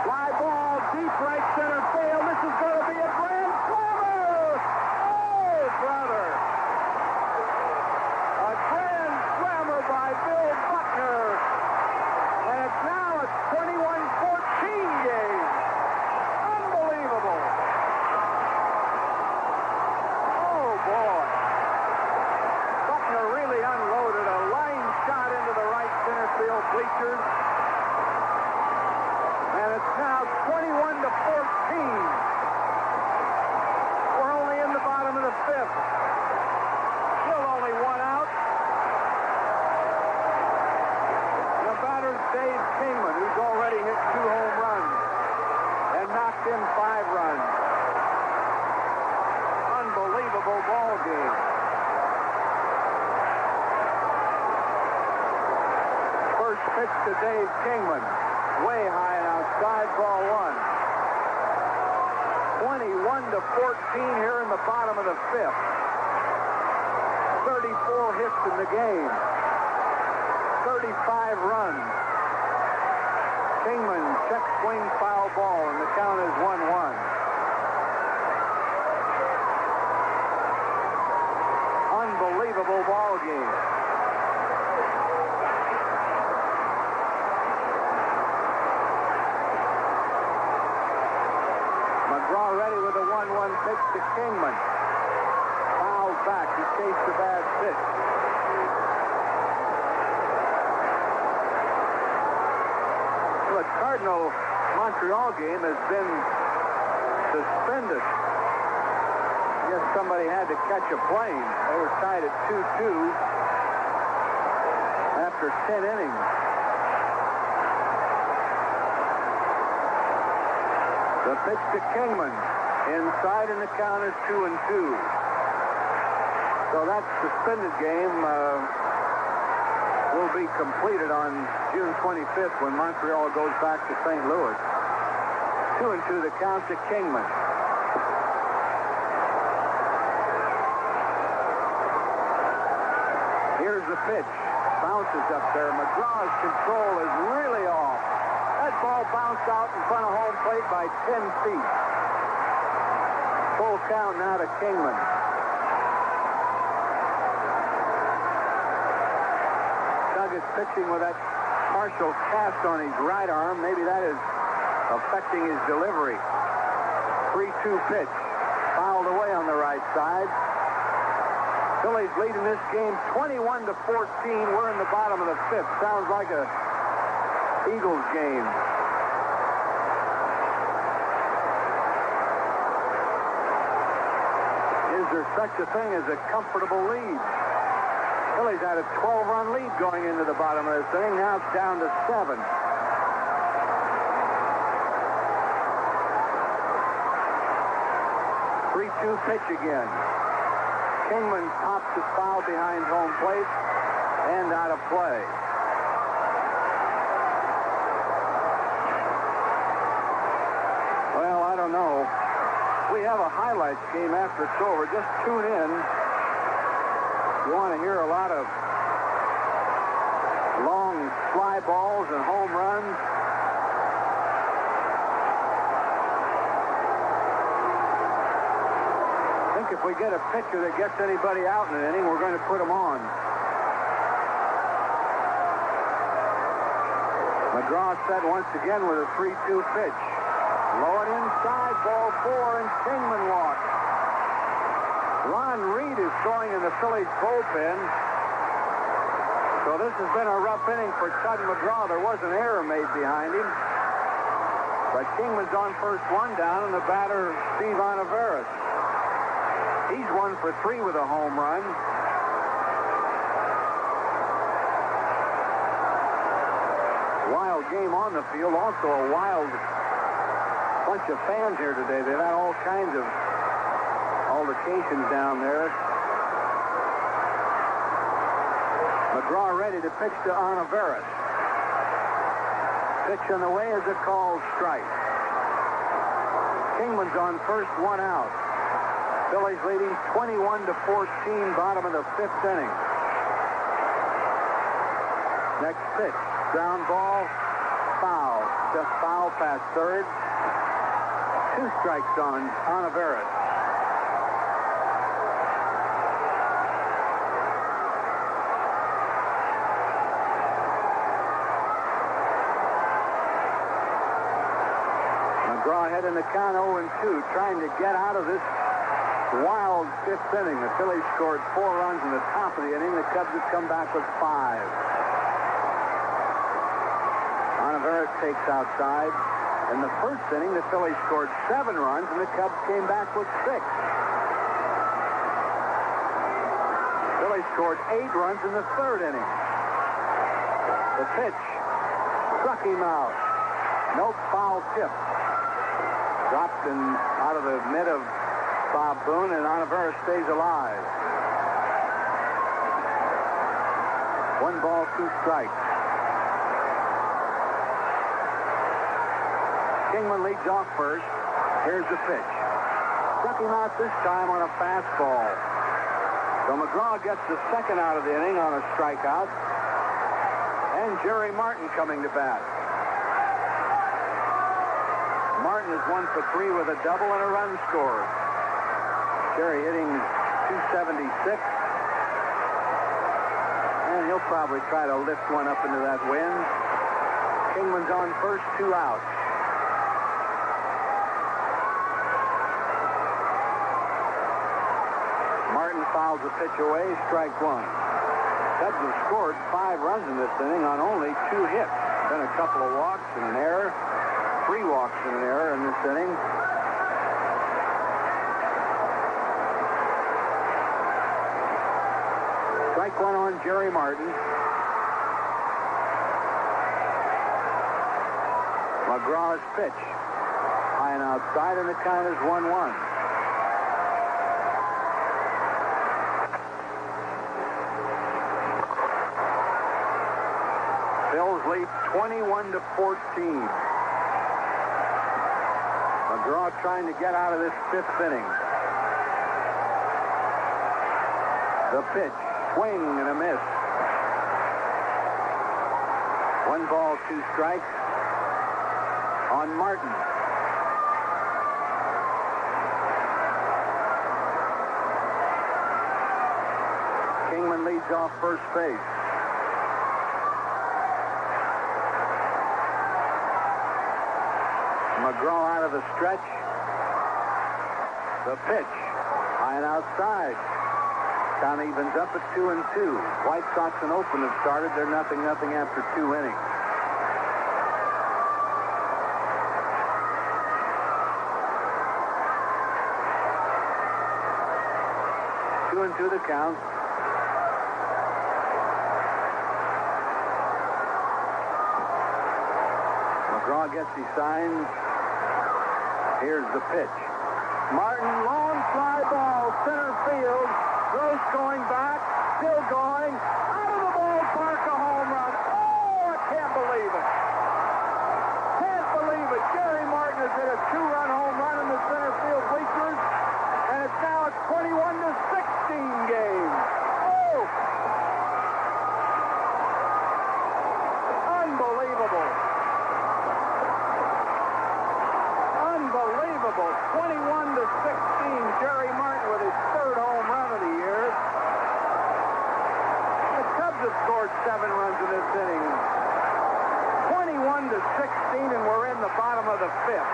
Fly ball, deep right center field. This is going to be a grand slammer! Oh, brother! A grand slammer by Bill Buckner. And it's now a 21-14 game. Unbelievable. Oh, boy. Buckner really unloaded a line shot into the right center field bleachers. And it's now 21-14. We're only in the bottom of the fifth. Still only 1 out. The batter's Dave Kingman, who's already hit 2 home runs and knocked in 5 runs. Unbelievable ball game. First pitch to Dave Kingman. Way high and outside, ball 1. 21-14 here in the bottom of the fifth. 34 hits in the game. 35 runs. Kingman check swing foul ball, and the count is 1-1. Unbelievable ball game. McGraw ready with a 1-1 pitch to Kingman. Fouled back. He chased the bad pitch. The Cardinal-Montreal game has been suspended. I guess somebody had to catch a plane. They were tied at 2-2 after 10 innings. The pitch to Kingman. Inside, and the count is 2-2. So that suspended game will be completed on June 25th when Montreal goes back to St. Louis. 2-2 the count to Kingman. Here's the pitch. Bounces up there. McGraw's control is really off. That ball bounced out in front of home plate by 10 feet. Full count now to Kingman. Doug is pitching with that partial cast on his right arm. Maybe that is affecting his delivery. 3-2 pitch. Fouled away on the right side. Phillies leading this game 21-14. We're in the bottom of the fifth. Sounds like a Eagles game. Is there such a thing as a comfortable lead? Phillies had a 12-run lead going into the bottom of this inning. Now it's down to 7. Three-two pitch again. Kingman pops it foul behind home plate and out of play. Well, I don't know. We have a highlights game after it's over. Just tune in. You want to hear a lot of long fly balls and home runs. I think if we get a pitcher that gets anybody out in an inning, we're going to put him on. McGraw set once again with a 3-2 pitch. Low and inside, ball 4, and Kingman walks. Ron Reed is throwing in the Phillies bullpen. So this has been a rough inning for Tug McGraw. There was an error made behind him. But Kingman's on first, one down, and the batter, Steve Olivares. He's 1 for 3 with a home run. Wild game on the field. Also a wild bunch of fans here today. They've had all kinds of altercations down there. McGraw ready to pitch to Olivares. Pitch on the way is a called strike. Kingman's on first, 1 out. Phillies leading 21-14, bottom of the 5th inning. Next pitch, ground ball, foul. Just foul past third. 2 strikes on Olivares. McGraw ahead in the count 0-2, trying to get out of this wild 5th inning. The Phillies scored 4 runs in the top of the inning. The Cubs have come back with 5. Olivares takes outside. In the first inning, the Phillies scored 7 runs, and the Cubs came back with 6. Phillies scored 8 runs in the 3rd inning. The pitch struck him out. No foul tip. Dropped out of the mitt of Bob Boone, and Olivares stays alive. 1 ball, 2 strikes. Kingman leads off first. Here's the pitch. Struck him out this time on a fastball. So McGraw gets the 2nd out of the inning on a strikeout. And Jerry Martin coming to bat. Martin is 1 for 3 with a double and a run scored. Jerry hitting .276. And he'll probably try to lift one up into that wind. Kingman's on first, 2 outs. Martin fouls the pitch away, strike 1. Cubs have scored 5 runs in this inning on only 2 hits. Been a couple of walks and an error. 3 walks and an error in this inning. Strike 1 on Jerry Martin. McGraw's pitch. High and outside, and the count is 1-1. Phillies lead 21-14. McGraw trying to get out of this 5th inning. The pitch, swing and a miss. 1 ball, 2 strikes on Martin. Kingman leads off first base. McGraw out of the stretch. The pitch, high and outside. Count evens up at 2-2. White Sox and Oakland have started. They're 0-0 after 2 innings. Two and 2 the count. McGraw gets his signs. Here's the pitch. Martin, long fly ball, center field. Gross going back, still going. Out of the ballpark, a home run. Oh, I can't believe it. Can't believe it. Jerry Martin has hit a 2-run home run in the center field bleachers, and it's now a 21-16 game. Oh! Unbelievable. Unbelievable. 21-16. Jerry Martin with his 3rd home run of the year. The Cubs have scored 7 runs in this inning. 21-16, and we're in the bottom of the 5th.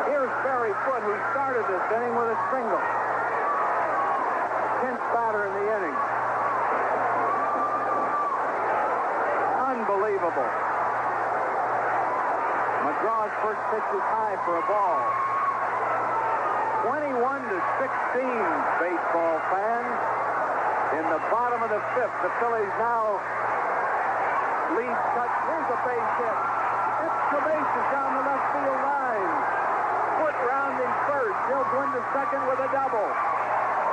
Here's Barry Foote, who started this inning with a single. 10th batter in the inning. Unbelievable. McGraw's first pitch is high for a ball. 21-16, baseball fans. In the bottom of the 5th, the Phillies now lead touch. Here's a base hit. Extra bases down the left field line. Foote rounding first. He'll go into second with a double.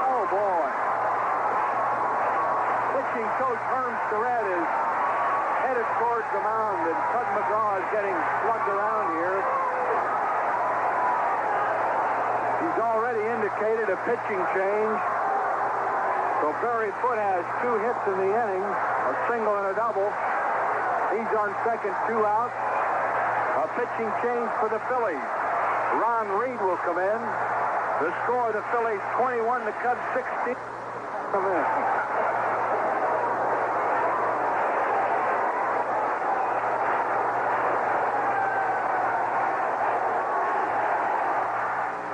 Oh, boy. Pitching coach Herm Starrett is headed towards the mound, and Tug McGraw is getting slugged around here. He's already indicated a pitching change. So Barry Foote has 2 hits in the inning, a single and a double. He's on second, 2 outs. A pitching change for the Phillies. Ron Reed will come in. The score, the Phillies 21, the Cubs 16. Come in.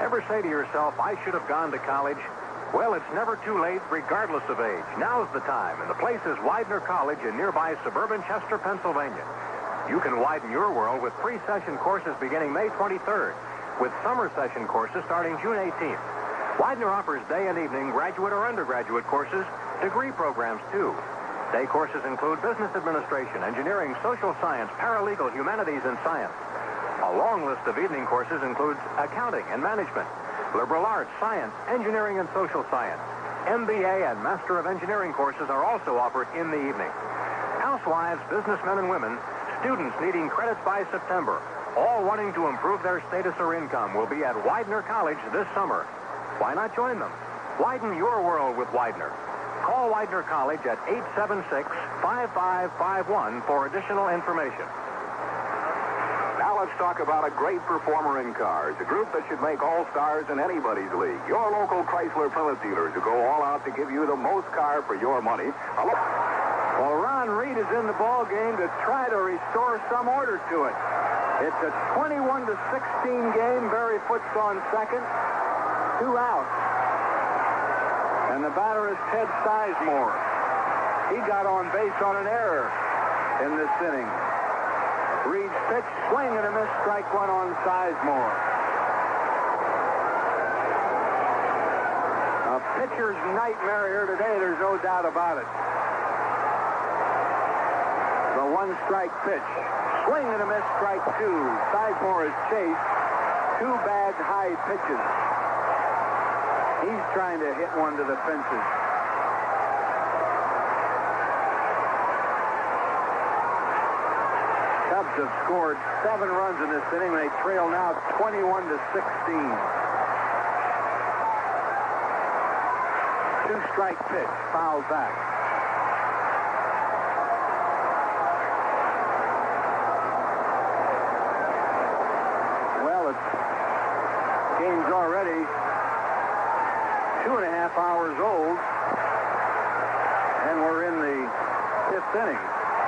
Ever say to yourself, I should have gone to college? Well, it's never too late, regardless of age. Now's the time, and the place is Widener College in nearby suburban Chester, Pennsylvania. You can widen your world with pre-session courses beginning May 23rd, with summer session courses starting June 18th. Widener offers day and evening graduate or undergraduate courses, degree programs, too. Day courses include business administration, engineering, social science, paralegal, humanities, and science. A long list of evening courses includes accounting and management, liberal arts, science, engineering, and social science. MBA and Master of Engineering courses are also offered in the evening. Housewives, businessmen and women, students needing credits by September, all wanting to improve their status or income, will be at Widener College this summer. Why not join them? Widen your world with Widener. Call Widener College at 876-5551 for additional information. Now let's talk about a great performer in cars, a group that should make all-stars in anybody's league. Your local Chrysler Plymouth dealers who go all out to give you the most car for your money. Well, Ron Reed is in the ball game to try to restore some order to it. It's a 21-16 game. Barry Foote's on second. 2 outs. And the batter is Ted Sizemore. He got on base on an error in this inning. Reed's pitch, swing and a miss, strike one on Sizemore. A pitcher's nightmare here today, there's no doubt about it. The one-strike pitch, swing and a miss, strike two. Sizemore is chased. 2 bad high pitches. He's trying to hit one to the fences. Cubs have scored 7 runs in this inning. They trail now 21-16. 2-strike pitch, fouled back. Well, it's game's already 2.5 hours old, and we're in the 5th inning.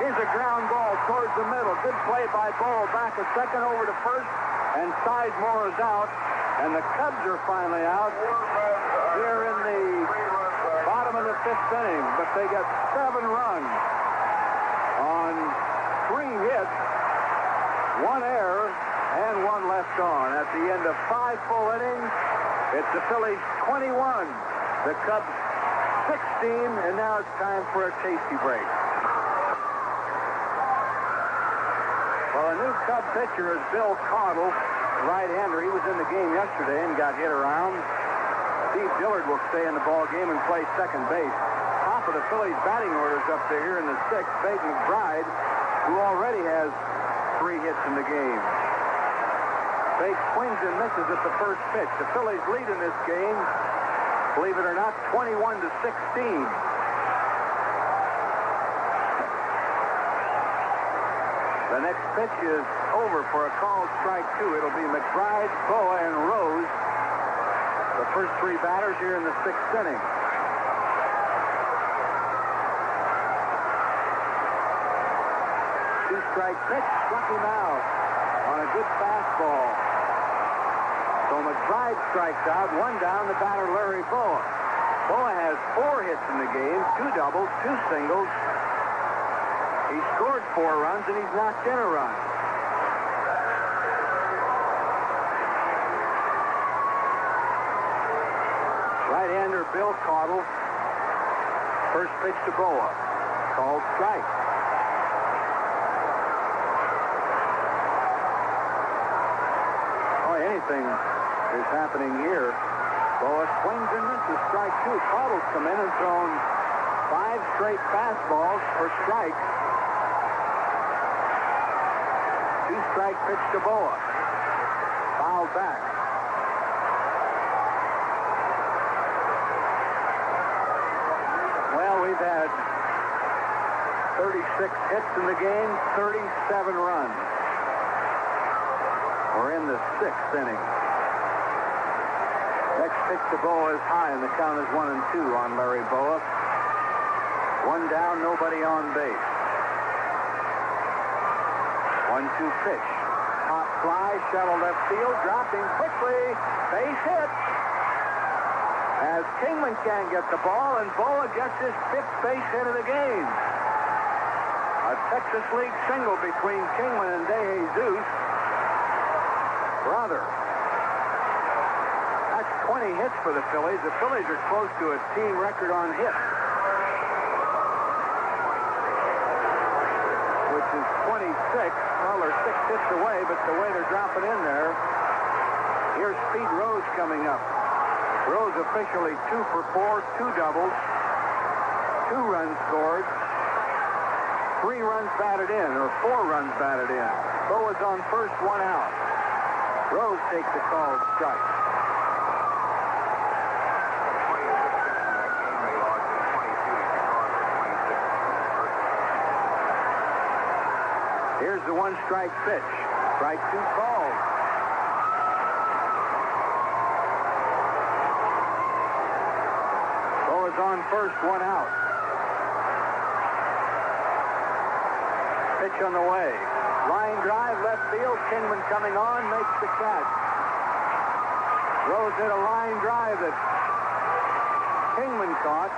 Here's a ground ball towards the middle. Good play by Bowe. Back a second over to first, and Sizemore is out, and the Cubs are finally out here in the bottom of the 5th inning. But they got 7 runs on 3 hits, 1 error, and 1 left on. At the end of 5 full innings, it's the Phillies 21, the Cubs 16, and now it's time for a tasty break. Well, a new Cub pitcher is Bill Caudle, right-hander. He was in the game yesterday and got hit around. Steve Dillard will stay in the ball game and play second base. Top of the Phillies batting orders up there here in the 6th, Bate McBride, who already has 3 hits in the game. Bate swings and misses at the first pitch. The Phillies lead in this game, believe it or not, 21-16. The next pitch is over for a called strike 2. It'll be McBride, Bowe, and Rose, the first 3 batters here in the 6th inning. Two-strike pitch, struck him out on a good fastball. So McBride strikes out, 1 down, the batter Larry Bowe. Bowe has 4 hits in the game, 2 doubles, 2 singles. He scored 4 runs, and he's knocked in a run. Right-hander Bill Caudle. First pitch to Bowe. Called strike. Oh, anything is happening here. Bowe swings and misses, strike 2. Caudle's come in and thrown 5 straight fastballs for strikes. 2-strike pitch to Bowe. Fouled back. Well, we've had 36 hits in the game, 37 runs. We're in the 6th inning. Next pitch to Bowe is high, and the count is 1-2 on Larry Bowe. 1 down, nobody on base. 1-2 pitch. Top fly, shuttle left field, dropping quickly. Base hit. As Kingman can't get the ball, and Bowe gets his 5th base hit of the game. A Texas League single between Kingman and De Jesus. Brother. That's 20 hits for the Phillies. The Phillies are close to a team record on hits, which is 26. Well, they're 6 hits away, but the way they're dropping in there. Here's Pete Rose coming up. Rose officially 2 for 4, 2 doubles, 2 runs scored, 3 runs batted in, or 4 runs batted in. Bowe is on first, 1 out. Rose takes the called strike. Here's the one-strike pitch. Strike 2 called. Bo is on first, 1 out. Pitch on the way. Line drive, left field. Kingman coming on, makes the catch. Rose hit a line drive that Kingman caught.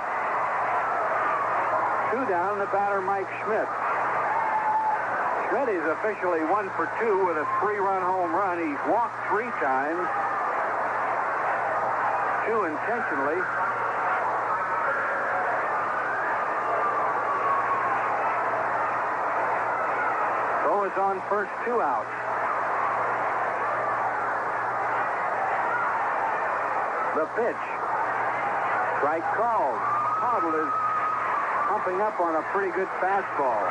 2 down, the batter Mike Schmidt. Schmidt is officially 1 for 2 with a 3-run home run. He's walked 3 times. 2 intentionally. Bo is on first, 2 outs. The pitch. Strike called. Caudill is pumping up on a pretty good fastball.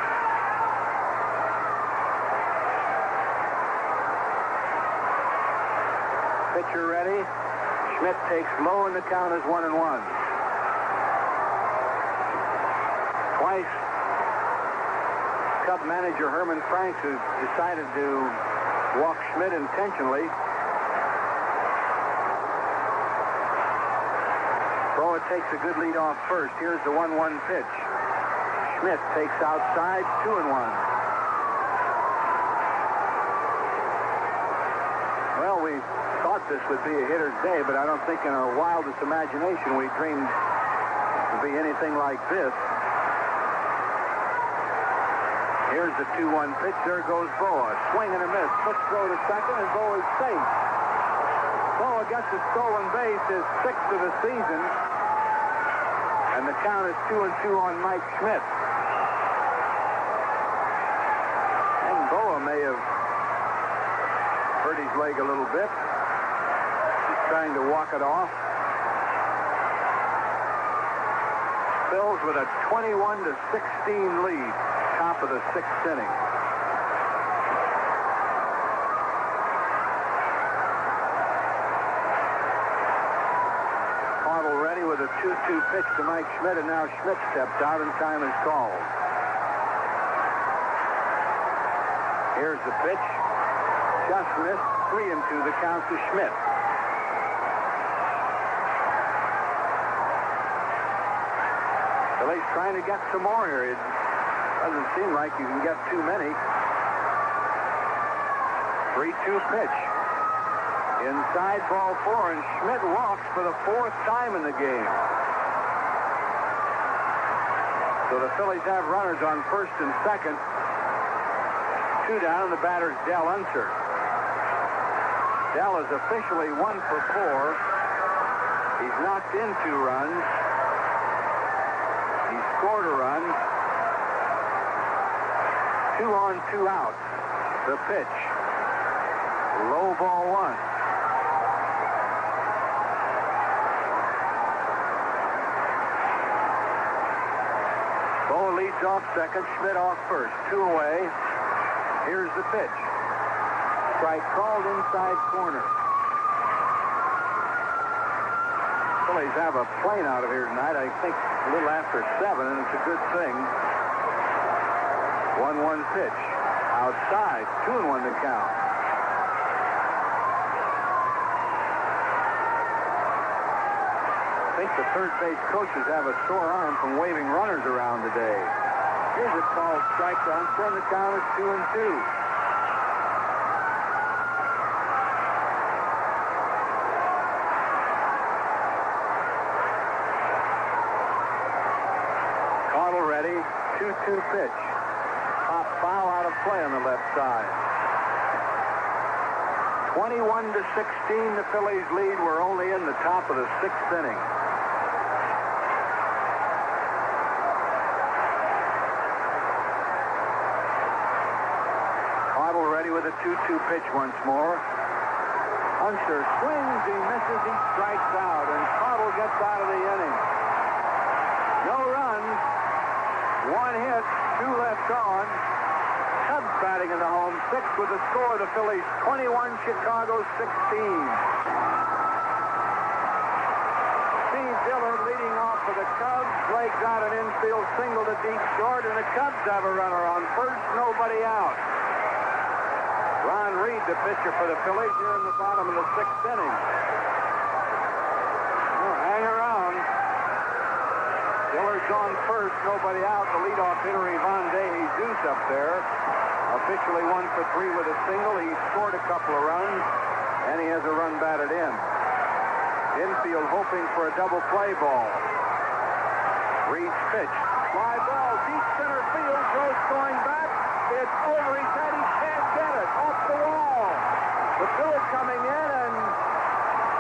Pitcher ready. Schmidt takes low, and the count is 1-1. Twice, Cub manager Herman Franks has decided to walk Schmidt intentionally. Boa takes a good lead off first. Here's the 1-1 pitch. Schmidt takes outside, 2-1. Well, we thought this would be a hitter's day, but I don't think in our wildest imagination we dreamed it would be anything like this. Here's the 2-1 pitch. There goes Boa. Swing and a miss. Quick throw to second, and Boa is safe. Boa gets a stolen base, his 6th of the season. And the count is 2-2 on Mike Schmidt. And Boa may have hurt his leg a little bit. He's trying to walk it off. Phillies with a 21-16 lead. Top of the 6th inning. Caudill ready with a 2-2 pitch to Mike Schmidt, and now Schmidt steps out and time is called. Here's the pitch. Just missed. 3-2 the count to Schmidt. Phillies trying to get some more here. It doesn't seem like you can get too many. 3-2 pitch. Inside, ball 4, and Schmidt walks for the 4th time in the game. So the Phillies have runners on first and second. 2 down, and the batter's Dell Unser. Dell is officially 1 for 4. He's knocked in 2 runs. He scored a run. 2 on, 2 out. The pitch. Low ball 1. Boa leads off second. Schmidt off first. 2 away. Here's the pitch. Strike called inside corner. Phillies have a plane out of here tonight. I think a little after 7, and it's a good thing. 1-1 pitch. Outside. 2-1 to count. I think the third base coaches have a sore arm from waving runners around today. Here's a called strike to Unser, and the count is 2-2. Caudill ready. 2-2 pitch. Pop foul out of play on the left side. 21-16, the Phillies lead. We're only in the top of the 6th inning. Caudill ready with a 2-2 pitch once more. Unser swings, he misses, he strikes out, and Caudill gets out of the inning. No runs, 1 hit, 2 left on. Cubs batting in the home 6th with a score of the Phillies 21, Chicago 16. Steve Dillon leading off for the Cubs. Blake got an infield single to deep short, and the Cubs have a runner on first, nobody out. Ron Reed, the pitcher for the Phillies, here in the bottom of the 6th inning. Well, hang around. Dillard's on first, nobody out. The leadoff hitter, Ivan De Jesus, up there. Officially 1 for 3 with a single. He scored a couple of runs, and he has a run batted in. Infield hoping for a double play ball. Reed's pitch. Fly ball, deep center field. Joe's going back. It's over his head. He can't get it. Off the wall. The field coming in, and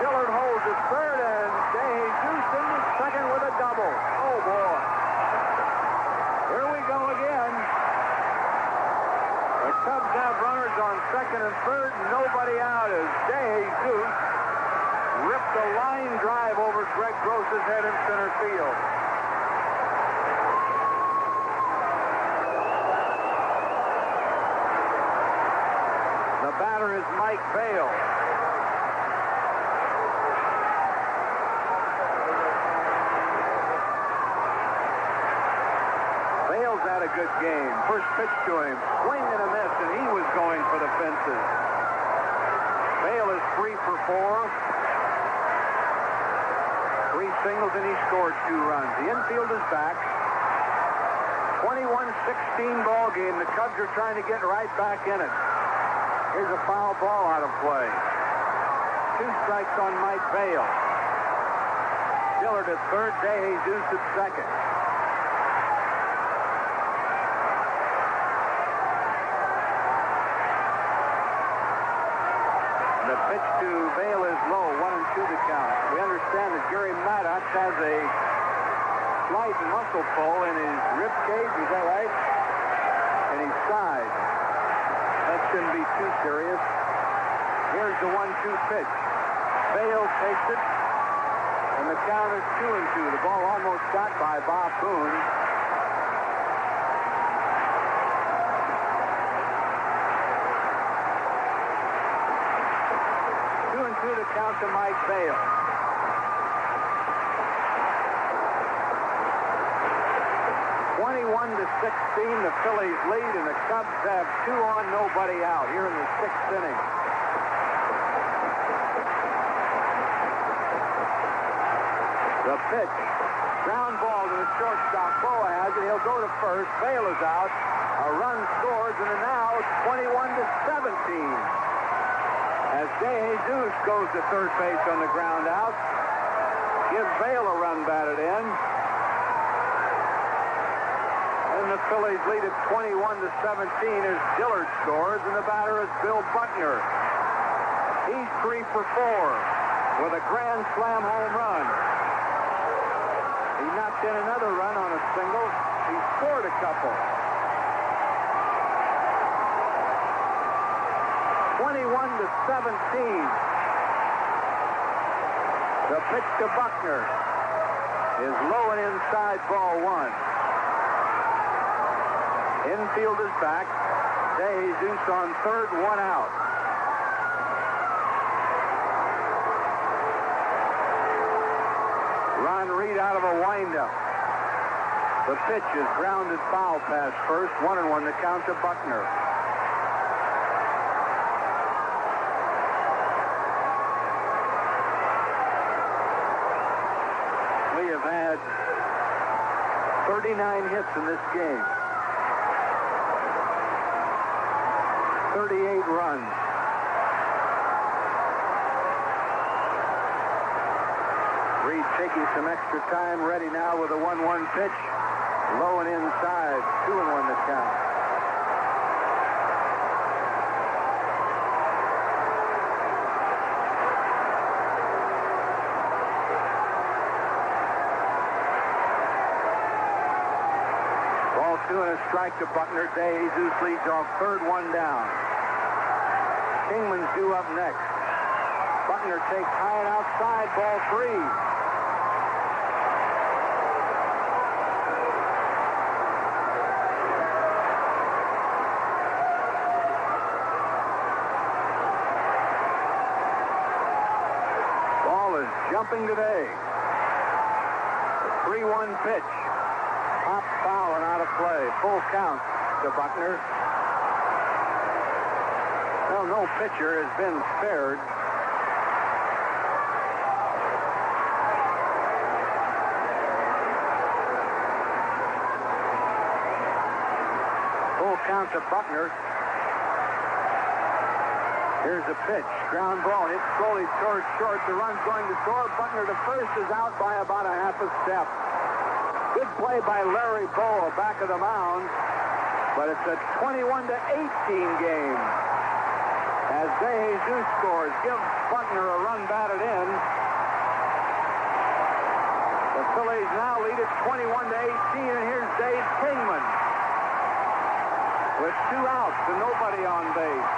Dillard holds at third, and De Jesus in second with a double. Oh, boy. Here we go again. The Cubs have runners on second and third. Nobody out as De Jesus ripped a line drive over Greg Gross's head in center field. The batter is Mike Vail. Vail's had a good game. First pitch to him, swing and a miss, and he was going for the fences. Vail is 3 for 4. 3 singles, and he scored 2 runs. The infield is back. 21-16 ball game. The Cubs are trying to get right back in it. Here's a foul ball out of play. 2 strikes on Mike Vail. Dillard at third, De Jesus at second. The pitch to Vail is low, 1-2 the count. We understand that Gary Maddox has a slight muscle pull in his rib cage, is that right? And his side. That shouldn't be too serious. Here's the 1-2 pitch. Vail takes it, and the count is 2-2. The ball almost got by Bob Boone. The count to Mike Vail. 21-16, the Phillies lead, and the Cubs have 2 on, nobody out here in the 6th inning. The pitch, ground ball to the shortstop. Boa has it. He'll go to first. Vail is out. A run scores, and now it's 21-17. As De Jesus goes to third base on the ground out. Gives Vail a run batted in. And the Phillies lead at 21-17 as Dillard scores, and the batter is Bill Buckner. He's 3 for 4 with a grand slam home run. He knocked in another run on a single. He scored a couple. 21-17. The pitch to Buckner is low and inside, ball 1. Infield is back. De Jesus on third, 1 out. Ron Reed out of a windup. The pitch is grounded foul past first, 1-1 the count to Buckner. We have had 39 hits in this game. 38 runs. Reed taking some extra time, ready now with a 1-1 pitch. Low and inside, 2-1 the count. Ball 2 and a strike to Buckner. De Jesus leads off third, 1 down. Kingman's due up next. Buckner takes high and outside, ball 3. Ball is jumping today. The 3-1 pitch. Pop foul and out of play. Full count to Buckner. Well, no pitcher has been spared. Full count to Buckner. Here's a pitch. Ground ball hit slowly towards short. The run's going to score. Buckner to first is out by about a half a step. Good play by Larry Boa back of the mound. But it's a 21-18 game. As De Jesus scores, gives Buckner a run batted in. The Phillies now lead it 21-18, and here's Dave Kingman with 2 outs and nobody on base.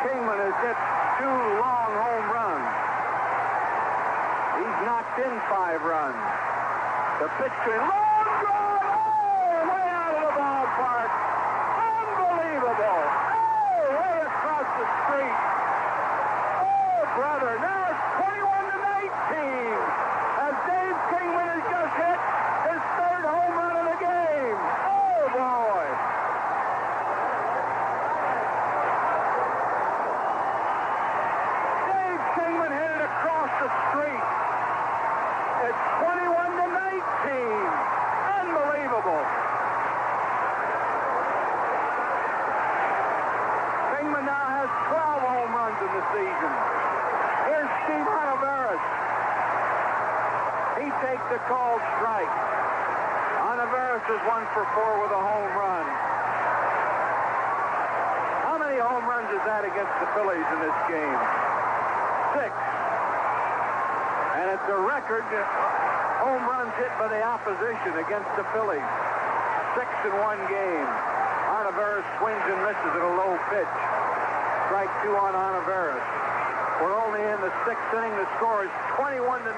Kingman has hit 2 long home runs. He's knocked in 5 runs. The pitch to him. Long drive! Oh, way out of the ballpark. Unbelievable. Oh, way across the street. Oh, brother. Now it's 21-19. As Dave Kingman has just hit his 3rd home run of the game. Oh, boy. Dave Kingman hit it across the street. It's 21-19. Unbelievable. Kingman now has 12 home runs in the season. Here's Steve Olivares. He takes a called strike. Olivares is 1 for 4 with a home run. How many home runs is that against the Phillies in this game? 6. And it's a record home runs hit by the opposition against the Phillies. 6 in 1 game. Olivares swings and misses at a low pitch. Strike 2 on Olivares. We're only in the 6th inning. The score is 21-19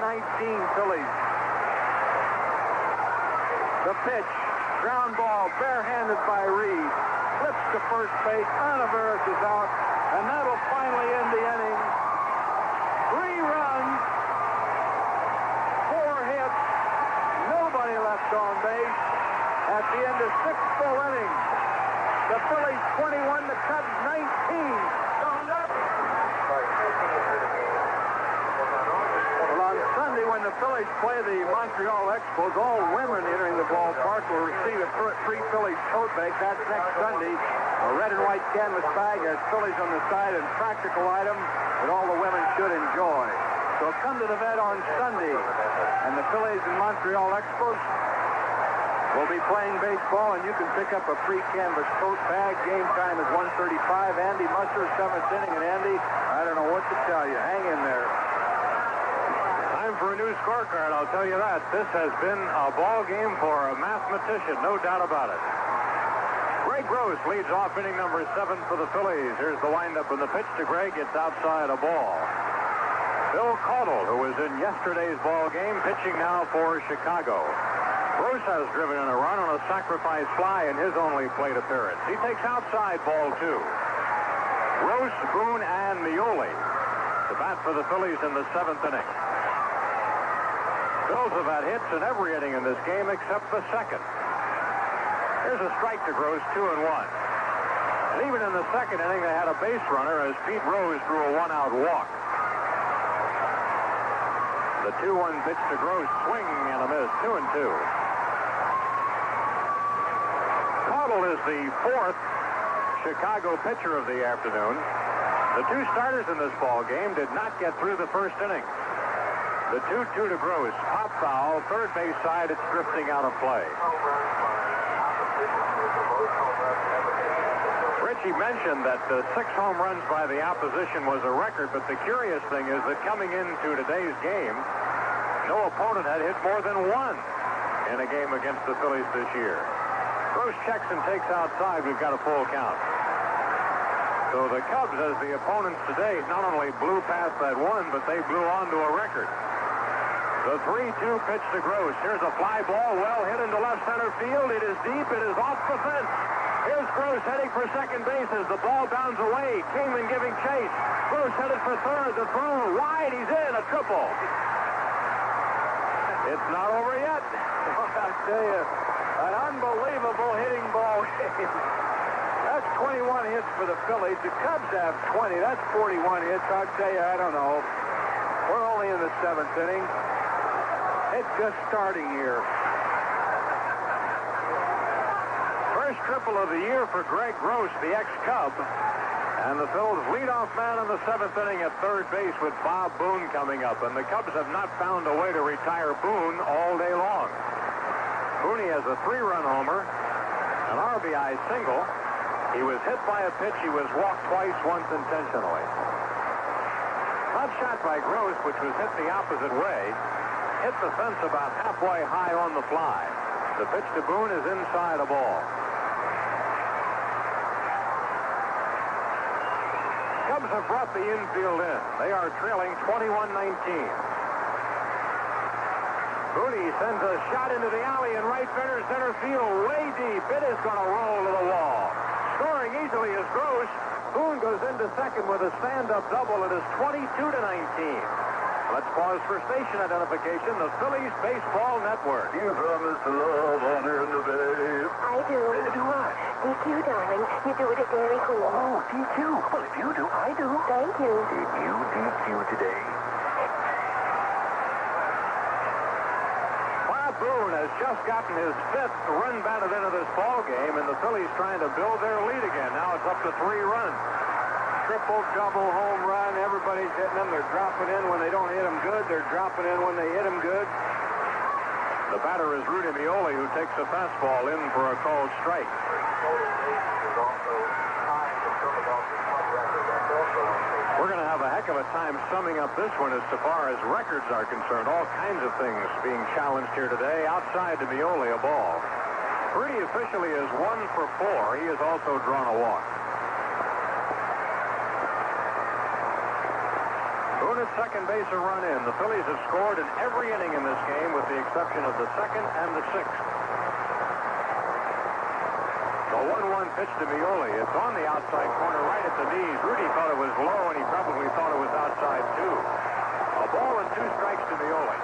Phillies. The pitch, ground ball, barehanded by Reed. Flips to first base. Olivares is out, and that'll finally end the inning. 3 runs, 4 hits, nobody left on base. At the end of 6 full innings, the Phillies 21, the Cubs 19. Well, on Sunday, when the Phillies play the Montreal Expos, all women entering the ballpark will receive a free Phillies tote bag. That's next Sunday. A red and white canvas bag has Phillies on the side and practical item that all the women should enjoy. So come to the vet on Sunday, and the Phillies and Montreal Expos will be playing baseball, and you can pick up a free canvas tote bag. Game time is 1:35. Andy Musser, 7th inning, and Andy, I don't know what to tell you. Hang in there. Time for a new scorecard, I'll tell you that. This has been a ball game for a mathematician, no doubt about it. Greg Gross leads off inning number 7 for the Phillies. Here's the windup, and the pitch to Greg. It's outside a ball. Bill Caudle, who was in yesterday's ball game, pitching now for Chicago. Gross has driven in a run on a sacrifice fly in his only plate appearance. He takes outside ball 2. Gross, Boone, and Mioli to bat for the Phillies in the 7th inning. Phillies have had hits in every inning in this game except the 2nd. Here's a strike to Gross, 2-1. And even in the 2nd inning, they had a base runner as Pete Rose drew a 1-out walk. The 2-1 pitch to Gross, swing and a miss, 2-2. Caudle is the 4th Chicago pitcher of the afternoon. The 2 starters in this ball game did not get through the 1st inning. The 2-2 to Gross, pop foul, third base side, it's drifting out of play. Richie mentioned that 6 home runs by the opposition was a record, but the curious thing is that coming into today's game, no opponent had hit more than 1 in a game against the Phillies this year. Gross checks and takes outside. We've got a full count. So the Cubs, as the opponents today, not only blew past that 1, but they blew on to a record. The 3-2 pitch to Gross. Here's a fly ball, well hit into left center field. It is deep. It is off the fence. Here's Gross heading for second base as the ball bounds away. Kingman giving chase. Gross headed for third. The throw wide. He's in. A triple. It's not over yet. I tell you, An unbelievable hitting ball game. That's 21 hits for the Phillies. The Cubs have 20. That's 41 hits. I'll tell you, I don't know. We're only in the 7th inning. It's just starting here. First triple of the year for Greg Gross, the ex-Cub. And the Phillies leadoff man in the 7th inning at third base with Bob Boone coming up. And the Cubs have not found a way to retire Boone all day long. Boone has a 3-run homer, an RBI single. He was hit by a pitch. He was walked twice, once intentionally. Hot shot by Gross, which was hit the opposite way. Hit the fence about halfway high on the fly. The pitch to Boone is inside a ball. Cubs have brought the infield in. They are trailing 21-19. Boone sends a shot into the alley in right center field, way deep. It is going to roll to the wall. Scoring easily is Gross. Boone goes into second with a stand-up double. It is 22-19. Let's pause for station identification. The Phillies Baseball Network. You promise to love on in the bay. I do. Do I? DQ, darling. You do it at Dairy Queen. Oh, DQ. Well, if you do, I do. Thank you. Did you DQ today? Bob Boone has just gotten his 5th run batted into this ball game, and the Phillies trying to build their lead again. Now it's up to 3 runs. Triple, double, home run. Everybody's hitting them. They're dropping in when they don't hit them good. They're dropping in when they hit them good. The batter is Rudy Mioli, who takes a fastball in for a called strike. We're going to have a heck of a time summing up this one as far as records are concerned. All kinds of things being challenged here today. Outside to Mioli, a ball. Rudy officially is 1 for 4. He has also drawn a walk. Boone at second base, a run in. The Phillies have scored in every inning in this game with the exception of the 2nd and the 6th. The 1-1 pitch to Mioli. It's on the outside corner right at the knees. Rudy thought it was low, and he probably thought it was outside, too. A ball and 2 strikes to Mioli.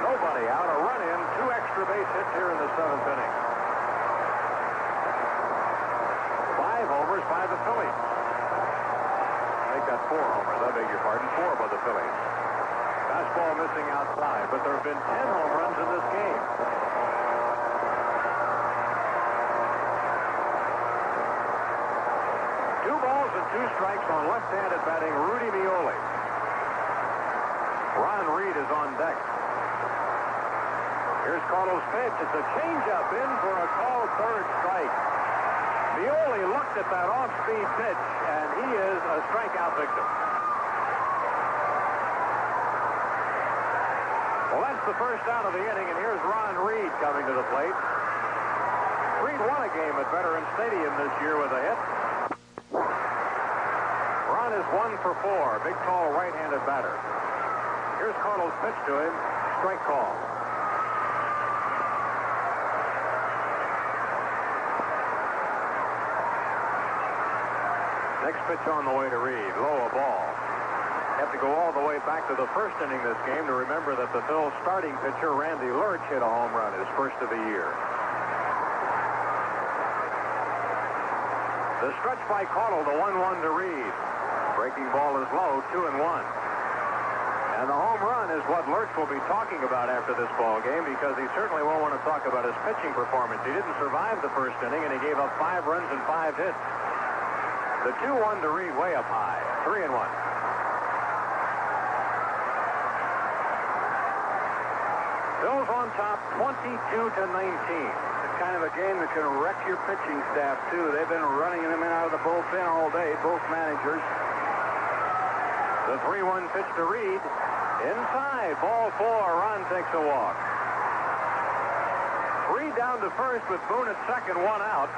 Nobody out. A run in. 2 extra base hits here in the 7th inning. 5 homers by the Phillies. They got 4 homers. I beg your pardon. 4 by the Phillies. Fastball missing outside, but there have been 10 home runs in this game. Two balls and 2 strikes on left-handed batting Rudy Mioli. Ron Reed is on deck. Here's Carlos' pitch. It's a changeup in for a called 3rd strike. Mioli looked at that off-speed pitch, and he is a strikeout victim. Well, that's the first out of the inning, and here's Ron Reed coming to the plate. Reed won a game at Veterans Stadium this year with a hit. Ron is 1 for 4. Big, tall, right-handed batter. Here's Carlos' pitch to him. Strike call. Next pitch on the way to Reed. Low, a ball. Have to go all the way back to the 1st inning this game to remember that the Phil's starting pitcher, Randy Lurch, hit a home run his 1st of the year. The stretch by Caudill, the 1-1 to Reed. Breaking ball is low, 2-1. And the home run is what Lurch will be talking about after this ball game, because he certainly won't want to talk about his pitching performance. He didn't survive the 1st inning, and he gave up 5 runs and 5 hits. The 2-1 to Reed way up high. 3-1. Phil's on top, 22-19. It's kind of a game that can wreck your pitching staff, too. They've been running them in out of the bullpen all day, both managers. The 3-1 pitch to Reed. Inside, ball 4. Ron takes a walk. Reed down to first with Boone at second, 1 out.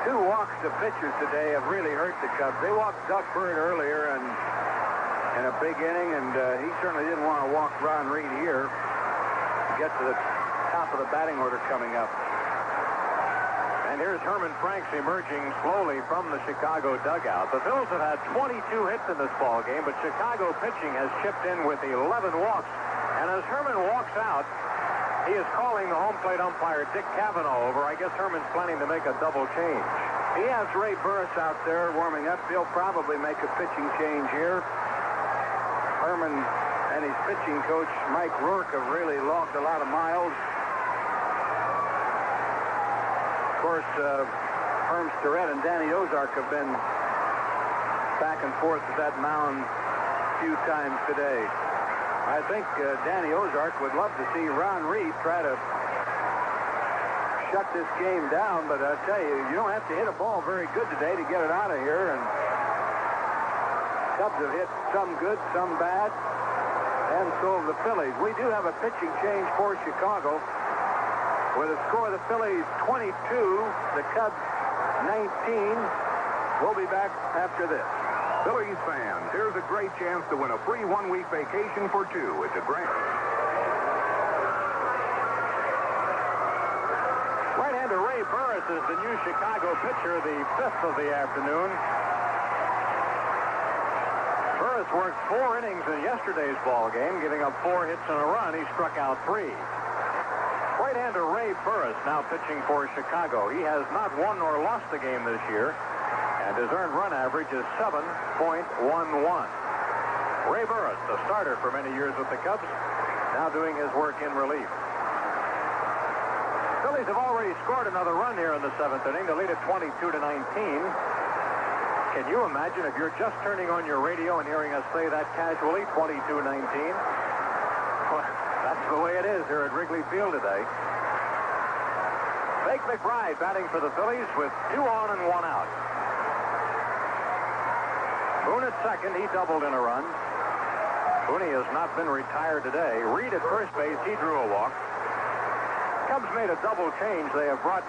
2 walks to pitchers today have really hurt the Cubs. They walked Duck Bird earlier and in a big inning, and he certainly didn't want to walk Ron Reed here to get to the top of the batting order coming up. And here's Herman Franks emerging slowly from the Chicago dugout. The Phils have had 22 hits in this ball game, but Chicago pitching has chipped in with 11 walks. And as Herman walks out, He is calling the home plate umpire, Dick Cavanaugh, over. I guess Herman's planning to make a double change. He has Ray Burris out there warming up. He'll probably make a pitching change here. Herman and his pitching coach, Mike Rourke, have really logged a lot of miles. Of course, Herm Starrett and Danny Ozark have been back and forth at that mound a few times today. I think Danny Ozark would love to see Ron Reed try to shut this game down, but I tell you, you don't have to hit a ball very good today to get it out of here, and Cubs have hit some good, some bad, and so have the Phillies. We do have a pitching change for Chicago. With a score of the Phillies 22, the Cubs 19. We'll be back after this. Phillies fans, here's a great chance to win a free one-week vacation for two. It's a grand... Right-hander Ray Burris is the new Chicago pitcher, the 5th of the afternoon. Burris worked 4 innings in yesterday's ball game, giving up 4 hits and a run. He struck out 3. Right-hander Ray Burris now pitching for Chicago. He has not won nor lost a game this year, and his earned run average is 7.11. Ray Burris, the starter for many years with the Cubs, now doing his work in relief. Phillies have already scored another run here in the 7th inning to lead it 22-19. Can you imagine if you're just turning on your radio and hearing us say that casually, 22-19? Well, that's the way it is here at Wrigley Field today. Bake McBride batting for the Phillies with 2 on and 1 out. Boone at second, he doubled in a run. Boone has not been retired today. Reed at first base, he drew a walk. Cubs made a double change. They have brought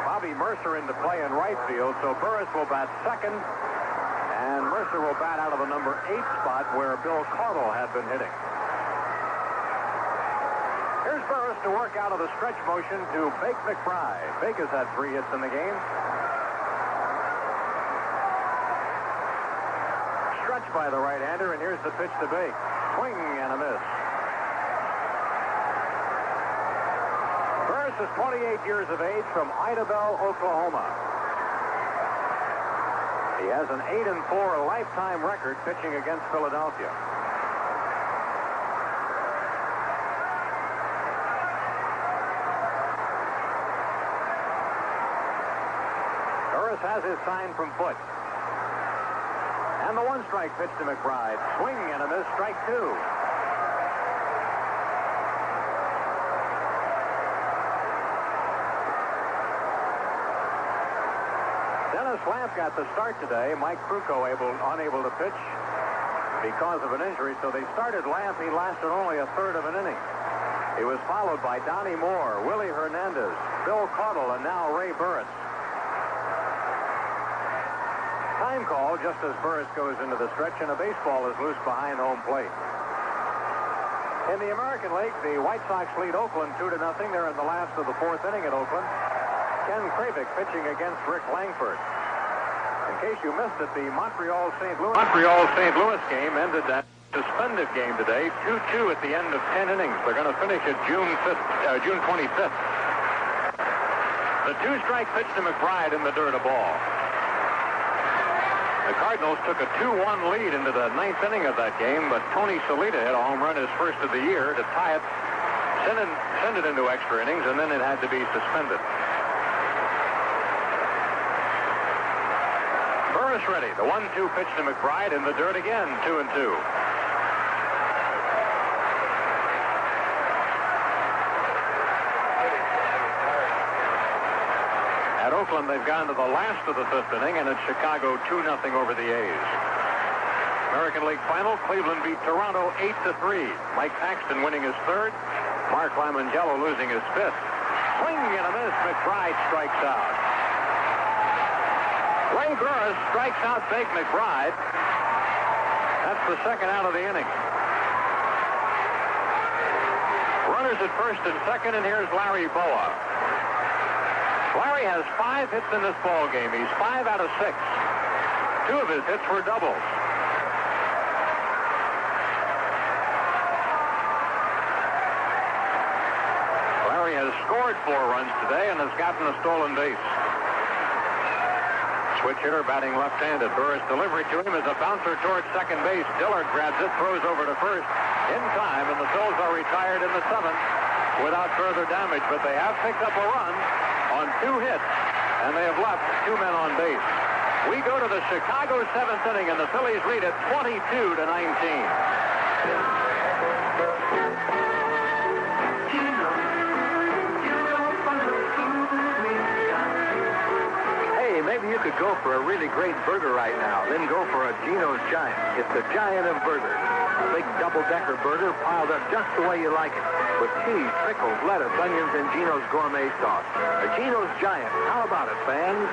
Bobby Mercer into play in right field, so Burris will bat second, and Mercer will bat out of the number 8 spot where Bill Caudle had been hitting. Here's Burris to work out of the stretch motion to Bake McBride. Bake has had 3 hits in the game. Stretch by the right-hander, and here's the pitch to Bake. Swing and a miss. Burris is 28 years of age from Idabel, Oklahoma. He has an 8-4 lifetime record pitching against Philadelphia. Burris has his sign from Foot. And the 1-strike pitch to McBride. Swing and a miss, strike 2. Dennis Lamp got the start today. Mike Krukow unable to pitch because of an injury, so they started Lamp. He lasted only a third of an inning. He was followed by Donnie Moore, Willie Hernandez, Bill Caudle, and now Ray Burris. Time call just as Burris goes into the stretch, and a baseball is loose behind home plate. In the American League, the White Sox lead Oakland 2-0. They're in the last of the 4th inning at Oakland. Ken Kravick pitching against Rick Langford. In case you missed it, the Montreal-St. Louis game ended that suspended game today, 2-2 at the end of 10 innings. They're going to finish it June 25th. The 2-strike pitch to McBride in the dirt, a ball. The Cardinals took a 2-1 lead into the 9th inning of that game, but Tony Salita hit a home run, his first of the year, to tie it, send it into extra innings, and then it had to be suspended. Burris ready. The 1-2 pitch to McBride in the dirt again, 2-2. At Oakland, they've gone to the last of the 5th inning, and it's Chicago 2-0 over the A's. American League final, Cleveland beat Toronto 8-3. Mike Paxton winning his 3rd. Mark Lamangelo losing his 5th. Swing and a miss. McBride strikes out. Ray Burris strikes out Bake McBride. That's the 2nd out of the inning. Runners at 1st and 2nd, and here's Larry Boa. Larry has 5 hits in this ball game. He's 5 out of 6. 2 of his hits were doubles. scored 4 runs today and has gotten a stolen base. Switch hitter batting left-handed. Burris' delivery to him is a bouncer towards second base. Dillard grabs it, throws over to first in time, and the Phils are retired in the 7th without further damage. But they have picked up a run on 2 hits, and they have left 2 men on base. We go to the Chicago 7th inning, and the Phillies lead it 22-19. Maybe you could go for a really great burger right now. Then go for a Geno's Giant. It's the giant of burgers. A big double-decker burger piled up just the way you like it. With cheese, pickles, lettuce, onions, and Geno's gourmet sauce. A Geno's Giant. How about it, fans?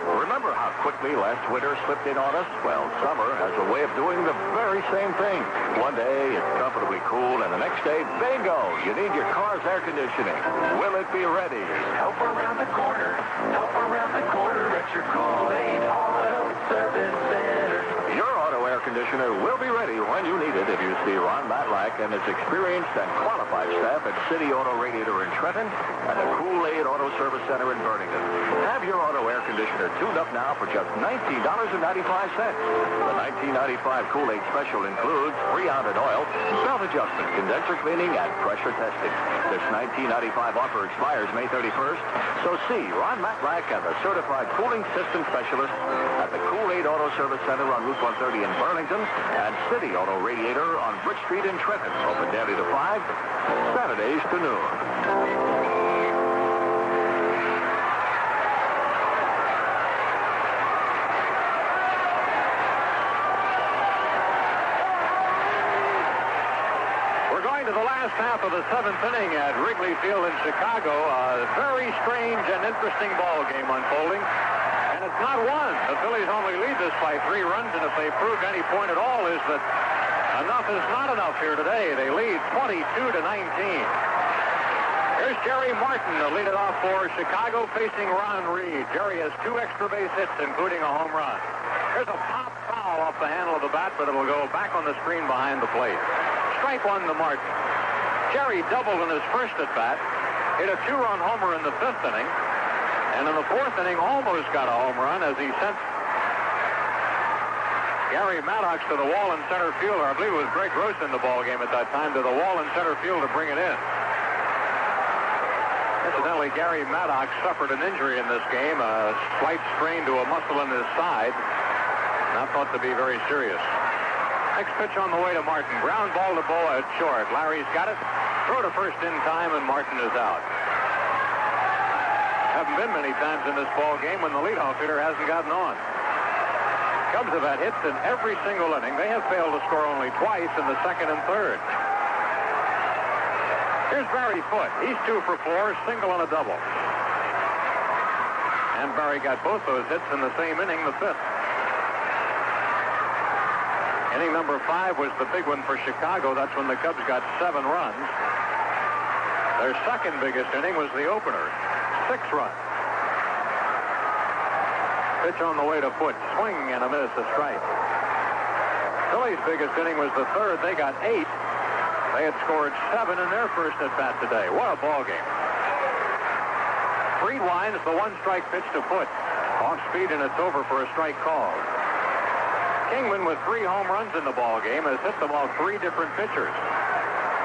Remember how quickly last winter slipped in on us? Well, summer has a way of doing the very same thing. One day, it's comfortably cool, and the next day, bingo, you need your car's air conditioning. Will it be ready? Help around the corner. Help around the corner at your Kool-Aid Auto Service Center. Your auto air conditioner will be ready when you need it if you see Ron Matlack and his experienced and qualified staff at City Auto Radiator in Trenton and the Kool-Aid Auto Service Center in Burlington. Have your auto air conditioner tuned up now for just $19.95. The $19.95 Kool-Aid special includes pre-outed oil, belt adjustment, condenser cleaning, and pressure testing. This $19.95 offer expires May 31st, so see Ron Matlack and the certified cooling system specialist at the Kool-Aid Auto Service Center on Route 130 in Burlington and City Auto Radiator on Bridge Street in Trenton. Open daily to 5, Saturdays to noon. To the last half of the 7th inning at Wrigley Field in Chicago. A very strange and interesting ball game unfolding. And it's not one. The Phillies only lead this by 3 runs, and if they proved any point at all is that enough is not enough here today. They lead 22-19. Here's Jerry Martin to lead it off for Chicago facing Ron Reed. Jerry has 2 extra base hits, including a home run. There's a pop foul off the handle of the bat, but it'll go back on the screen behind the plate. Strike 1 to Martin. Jerry doubled in his first at-bat, hit a 2-run homer in the 5th inning, and in the 4th inning almost got a home run as he sent Gary Maddox to the wall in center field. Or I believe it was Greg Gross in the ball game at that time, to the wall in center field to bring it in. Incidentally, Gary Maddox suffered an injury in this game, a slight strain to a muscle in his side, not thought to be very serious. Next pitch on the way to Martin. Ground ball to Boa at short. Larry's got it. Throw to first in time, and Martin is out. Haven't been many times in this ball game when the leadoff hitter hasn't gotten on. Cubs have had hits in every single inning. They have failed to score only twice in the 2nd and 3rd. Here's Barry Foote. He's 2 for 4, single and a double. And Barry got both those hits in the same inning, the 5th. Inning number 5 was the big one for Chicago. That's when the Cubs got 7 runs. Their second biggest inning was the opener, 6 runs. Pitch on the way to Foote. Swing and a miss, a strike. Phillies' biggest inning was the 3rd. They got 8. They had scored 7 in their first at-bat today. What a ball game. Freed winds the 1-strike pitch to Foote. Off speed, and it's over for a strike call. Kingman, with 3 home runs in the ball game, has hit them off 3 different pitchers.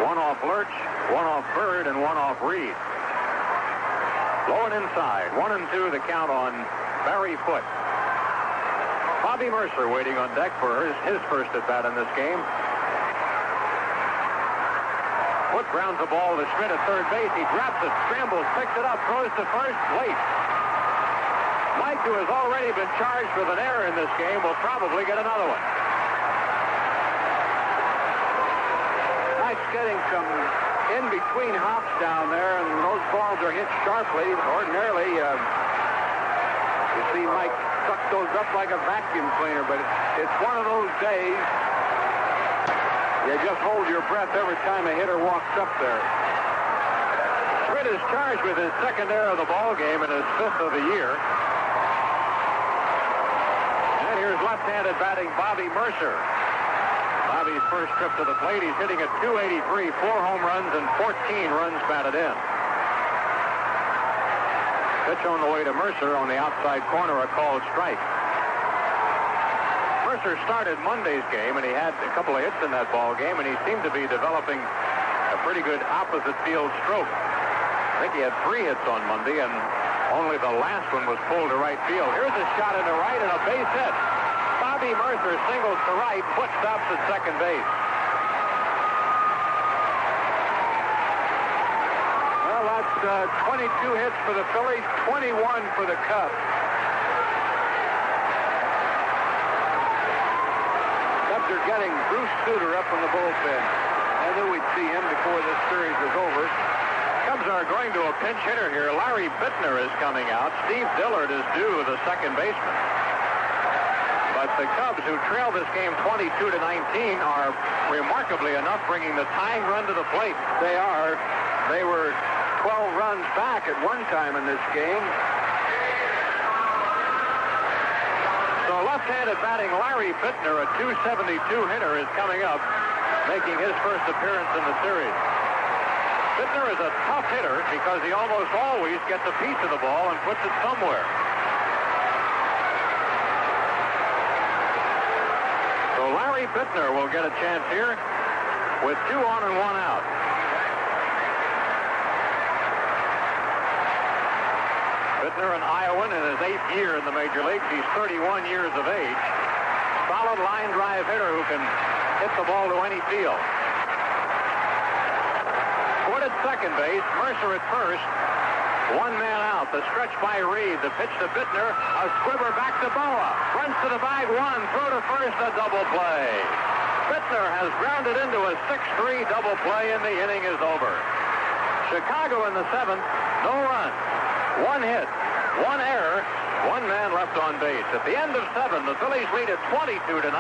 1 off Lurch, 1 off Bird, and 1 off Reed. Low and inside. 1-2 the count on Barry Foote. Bobby Mercer waiting on deck for his first at-bat in this game. Foote grounds the ball to Schmidt at third base. He drops it, scrambles, picks it up, throws to first, late. Mike, who has already been charged with an error in this game, will probably get another one. Mike's getting some in-between hops down there, and those balls are hit sharply. Ordinarily, you see Mike suck those up like a vacuum cleaner, but it's one of those days you just hold your breath every time a hitter walks up there. Schmidt is charged with his 2nd error of the ball game and his 5th of the year. Here's left-handed batting Bobby Mercer. Bobby's first trip to the plate, he's hitting at .283, 4 home runs and 14 runs batted in. Pitch on the way to Mercer on the outside corner, a called strike. Mercer started Monday's game, and he had a couple of hits in that ball game, and he seemed to be developing a pretty good opposite field stroke. I think he had 3 hits on Monday, and only the last one was pulled to right field. Here's a shot into right and a base hit. Bobby Mercer singles to right, Foot stops at second base. Well, that's 22 hits for the Phillies, 21 for the Cubs. Cubs are getting Bruce Sutter up from the bullpen. I knew we'd see him before this series was over. Cubs are going to a pinch hitter here. Larry Bittner is coming out. Steve Dillard is due, the second baseman. But the Cubs, who trail this game 22-19, are remarkably enough bringing the tying run to the plate. They are. They were 12 runs back at one time in this game. So left-handed batting Larry Bittner, a .272 hitter, is coming up, making his first appearance in the series. Bittner is a tough hitter because he almost always gets a piece of the ball and puts it somewhere. So Larry Bittner will get a chance here with 2 on and 1 out. Bittner, an Iowan in his 8th year in the major leagues. He's 31 years of age. Solid line drive hitter who can hit the ball to any field. Wood at second base, Mercer at first. 1 man out. The stretch by Reed. The pitch to Bittner. A squibber back to Boa. Runs to the bag. 1. Throw to first. A double play. Bittner has grounded into a 6-3 double play, and the inning is over. Chicago in the 7th. No runs. 1 hit. 1 error. 1 man left on base. At the end of 7, the Phillies lead at 22-19.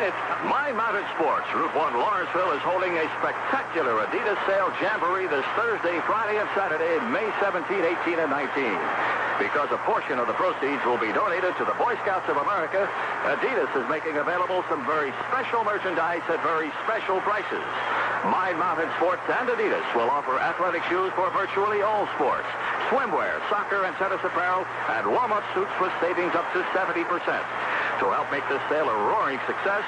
It's Mind Mounted Sports. Route 1 Lawrenceville is holding a spectacular Adidas sale jamboree this Thursday, Friday, and Saturday, May 17, 18, and 19. Because a portion of the proceeds will be donated to the Boy Scouts of America, Adidas is making available some very special merchandise at very special prices. Mind Mounted Sports and Adidas will offer athletic shoes for virtually all sports, swimwear, soccer and tennis apparel, and warm-up suits with savings up to 70%. To help make this sale a roaring success,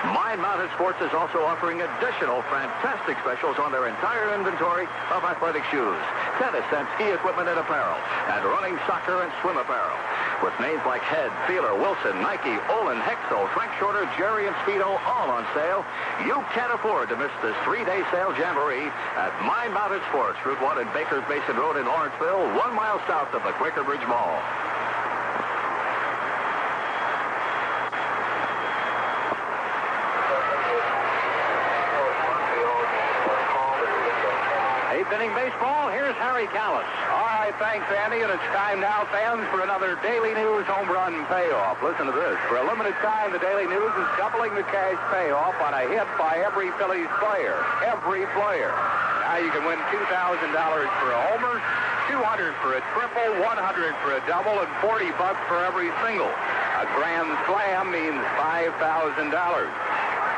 Mind Mounted Sports is also offering additional fantastic specials on their entire inventory of athletic shoes, tennis and ski equipment and apparel, and running, soccer, and swim apparel. With names like Head, Feeler, Wilson, Nike, Olin, Hexo, Frank Shorter, Jerry, and Speedo all on sale, you can't afford to miss this 3-day sale jamboree at Mind Mounted Sports, Route 1 and Bakers Basin Road in Lawrenceville, 1 mile south of the Quaker Bridge Mall. Inning baseball, here's Harry Callis. All right, thanks, Andy, and it's time now, fans, for another Daily News home run payoff. Listen to this. For a limited time, the Daily News is doubling the cash payoff on a hit by every Phillies player. Every player. Now you can win $2,000 for a homer, $200 for a triple, $100 for a double, and $40 for every single. A grand slam means $5,000.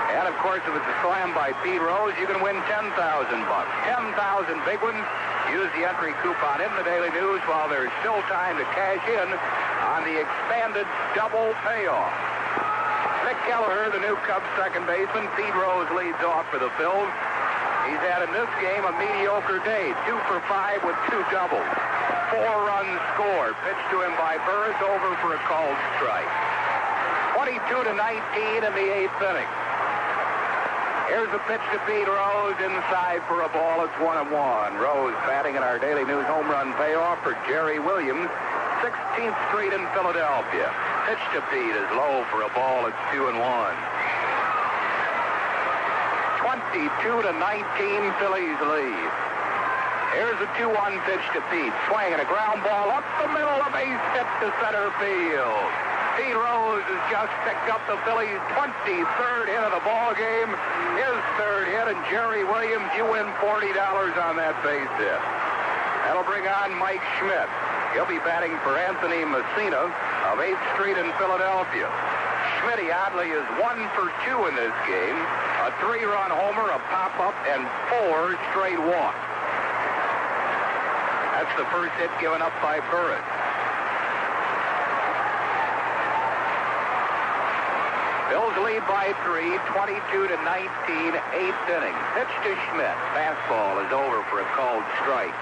And, of course, if it's a slam by Pete Rose, you can win $10,000. 10,000 big ones. Use the entry coupon in the Daily News while there's still time to cash in on the expanded double payoff. Nick Kelleher, the new Cubs second baseman. Pete Rose leads off for the Phils. He's had in this game a mediocre day. 2 for 5 with 2 doubles. 4 runs scored. Pitched to him by Burris, over for a called strike. 22-19 in the 8th inning. Here's the pitch to Pete Rose, inside for a ball. It's 1-1. Rose batting in our Daily News home run payoff for Jerry Williams, 16th Street in Philadelphia. Pitch to Pete is low for a ball. It's 2-1. 22-19, Phillies lead. Here's a 2-1 pitch to Pete. Swinging a ground ball up the middle, a base hit to center field. Pete Rose has just picked up the Phillies' 23rd hit of the ball game. His 3rd hit, and Jerry Williams, you win $40 on that base hit. That'll bring on Mike Schmidt. He'll be batting for Anthony Messina of 8th Street in Philadelphia. Schmidt, oddly, is 1 for 2 in this game. A 3-run homer, a pop-up, and 4 straight walks. That's the first hit given up by Burris. Bills lead by 3, 22-19, 8th inning. Pitch to Schmidt. Fastball is over for a called strike.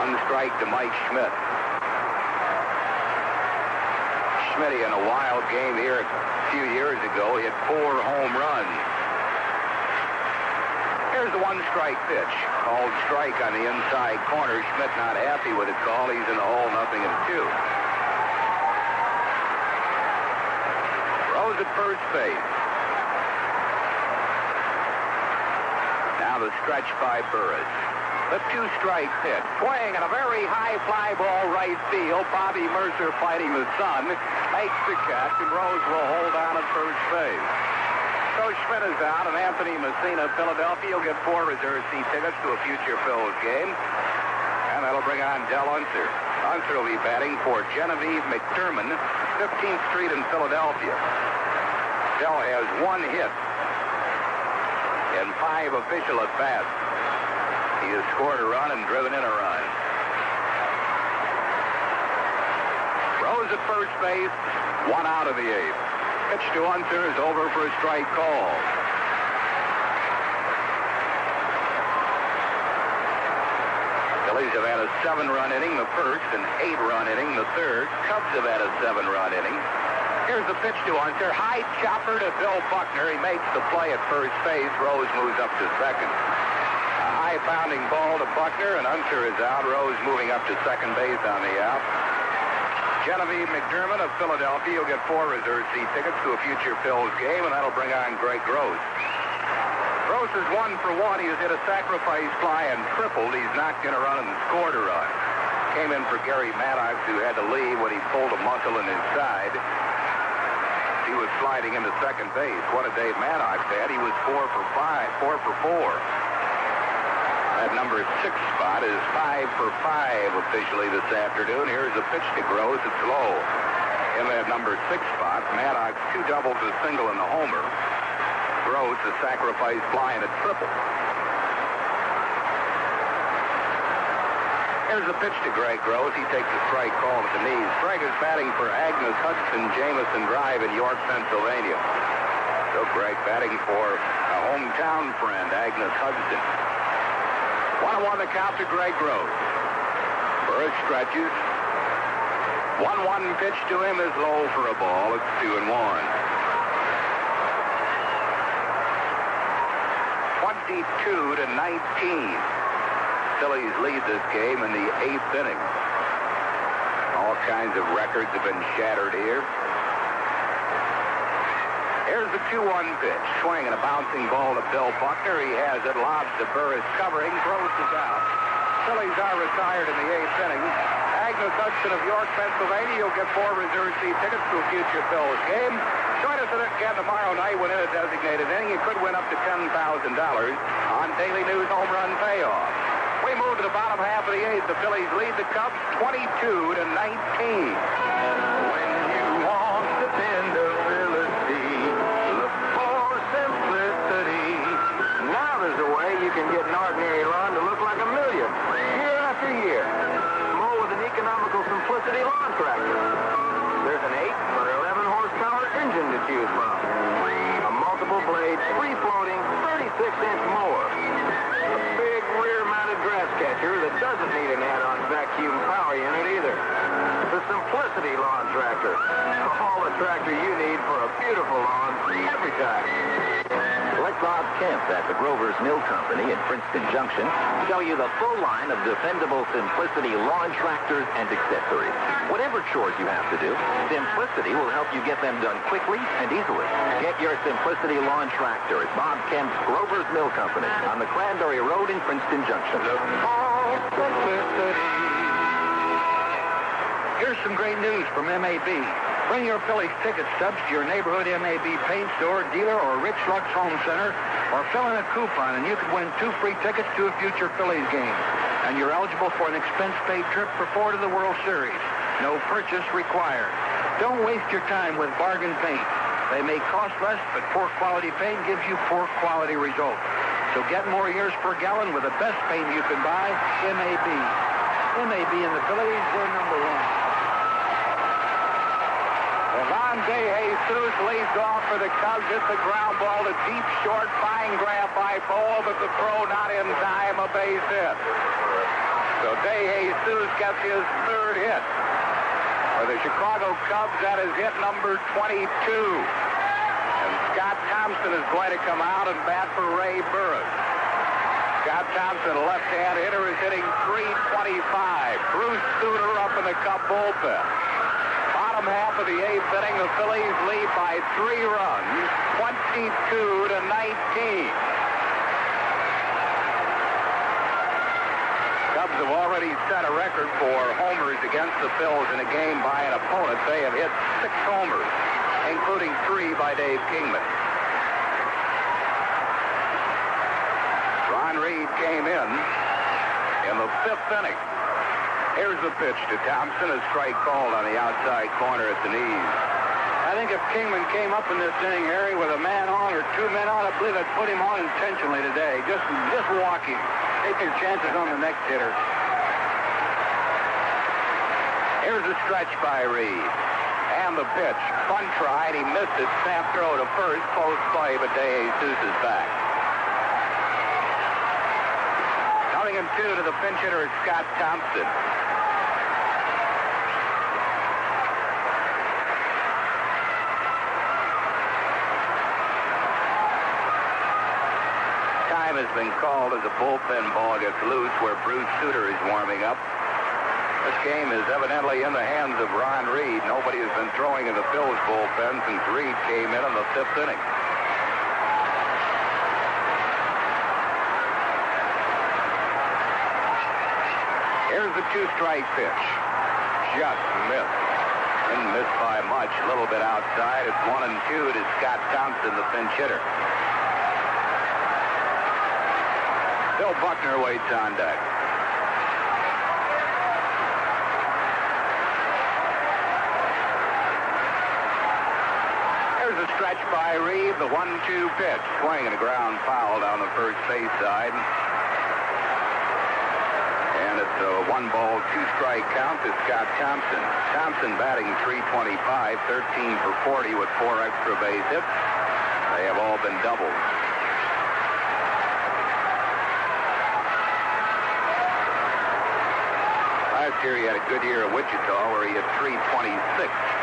1 strike to Mike Schmidt. Schmidt in a wild game here a few years ago hit 4 home runs. Here's the 1-strike pitch. Called strike on the inside corner. Schmidt not happy with the call. He's in the hole, 0-2. Rose at first base. Now the stretch by Burris. The 2-strike pitch. Swing and a very high fly ball right field. Bobby Mercer fighting the sun. Makes the catch, and Rose will hold on at first base. So Schmidt is out, and Anthony Messina, Philadelphia, will get 4 reserve seat tickets to a future Phillies game. And that'll bring on Del Unser. Unser will be batting for Genevieve McDermott, 15th Street in Philadelphia. Del has 1 hit in 5 official at-bats. He has scored a run and driven in a run. Rose at first base, 1 out of the 8th. Pitch to Unser is over for a strike call. Phillies have had a 7-run inning the first, an 8-run inning the third. Cubs have had a 7-run inning. Here's the pitch to Unser. High chopper to Bill Buckner. He makes the play at first base. Rose moves up to second. A high pounding ball to Buckner, and Unser is out. Rose moving up to second base on the out. Genevieve McDermott of Philadelphia will get 4 reserve seat tickets to a future Phillies game, and that'll bring on Greg Gross. Gross is 1 for 1. He has hit a sacrifice fly and tripled. He's knocked in a run and scored a run. Came in for Gary Maddox, who had to leave when he pulled a muscle in his side. He was sliding into second base. What a day Maddox had. He was 4 for 4. That number 6 spot is 5 for 5 officially this afternoon. Here's a pitch to Gross. It's low. In that number 6 spot, Maddox 2 doubles, a single, and a homer. Gross a sacrifice fly and a triple. Here's the pitch to Greg Gross. He takes a strike call at the knees. Greg is batting for Agnes Hudson Jameson Drive in York, Pennsylvania. So Greg batting for a hometown friend, Agnes Hudson. 1-1 the count to Greg Gross. Burris stretches. 1-1 pitch to him is low for a ball. It's 2-1. 22-19. Phillies lead this game in the 8th inning. All kinds of records have been shattered here. Here's the 2-1 pitch. Swing and a bouncing ball to Bill Buckner. He has it. Lobs to Burris covering. Throws it out. Phillies are retired in the 8th inning. Agnes Hudson of York, Pennsylvania. You'll get 4 reserve seat tickets to a future Phillies game. Join us again tomorrow night when in a designated inning. You could win up to $10,000 on Daily News Home Run Payoff. We move to the bottom half of the 8th. The Phillies lead the Cubs 22-19. When you want dependability, look for simplicity. Now there's a way you can get an ordinary lawn to look like $1 million year after year. Mow with an economical simplicity lawn tractor. There's an 8 or 11 horsepower engine to choose from. A multiple blade, free-floating, 36-inch mower. A big rear-mounted grass catcher that doesn't need an add-on vacuum power unit either. The Simplicity Lawn Tractor. All the tractor you need for a beautiful lawn every time. Let Bob Kemp at the Grover's Mill Company in Princeton Junction show you the full line of dependable Simplicity lawn tractors and accessories. Whatever chores you have to do, Simplicity will help you get them done quickly and easily. Get your Simplicity lawn tractor at Bob Kemp's Grover's Mill Company on the Cranberry Road in Princeton Junction. Here's some great news from MAB. Bring your Phillies ticket stubs to your neighborhood MAB paint store, dealer, or Rich Lux Home Center, or fill in a coupon, and you could win 2 free tickets to a future Phillies game. And you're eligible for an expense-paid trip for 4 to the World Series. No purchase required. Don't waste your time with bargain paint. They may cost less, but poor quality paint gives you poor quality results. So get more years per gallon with the best paint you can buy, MAB. MAB in the Phillies, we're number one. Ron De Jesus leads off for the Cubs. Hits the ground ball to deep short. Fine grab by Boa, but the throw not in time. A base hit. So De Jesus gets his third hit. For the Chicago Cubs, that is hit number 22. And Scott Thompson is going to come out and bat for Ray Burris. Scott Thompson, a left-hand hitter, is hitting .325. Bruce Sutter up in the Cub bullpen. Bottom half of the eighth inning, the Phillies lead by 3 runs, 22-19. Cubs have already set a record for homers against the Phils in a game by an opponent. They have hit 6 homers, including 3 by Dave Kingman. Ron Reed came in the 5th inning. Here's the pitch to Thompson. A strike called on the outside corner at the knees. I think if Kingman came up in this inning, Harry, with a man on or 2 men on, I believe I'd put him on intentionally today. Just walk him. Take your chances on the next hitter. Here's a stretch by Reed. And the pitch. Fun tried. He missed it. Snap throw to first. Close play, but De Jesus is back. 0-2 to the pinch hitter, Scott Thompson. Time has been called as the bullpen ball gets loose where Bruce Sutter is warming up. This game is evidently in the hands of Ron Reed. Nobody has been throwing in the Phillies bullpen since Reed came in the 5th inning. Here's the 2-strike pitch. Just missed. Didn't miss by much. A little bit outside. It's 1-2 to Scott Thompson, the pinch hitter. Bill Buckner waits on deck. Here's a stretch by Reed. The 1-2 pitch. Swing and a ground foul down the first base side. And it's a 1-ball, 2-strike count to Scott Thompson. Thompson batting .325, 13 for 40 with 4 extra base hits. They have all been doubles. Last year he had a good year at Wichita where he had .326.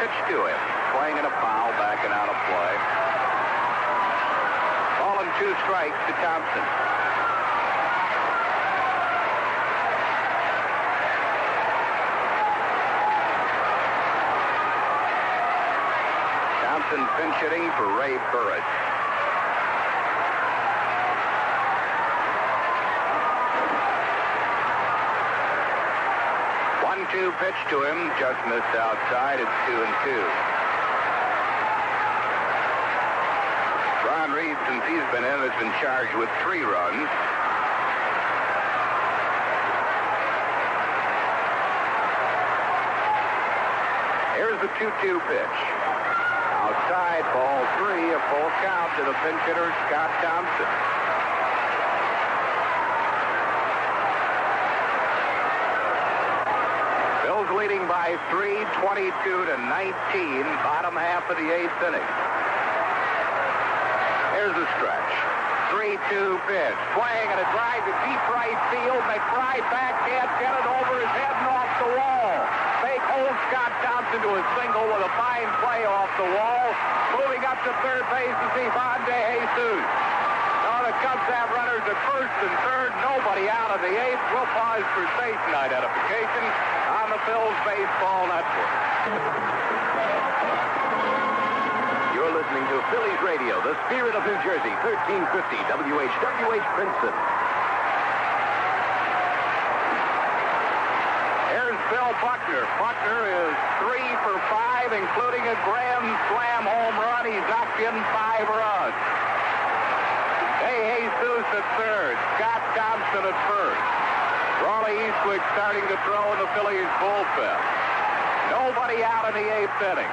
Pitch to him. Swing and a foul, backing out of play. Ball and 2 strikes to Thompson. Thompson pinch hitting for Ray Burris. Pitch to him, just missed outside. It's 2-2. Ron Reed, since he's been in, has been charged with 3 runs. Here's the 2-2 pitch. Outside, ball 3, a full count to the pinch hitter, Scott Thompson. Leading by 3, 22-19, bottom half of the 8th inning. Here's the stretch. 3-2 pitch. Swing and a drive to deep right field. McBride backhand, get it over his head and off the wall. Fake holds Scott Thompson to a single with a fine play off the wall. Moving up to third base is Ivan De Jesus. Now the Cubs have runners at first and third. Nobody out of the 8th. We'll pause for station identification on the Phillies Baseball Network. You're listening to Phillies Radio, the spirit of New Jersey, 1350 WHWH Princeton. Here's Bill Buckner. Buckner is 3 for 5, including a grand slam home run. He's up in 5 runs. De Jesus at third. Scott Thompson at first. Raleigh Eastwood starting to throw in the Phillies bullpen. Nobody out in the 8th inning.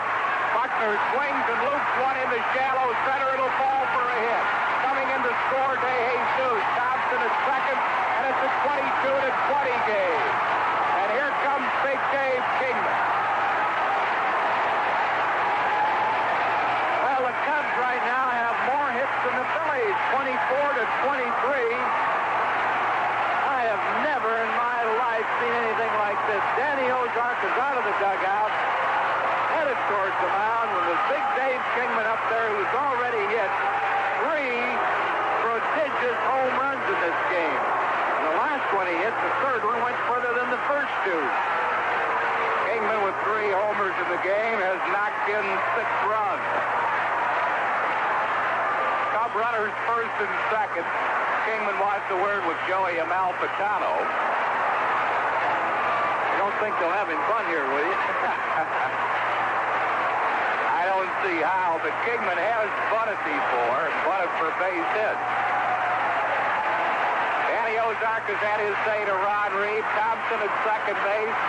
Runner swings and loops one into shallow center. It'll fall for a hit. Coming in to score, De Jesus. Thompson at second, and it's a 22-20 game. And here comes Big Dave Kingman. Well, the Cubs right now have more hits than the Phillies, 24-23. I have never in my life seen anything like this. Danny Ozark is out of the dugout, headed towards the mound with the Big Dave Kingman up there, who's already hit 3 prodigious home runs in this game. And the last one he hit, the third one, went further than the first 2. Kingman with 3 homers in the game has knocked in 6 runs. Cub runners first and second. Kingman wants a word with Joey Amalfitano. You don't think they'll have him fun here, will you? I don't see how, but Kingman has bunted before, bunted for base hits. Danny Ozark has had his say to Ron Reed. Thompson at second base.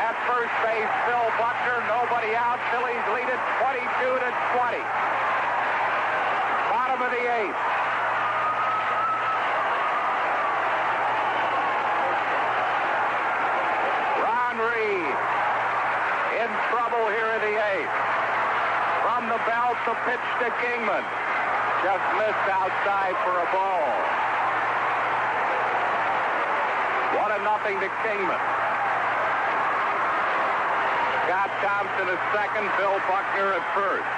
At first base, Phil Buckner, nobody out. Phillies lead it 22-20. Bottom of the 8th. Ron Reed in trouble here in the 8th. From the belt, the pitch to Kingman. Just missed outside for a ball. 1-0 to Kingman. Scott Thompson at second, Phil Buckner at first.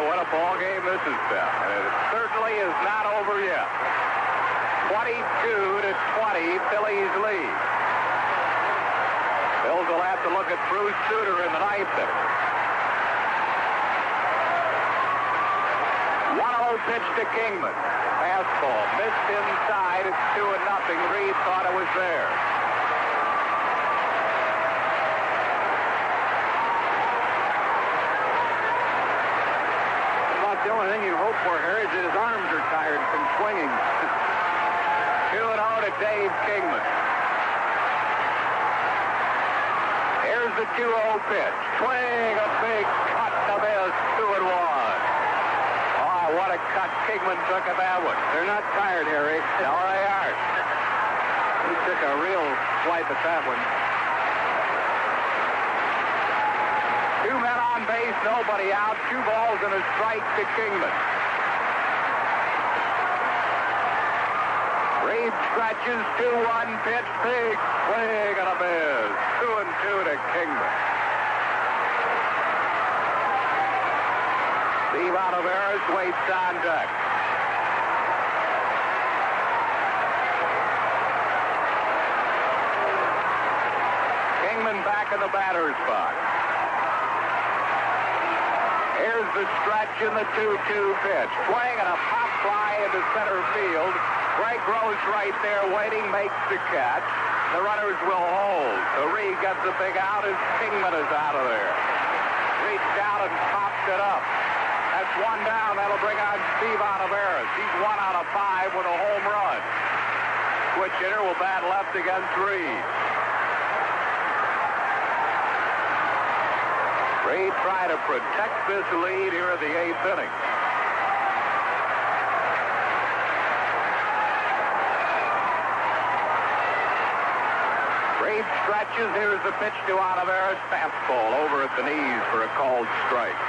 What a ball game this has been. And it certainly is not over yet. 22-20, Phillies lead. Bills will have to look at Bruce Sutter in the 9th inning. 1-0 pitch to Kingman. Fastball missed inside. It's 2-0. Reed thought it was there. The only thing you hope for, Harry, is that his arms are tired from swinging. 2-0 to Dave Kingman. Here's the 2-0 pitch. Swing, a big cut to miss. 2-1. Oh, what a cut Kingman took at that one. They're not tired, Harry. No, they aren't. He took a real swipe at that one. 2 men on base, nobody out. 2 balls and a strike to Kingman. Reed stretches, 2-1 pitch, big swing and a miss. 2-2 to Kingman. Steve Oliveras waits on deck. Kingman back in the batter's box. Here's the stretch in the 2-2 pitch. Swing and a pop fly into center field. Greg Rose right there waiting, makes the catch. The runners will hold. So Reed gets the big out as Kingman is out of there. Reached out and popped it up. That's 1 down. That'll bring on Steve Oliveras. He's 1 out of 5 with a home run. Switch hitter will bat left against Reed. Reed trying to protect this lead here in the 8th inning. Reed stretches. Here's the pitch to Oliveras. Fastball over at the knees for a called strike.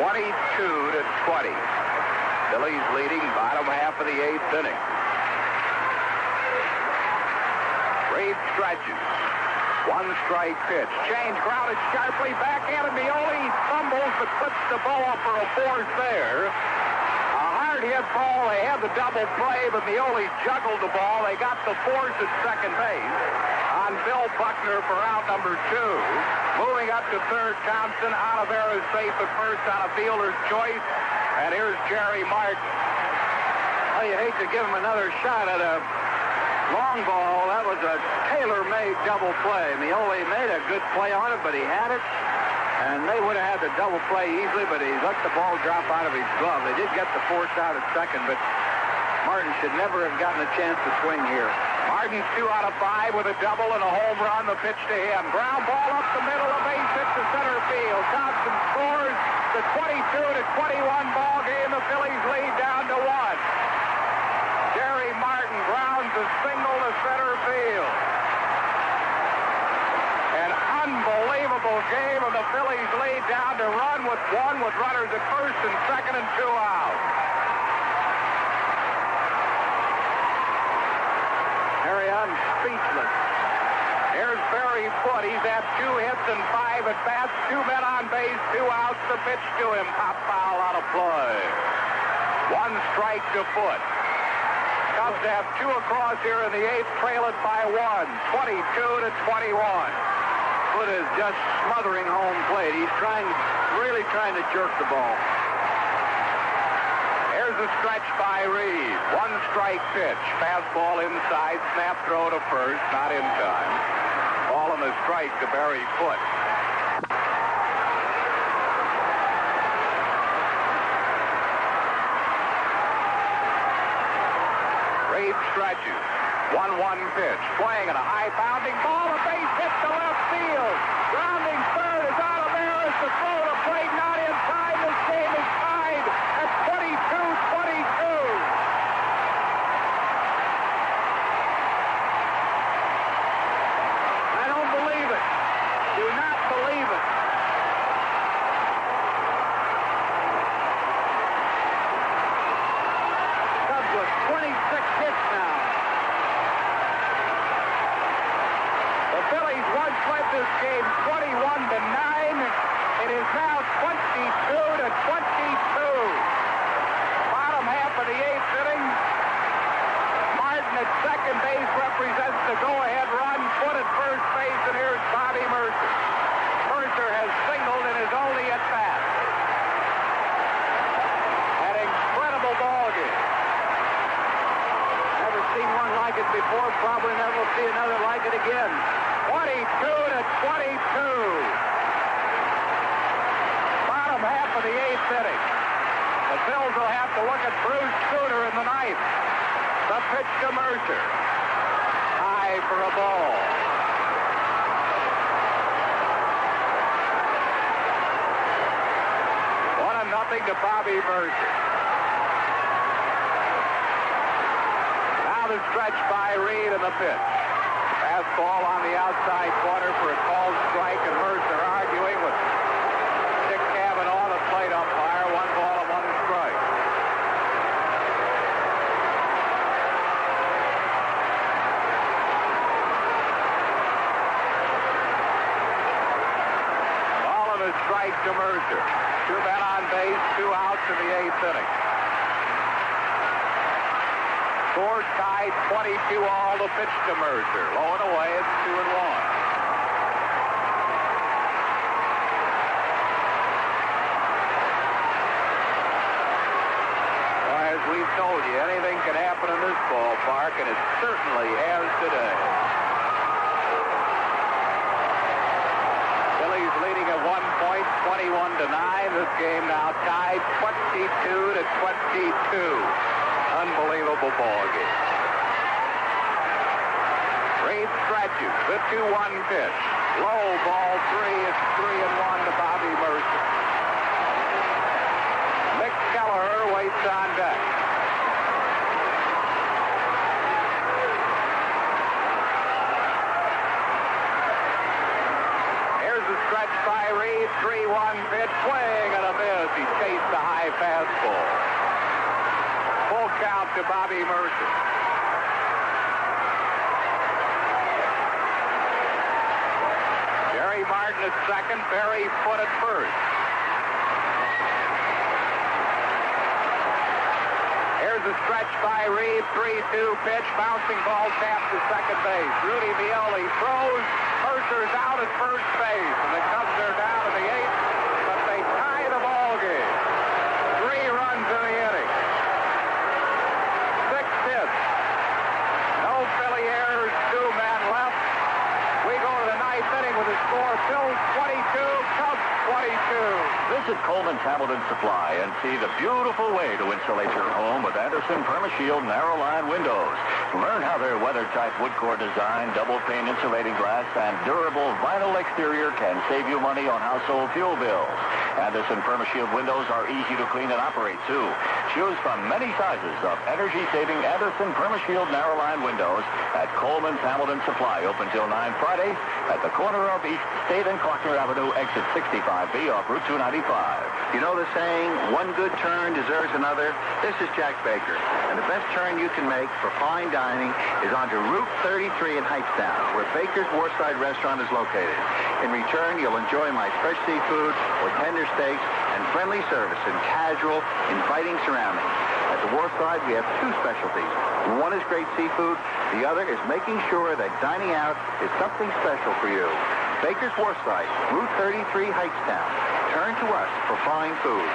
(22-20). Phillies leading bottom half of the 8th inning. Reed stretches. 1 strike pitch. Change grounded sharply. Backhanded. Mioli fumbles but puts the ball up for a force there. A hard hit ball. They had the double play, but Mioli juggled the ball. They got the force at second base on Bill Buckner for out number 2. Moving up to third, Thompson. Oliveras safe at first on a fielder's choice. And here's Jerry Martin. Well, you hate to give him another shot at a long ball. That was a tailor-made double play. Mioli made a good play on it, but he had it. And they would have had the double play easily, but he let the ball drop out of his glove. They did get the force out at second, but Martin should never have gotten a chance to swing here. Martin's 2 out of 5 with a double and a home run. The pitch to him. Ground ball up the middle, a base hit to center field. Thompson scores the 22-21 ball game. The Phillies lead down to 1. Jerry Martin grounds a single to center field. An unbelievable game, and the Phillies lead down to run with 1 with runners at first and second and 2 out. Harry, I'm speechless. Here's Barry Foote. He's had 2 hits and 5 at bats. 2 men on base, 2 outs. The pitch to him. Pop foul out of play. 1 strike to Foote. Cubs have 2 across here in the 8th, trail it by 1. 22-21. Foote is just smothering home plate. He's really trying to jerk the ball. Here's a stretch by Reed. 1 strike pitch. Fastball inside. Snap throw to first. Not in time. Ball and a strike to Barry Foote. Reed stretches. 1-1 pitch. Swing and a high pounding ball. A base hit to left field. Rounding third is out of there. It's the throw to plate. Not in time. This game is tied at 22-22. I don't believe it. Do not believe it. Cubs with 26 hits now. The Phillies once led this game 21-9. It is now 22-22. Bottom half of the 8th inning. Martin at second base represents the go-ahead run. Foote at first base, and here's Bobby Mercer. Mercer has singled in his only at-bat. An incredible ball game. Never seen one like it before. Probably never will see another like it again. 22-22. Bottom half of the 8th inning. The Phils will have to look at Bruce Sutter in the 9th. The pitch to Mercer. High for a ball. 1-0 to Bobby Mercer. Now the stretch by Reed and the pitch. Fastball on the outside corner for a called strike, and Mercer arguing with Dick Cavanaugh, the plate umpire. 1 ball and 1 strike. Ball and a strike to Mercer. 2 men on base, 2 outs in the 8th inning. Score tied 22-all. The pitch to Mercer. Low and away, it's 2-1. As we've told you, anything can happen in this ballpark, and it certainly has today. Phillies leading at 1 point, 21-9. This game now tied 22-22. Unbelievable ball game. Reed stretches. The 2-1 pitch. Low ball 3. It's 3-1 to Bobby Mercer. Mick Kelleher waits on deck. Here's the stretch by Reed. 3-1 pitch. Swing and a miss. He chased the high fastball. Full count to Bobby Mercer. Jerry Martin at second, Barry Foote at first. Here's a stretch by Reed, 3-2 pitch, bouncing ball tapped to second base. Rudy Violi throws, Mercer's out at first base, and the Cubs are down to the 8th, but they tie the ball game. 3 runs in the inning. 6 hits. No Philly errors, 2 men left. We go to the 9th inning with a score. Phillies 22, Cubs 20. Hamilton Supply and see the beautiful way to insulate your home with Anderson PermaShield narrow-line windows. Learn how their weather-tight wood core design, double-pane insulating glass, and durable vinyl exterior can save you money on household fuel bills. Anderson PermaShield windows are easy to clean and operate, too. Choose from many sizes of energy-saving Anderson PermaShield narrow-line windows at Coleman's Hamilton Supply, open till 9 Fridays at the corner of East State and Klockner Avenue, exit 65B off Route 295. You know the saying, one good turn deserves another? This is Jack Baker, and the best turn you can make for fine dining is onto Route 33 in Hightstown, where Baker's Warside Restaurant is located. In return, you'll enjoy my fresh seafood or tender steaks and friendly service in casual, inviting surroundings. At the Warside, we have two specialties. One is great seafood. The other is making sure that dining out is something special for you. Baker's Warside, Route 33, Hightstown. Turn to us for fine food.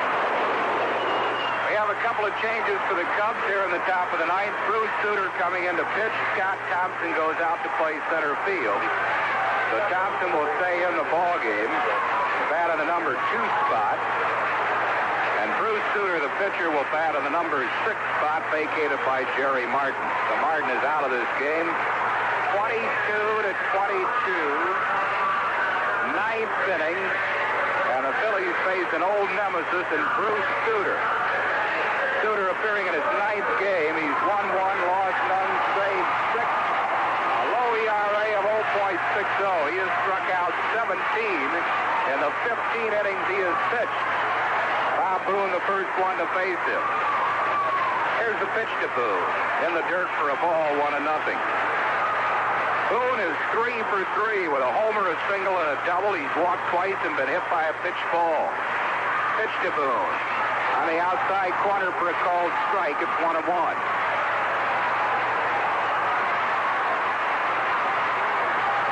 We have a couple of changes for the Cubs here in the top of the ninth. Bruce Sutter coming in to pitch. Scott Thompson goes out to play center field. So Thompson will stay in the ball game. Bat in the number 2 spot. And Bruce Sutter, the pitcher, will bat in the number 6 spot, vacated by Jerry Martin. So Martin is out of this game. 22-22. Ninth inning. And the Phillies face an old nemesis in Bruce Sutter. Sutter appearing in his 9th game. He's 1-1, lost none, saved 6. A low ERA of 0.60. He has struck out 17 in the 15 innings he has pitched. Bob Boone, the first one to face him. Here's the pitch to Boone. In the dirt for a ball, 1-0. Boone is 3 for 3 with a homer, a single, and a double. He's walked twice and been hit by a pitch ball. Pitch to Boone. On the outside corner for a called strike. It's 1-1.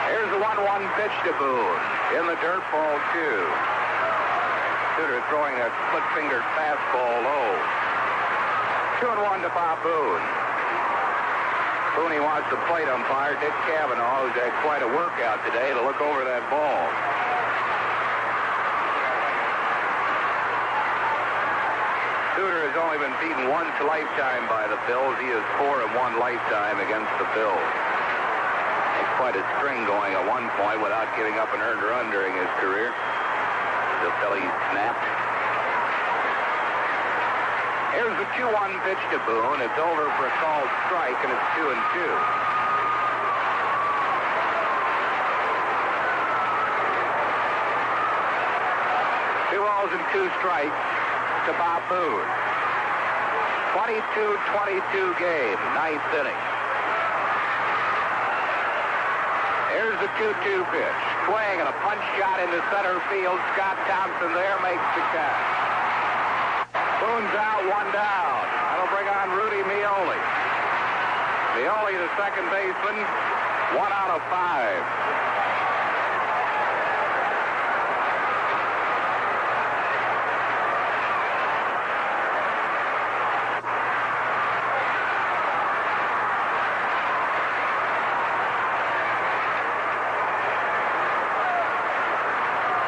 Here's the 1-1 pitch to Boone. In the dirt, ball 2. Sutter throwing a split-fingered fastball low. 2-1 to Bob Boone. Boone wants the plate umpire, Dick Cavanaugh, who's had quite a workout today, to look over that ball. Sutter has only been beaten once a lifetime by the Phils. He is 4-1 lifetime against the Phils. It's quite a string going at one point without giving up an earned run during his career. The Phillies snapped. Here's the 2-1 pitch to Boone. It's over for a called strike, and it's 2-2. 2 balls and 2 strikes to Bob Boone. 22-22 game, 9th inning. Here's the 2-2 pitch. Swing and a punch shot into center field. Scott Thompson there makes the catch. Boone's out, 1 down. That'll bring on Rudy Mioli. Mioli, the second baseman, 1 out of 5.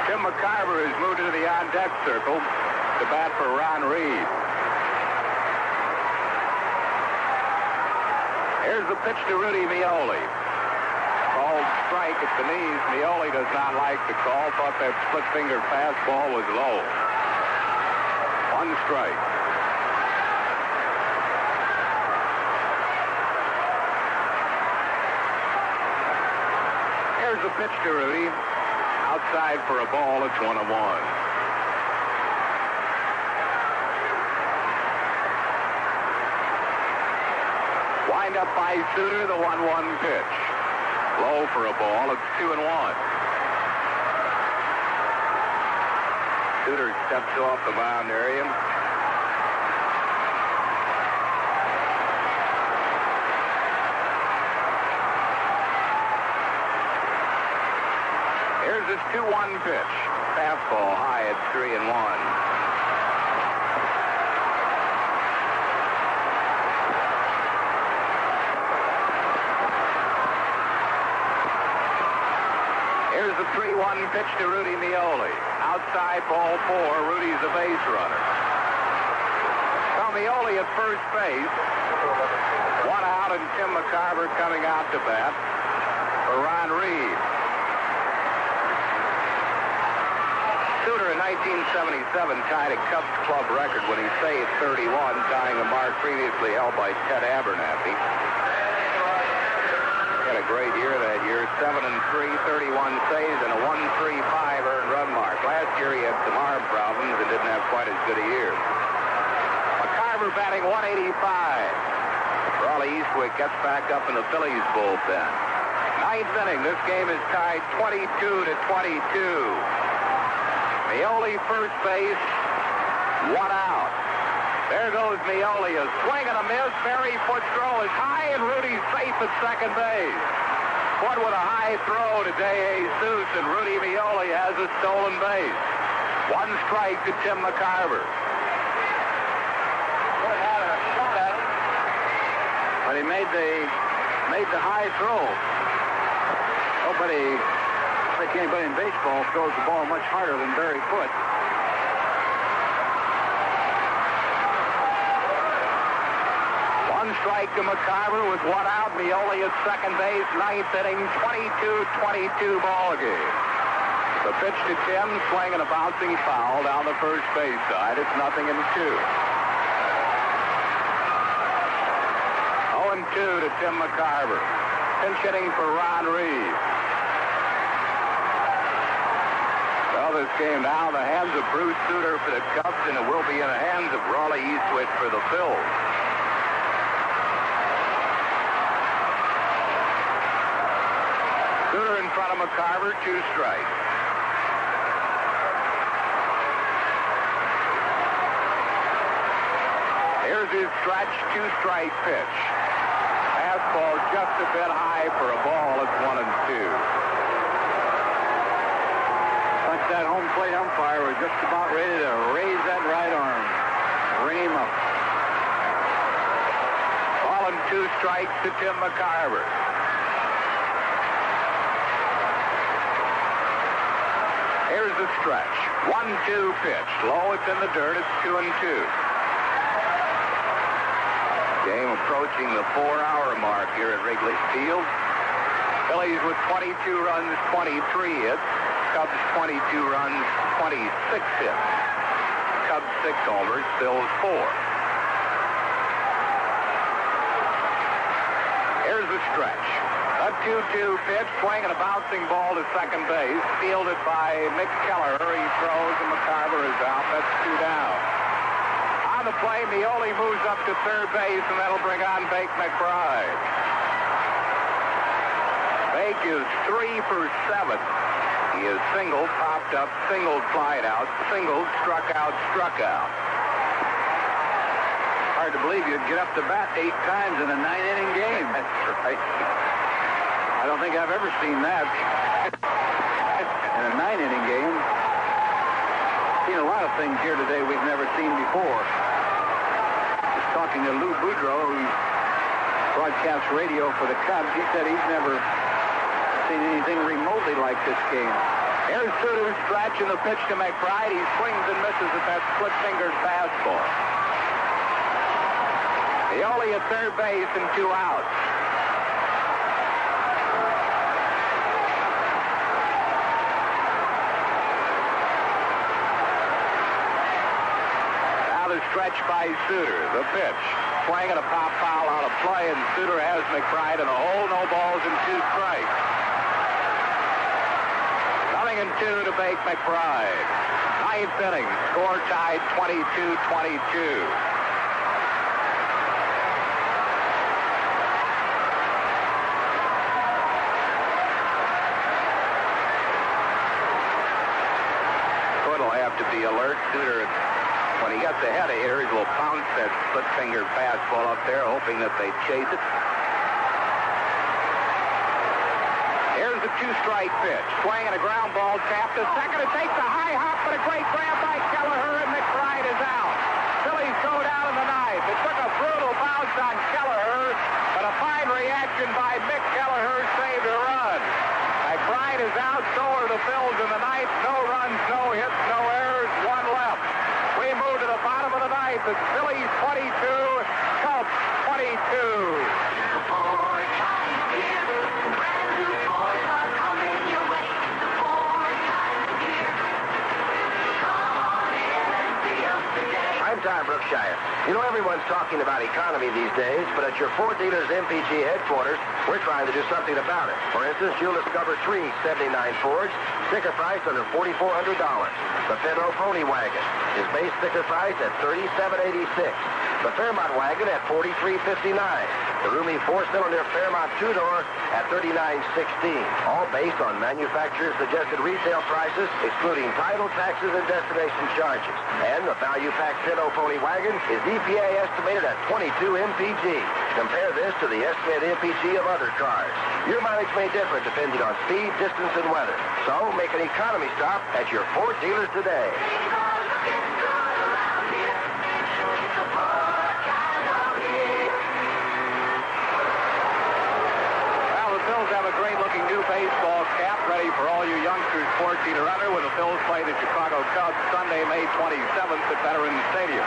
Tim McCarver has moved into the on-deck circle to bat for Ron Reed. Here's the pitch to Rudy Mioli. Called strike at the knees. Mioli does not like the call. Thought that split-fingered fastball was low. 1 strike. Here's the pitch to Rudy. Outside for a ball. It's 1-1. Wind up by Sutter, the 1-1 pitch. Low for a ball. It's 2-1. Sutter steps off the mound area. Here's his 2-1 pitch. Fastball high at 3-1. Here's the 3-1 pitch to Rudy Mioli. outside ball 4. Rudy's a base runner. Tomioli at first base. 1 out, and Tim McCarver coming out to bat for Ron Reed. Suter in 1977 tied a Cubs club record when he saved 31, tying a mark previously held by Ted Abernathy. Had a great year that year, 7-3, 31 saves, and a 1.35 earned run mark. Last year he had some arm problems and didn't have quite as good a year. McCarver batting 185. Raleigh Eastwick gets back up in the Phillies bullpen. 9th inning, this game is tied 22-22. Mioli first base, 1 out. There goes Mioli, a swing and a miss. Barry Foote's throw is high, and Rudy's safe at second base. Foote with a high throw to DeJesus, and Rudy Mioli has a stolen base. 1 strike to Tim McCarver. But he made the high throw. Nobody, like anybody in baseball, throws the ball much harder than Barry Foote. Strike to McCarver with 1 out. Mioli at second base. 9th inning, 22-22 ball game. The pitch to Tim, swing and a bouncing foul down the first base side. It's 0-2. 0-2 to Tim McCarver. Pinch hitting for Ron Reed. Well, this game now in the hands of Bruce Suter for the Cubs, and it will be in the hands of Raleigh Eastwick for the Phillies. Suter in front of McCarver, 2 strikes. Here's his stretch, 2-strike pitch. Fastball just a bit high for a ball. It's 1-2. Like that home plate umpire was just about ready to raise that right arm. Ring him up. Ball and 2 strikes to Tim McCarver. Here's the stretch. 1-2 pitch. Low, it's in the dirt. It's 2-2. Game approaching the 4-hour mark here at Wrigley Field. Phillies with 22 runs, 23 hits. Cubs 22 runs, 26 hits. Cubs 6 homers, Phillies 4. Here's the stretch. A 2-2 pitch, swing and a bouncing ball to second base. Fielded by Mick Kelleher. He throws, and McCarver is out. That's 2 down. On the play, Mioli moves up to third base, and that'll bring on Bake McBride. Bake is 3 for 7. He is singled, popped up, singled, flied out, singled, struck out, struck out. Hard to believe you'd get up to bat 8 times in a 9-inning game. That's right. I don't think I've ever seen that in a 9-inning game. Seen a lot of things here today we've never seen before. Just talking to Lou Boudreau, who broadcasts radio for the Cubs, he said he's never seen anything remotely like this game. Here's Suter's stretch and the pitch to McBride. He swings and misses at that split-fingered fastball. Mioli at third base and 2 outs. Stretch by Suter. The pitch. Swing and a pop foul out of play, and Suter has McBride in a hole. No balls and 2 strikes. 0-2 to Bake McBride. 9th inning. Score tied 22-22. Foote will have to be alert. Suter, when he gets ahead of here, he will pounce that split-fingered fastball up there, hoping that they chase it. Here's the 2-strike pitch. Swing and a ground ball tapped to second. It takes a high hop, but a great grab by Kelleher, and McBride is out. Phillies go down in the 9th. It took a brutal bounce on Kelleher, but a fine reaction by Mick Kelleher saved a run. McBride is out. So are the Phils in the ninth. No runs, no hits, no errors. One left. We move to the bottom of the ninth. It's Phillies 22, Cubs 22. I'm Tom Brookshire. You know, everyone's talking about economy these days, but at your Ford dealer's MPG headquarters, we're trying to do something about it. For instance, you'll discover 3 '79 Fords, sticker price under $4,400. The Pinto Pony Wagon is base sticker price at $37.86. The Fairmont Wagon at $43.59. The roomy 4-cylinder Fairmont 2-door at $39.16. All based on manufacturer's suggested retail prices, excluding title, taxes, and destination charges. And the value-packed Pinto Pony Wagon is EPA estimated at 22 mpg. Compare this to the estimated mpg of other cars. Your mileage may differ depending on speed, distance, and weather. So make an economy stop at your Ford dealer today. Have a great-looking new baseball cap ready for all you youngsters 14 or under when the Phils play the Chicago Cubs Sunday, May 27th at Veterans Stadium.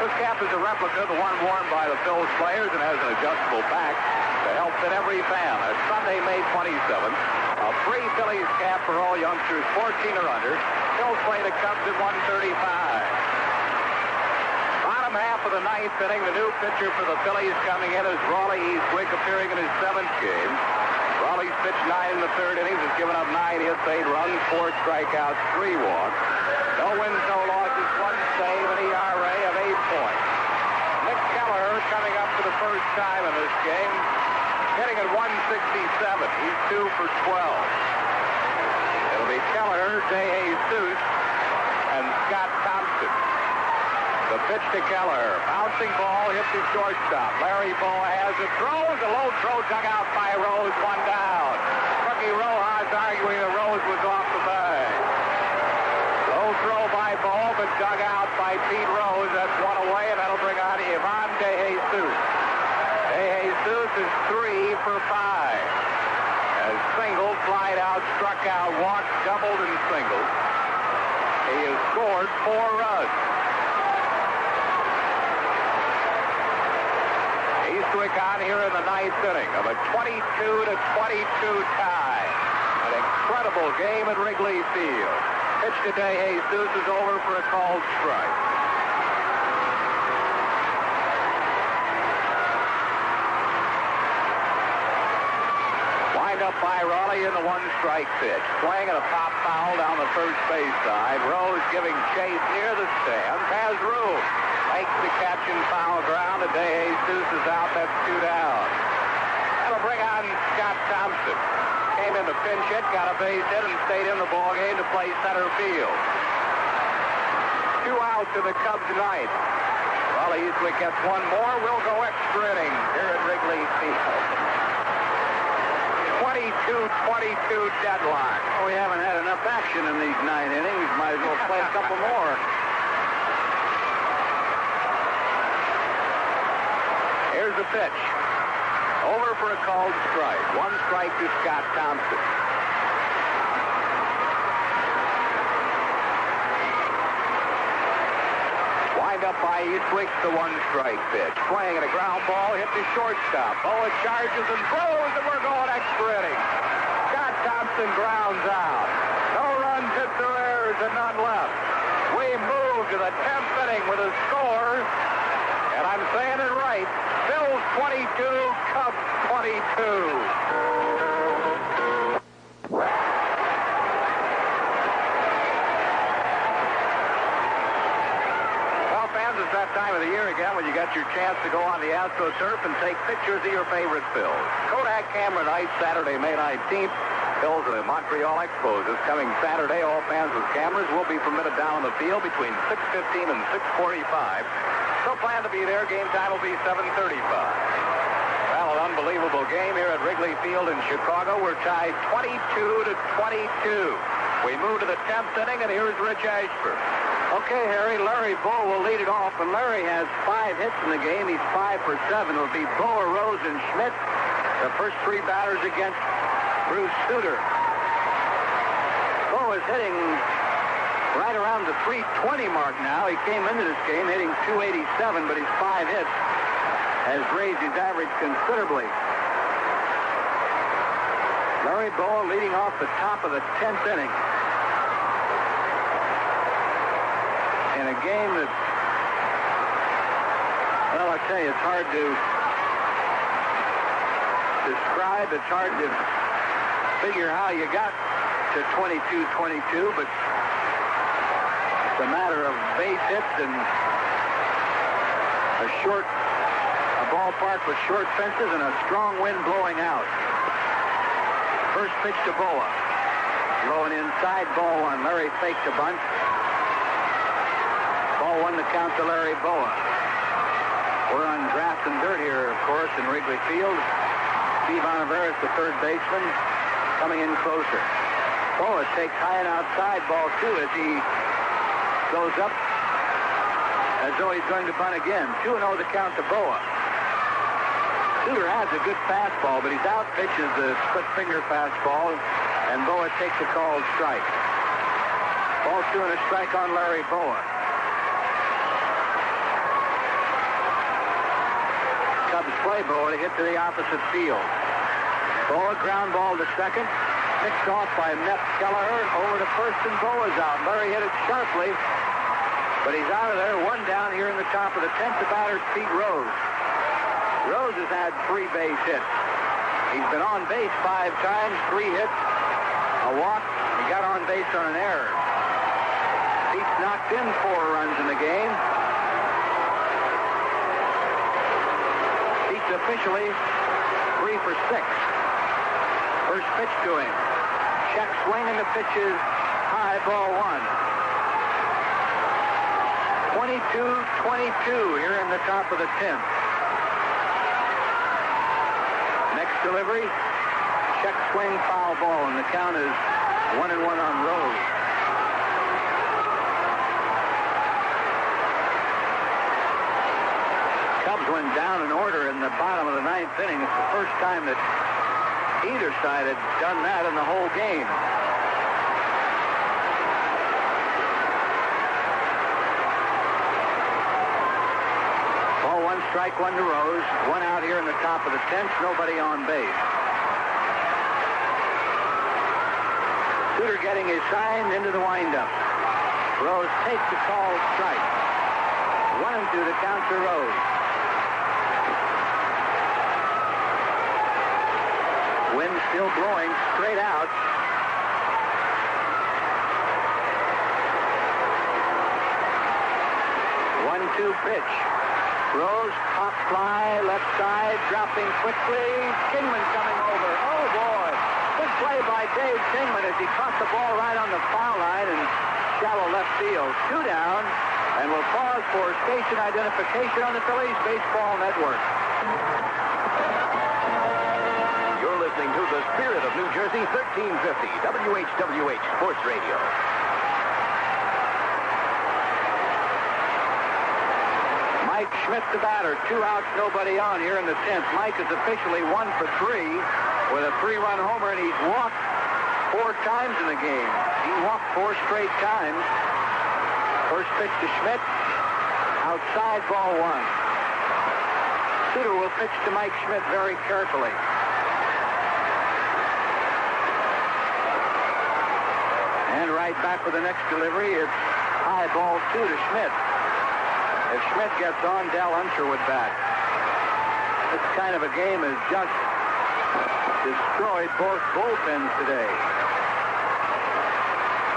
This cap is a replica of the one worn by the Phils players and has an adjustable back to help fit every fan. It's Sunday, May 27th. A free Phillies cap for all youngsters 14 or under. Phils play the Cubs at 1:35. Bottom half of the ninth inning, the new pitcher for the Phillies coming in is Raleigh Eastwick, appearing in his 7th game. Raleigh's pitched 9 in the 3rd innings, has given up 9 hits, 8 runs, 4 strikeouts, 3 walks. No wins, no losses, 1 save, an ERA of 8 points. Nick Kelleher coming up for the first time in this game, hitting at 167. He's 2 for 12. It'll be Kelleher, De Jesus, and Scott Thompson. The pitch to Kelleher. Bouncing ball hit to shortstop. Larry Bowa has it. Throws. A low throw dug out by Rose. 1 down. Rookie Rojas arguing that Rose was off the bag. Low throw by Bowa, but dug out by Pete Rose. That's 1 away, and that'll bring on Ivan De Jesus. De Jesus is 3 for 5. As singled, flied out, struck out, walked, doubled, and singled. He has scored 4 runs. Eastwick on here in the 9th inning of a 22-22 tie. An incredible game at Wrigley Field. Pitch to De Jesus is over for a called strike. Wind up by Raleigh in the 1-strike pitch. Swing and a pop foul down the first base side. Rose giving chase near the stands. Has room. Makes the catch in foul ground. De Jesus is out. That's 2 down. That'll bring on Scott Thompson. Came in to pinch hit, got a base hit, and stayed in the ballgame to play center field. 2 outs in the Cubs' ninth. Raleigh Eastwick gets 1 more. We'll go extra innings here at Wrigley Field. 22-22 deadlock. We haven't had enough action in these 9 innings. Might as well play a couple more. Here's the pitch. Over for a called strike. 1 strike to Scott Thompson. Wind up by Eastwick, the 1-strike pitch. Swing and a ground ball hit to shortstop. Bowa charges and throws, and we're going extra innings. Scott Thompson grounds out. No runs, hits, or errors, and none left. We move to the 10th inning with a score, and I'm saying it right. Phillies 22, Cubs 22. Well, fans, it's that time of the year again when you got your chance to go on the AstroTurf and take pictures of your favorite Phils. Kodak Camera Night, Saturday, May 19th. Phils at the Montreal Expos this coming Saturday. All fans with cameras will be permitted down on the field between 6:15 and 6:45. So plan to be there. Game time will be 7:35. Well, an unbelievable game here at Wrigley Field in Chicago. We're tied 22-22. We move to the 10th inning, and here's Rich Ashford. Okay, Harry, Larry Bowa will lead it off, and Larry has 5 hits in the game. He's 5 for 7. It'll be Bowa, Rose, and Schmidt. The first 3 batters against Bruce Sutter. Boa is hitting right around the 320 mark now. He came into this game hitting 287, but his 5 hits has raised his average considerably. Larry Boa leading off the top of the 10th inning. In a game that, well, I tell you, it's hard to describe. It's hard to figure how you got to 22-22, but it's a matter of base hits and a ballpark with short fences and a strong wind blowing out. First pitch to Boa. Low and inside, ball one. Larry faked a bunt. Ball one to count to Larry Boa. We're on grass and dirt here, of course, in Wrigley Field. Steve Oliveris, the third baseman, coming in closer. Boa takes high and outside, ball 2, as he goes up as though he's going to bunt again. 2-0 to count to Boa. Suter has a good fastball, but he's out pitches the split finger fastball, and Boa takes a called strike. Ball 2 and a strike on Larry Boa. Cubs play Boa to hit to the opposite field. Boa ground ball to second. Picked off by Met Kelleher over to first, and Boa's out. Larry hit it sharply, but he's out of there. One down here in the top of the 10th. The batter's Pete Rose. Rose has had 3 base hits. He's been on base 5 times, 3 hits, a walk. He got on base on an error. Pete's knocked in 4 runs in the game. Pete's officially 3 for 6. First pitch to him. Check swing, and the pitch is high, ball 1. 22-22 here in the top of the 10th. Next delivery, check swing, foul ball, and the count is 1-1 on Rose. Cubs went down in order in the bottom of the 9th inning. It's the first time that either side had done that in the whole game. Ball 1, strike 1 to Rose. 1 out here in the top of the 10th. Nobody on base. Suter getting his sign into the windup. Rose takes the called strike. 1-2 to count to Rose. Wind still blowing straight out. One-two pitch. Rose, pop fly, left side, dropping quickly. Kingman coming over. Oh, boy. Good play by Dave Kingman as he caught the ball right on the foul line in shallow left field. 2 down, and we'll pause for station identification on the Phillies Baseball Network. You're listening to the Spirit of New Jersey, 1350 WHWH Sports Radio. Mike Schmidt, the batter. 2 outs, nobody on here in the 10th. Mike is officially 1 for 3 with a 3-run homer, and he's walked 4 times in the game. He walked 4 straight times. First pitch to Schmidt. Outside, ball 1. Suter will pitch to Mike Schmidt very carefully. And right back with the next delivery. It's high, ball 2 to Schmidt. If Schmidt gets on, Del Unser would bat. This kind of a game has just destroyed both bullpens today.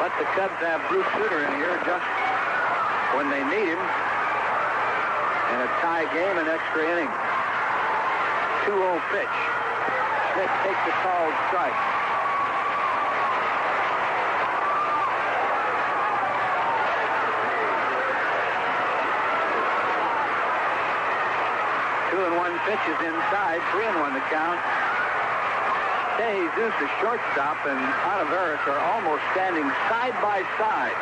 But the Cubs have Bruce Suter in here just when they need him in a tie game and extra inning. 2-0 pitch. Schmidt takes a called strike. Pitch is inside, 3-1 to count. Jesus, the shortstop, and Oliveris are almost standing side by side.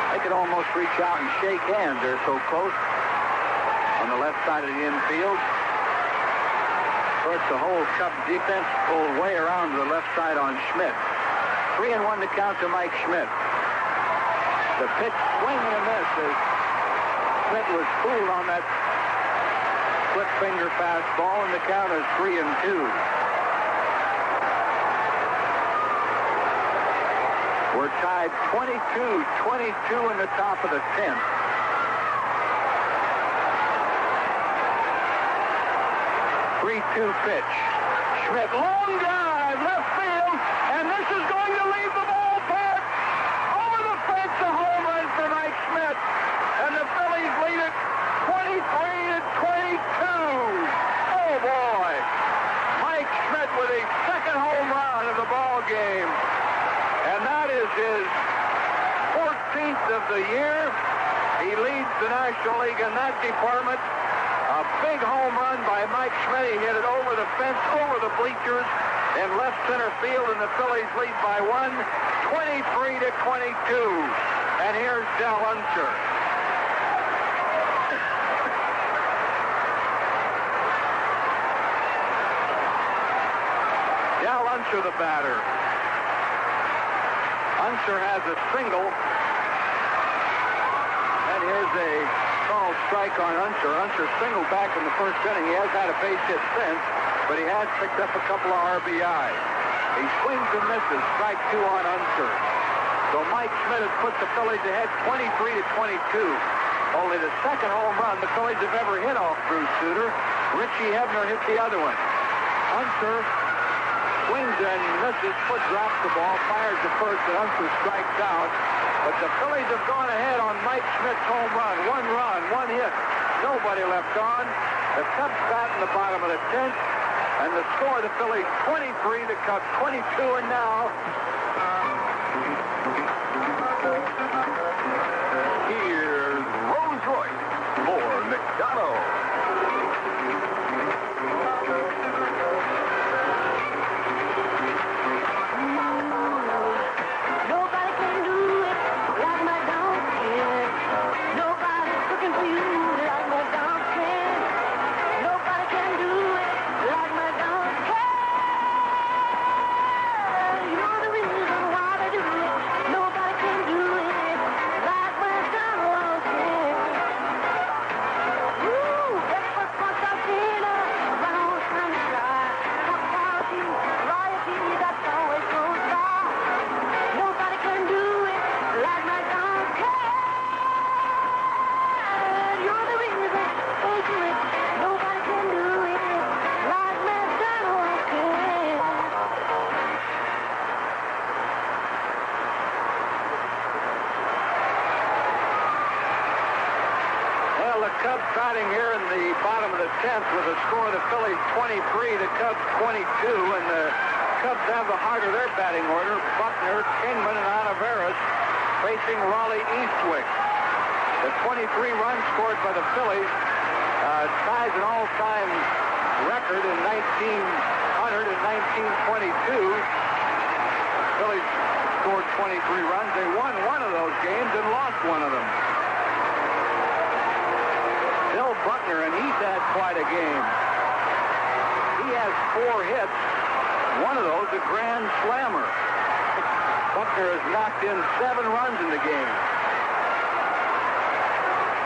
They could almost reach out and shake hands. They're so close on the left side of the infield. Of course, the whole Cub defense pulled way around to the left side on Schmidt. 3-1 to count to Mike Schmidt. The pitch swing and a miss as Schmidt was fooled on that split finger fastball, and the count is 3-2. We're tied 22-22 in the top of the 10th. 3-2 pitch. Schmidt, long drive, left field, and this is going to leave the ballpark. Over the fence, a home run for Mike Schmidt, and the Phillies lead it 23-22. Oh boy! Mike Schmidt with a second home run of the ball game, and that is his 14th of the year. He leads the National League in that department. A big home run by Mike Schmidt. He hit it over the fence, over the bleachers, in left center field, and the Phillies lead by 1, 23-22. And here's Del Unser. Del Unser, the batter. Unser has a single. And here's a called strike on Unser. Unser singled back in the first inning. He has had a base hit since, but he has picked up a couple of RBIs. He swings and misses. Strike 2 on Unser. So Mike Schmidt has put the Phillies ahead 23-22. Only the second home run the Phillies have ever hit off Bruce Sutter. Richie Hebner hit the other one. Unser swings and misses. Foot drops the ball, fires the first, and Unser strikes out. But the Phillies have gone ahead on Mike Schmidt's home run. One run, one hit. Nobody left on. The Cubs bat in the bottom of the 10th. And the score, the Phillies 23, the Cubs 22, and now Here's Rolls Royce for McDonald. Nobody can do it like my dog can. Nobody's looking for you like my dog can. Nobody can do it like my dog can. You're the reason why I do it. Nobody can do it like my dog can. Woo! Breakfast, lunch, or dinner, around sunshine. Top party, variety, that's always close by. Nobody can do it like my dog can. You're the reason they do it. Nobody can do it like my dog can. Well, the Cubs batting here in the bottom of the 10th with a score of the Phillies 23, the Cubs 22, and the Cubs have the heart of their batting order. Buckner, Kingman, and Oliveras facing Raleigh Eastwick. The 23 runs scored by the Phillies ties an all-time record in 1900 and 1922. Phillies scored 23 runs. They won one of those games and lost one of them. Bill Buckner, and he's had quite a game. He has 4 hits. One of those a grand slammer. Buckner has knocked in 7 runs in the game.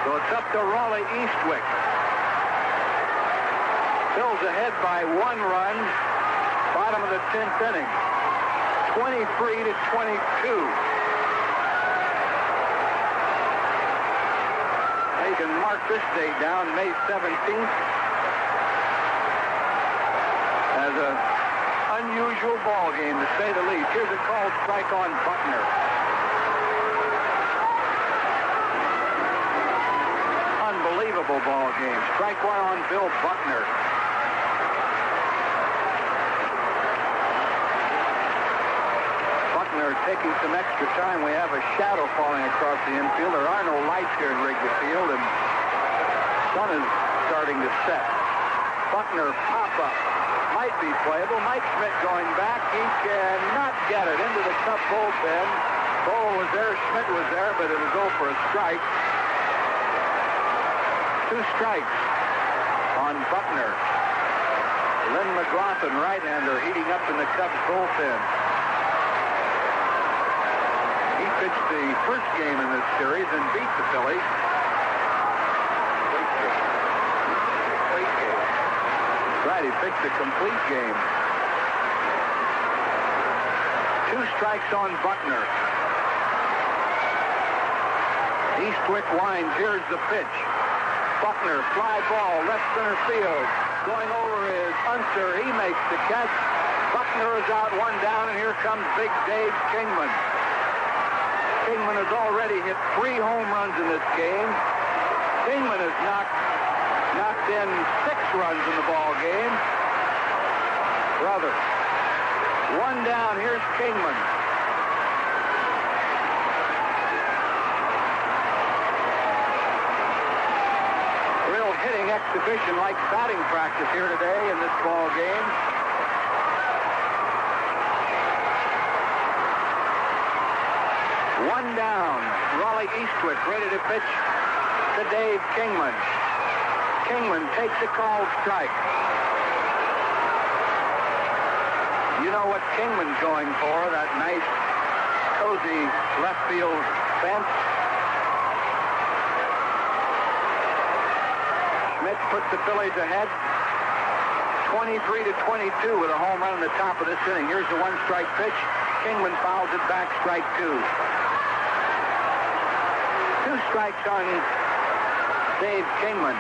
So it's up to Raleigh Eastwick. Phil's ahead by 1 run. Bottom of the 10th inning. 23-22. You can mark this date down, May 17th, as an unusual ball game, to say the least. Here's a called strike on Buckner. Unbelievable ball game. Strike 1 on Bill Buckner. Buckner taking some extra time. We have a shadow falling across the infield. There are no lights here in Wrigley Field, and the sun is starting to set. Buckner pop-up. Might be playable. Mike Schmidt going back. He cannot get it into the Cub bullpen. Ball was there. Schmidt was there, but it'll go for a strike. 2 strikes on Buckner. Lynn McLaughlin, right-hander, heating up in the Cubs bullpen. pitched the first game in this series and beat the Phillies. Right, he pitched a complete game. 2 strikes on Buckner. Eastwick winds. Here's the pitch. Buckner, fly ball, left center field. Going over is Unser. He makes the catch. Buckner is out, 1 down, and here comes big Dave Kingman. Kingman has already hit 3 home runs in this game. Kingman has knocked in 6 runs in the ball game. Brother. 1 down. Here's Kingman. Real hitting exhibition like batting practice here today in this ball game. One down. Raleigh Eastwick ready to pitch to Dave Kingman. Kingman takes a called strike. You know what Kingman's going for, that nice, cozy left field fence. Schmidt puts the Phillies ahead 23-22 with a home run in the top of this inning. Here's the 1-strike pitch. Kingman fouls it back, strike 2. 2 strikes on Dave Kingman.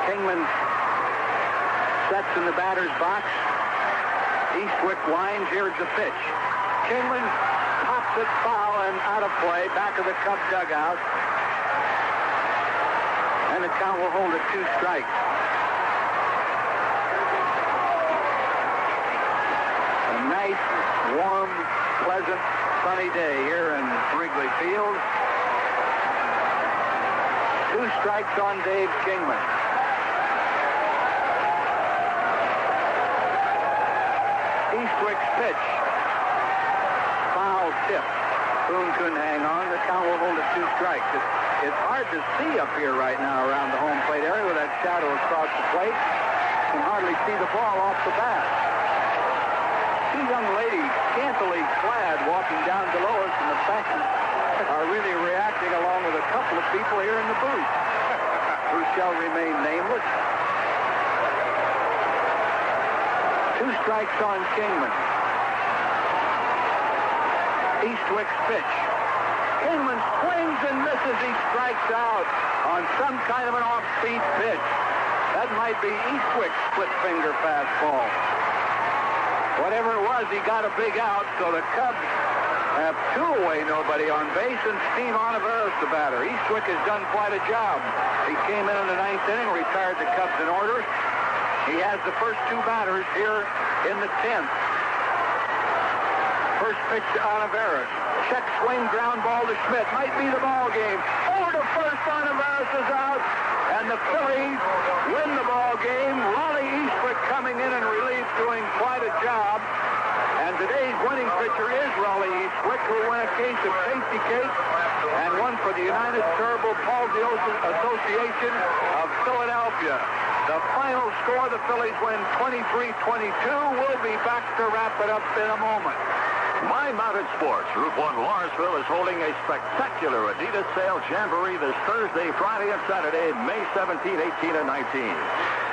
Kingman sets in the batter's box. Eastwick winds. Here's the pitch. Kingman pops it foul and out of play, back of the Cub dugout. And the count will hold at 2 strikes. A nice, warm, pleasant, sunny day here in Wrigley Field. 2 strikes on Dave Kingman. Eastwick's pitch. Foul tip. Boone couldn't hang on. The count will hold at 2 strikes. It's hard to see up here right now around the home plate area with that shadow across the plate. You can hardly see the ball off the bat. 2 young ladies, scantily clad, walking down below us, and the fans are really reacting along with a couple of people here in the booth who shall remain nameless. 2 strikes on Kingman. Eastwick's pitch. Kingman swings and misses. He strikes out on some kind of an off-speed pitch. That might be Eastwick's split-finger fastball. Whatever it was, he got a big out, so the Cubs have 2 away, nobody on base, and Steve Oliveros the batter. Eastwick has done quite a job. He came in the 9th inning, retired the Cubs in order. He has the first 2 batters here in the 10th. First pitch to Oliveros. Check swing, ground ball to Schmidt. Might be the ball game. Over to first, Oliveros is out. And the Phillies win the ball game. Raleigh Eastwick coming in and relief, doing quite a job. And today's winning pitcher is Raleigh Eastwick, who won a case of Tasty Cake and one for the United Cerebral Palsy Association of Philadelphia. The final score, the Phillies win 23-22. We'll be back to wrap it up in a moment. My Mountain Sports, Route 1 Lawrenceville, is holding a spectacular Adidas Sale Jamboree this Thursday, Friday, and Saturday, May 17, 18, and 19.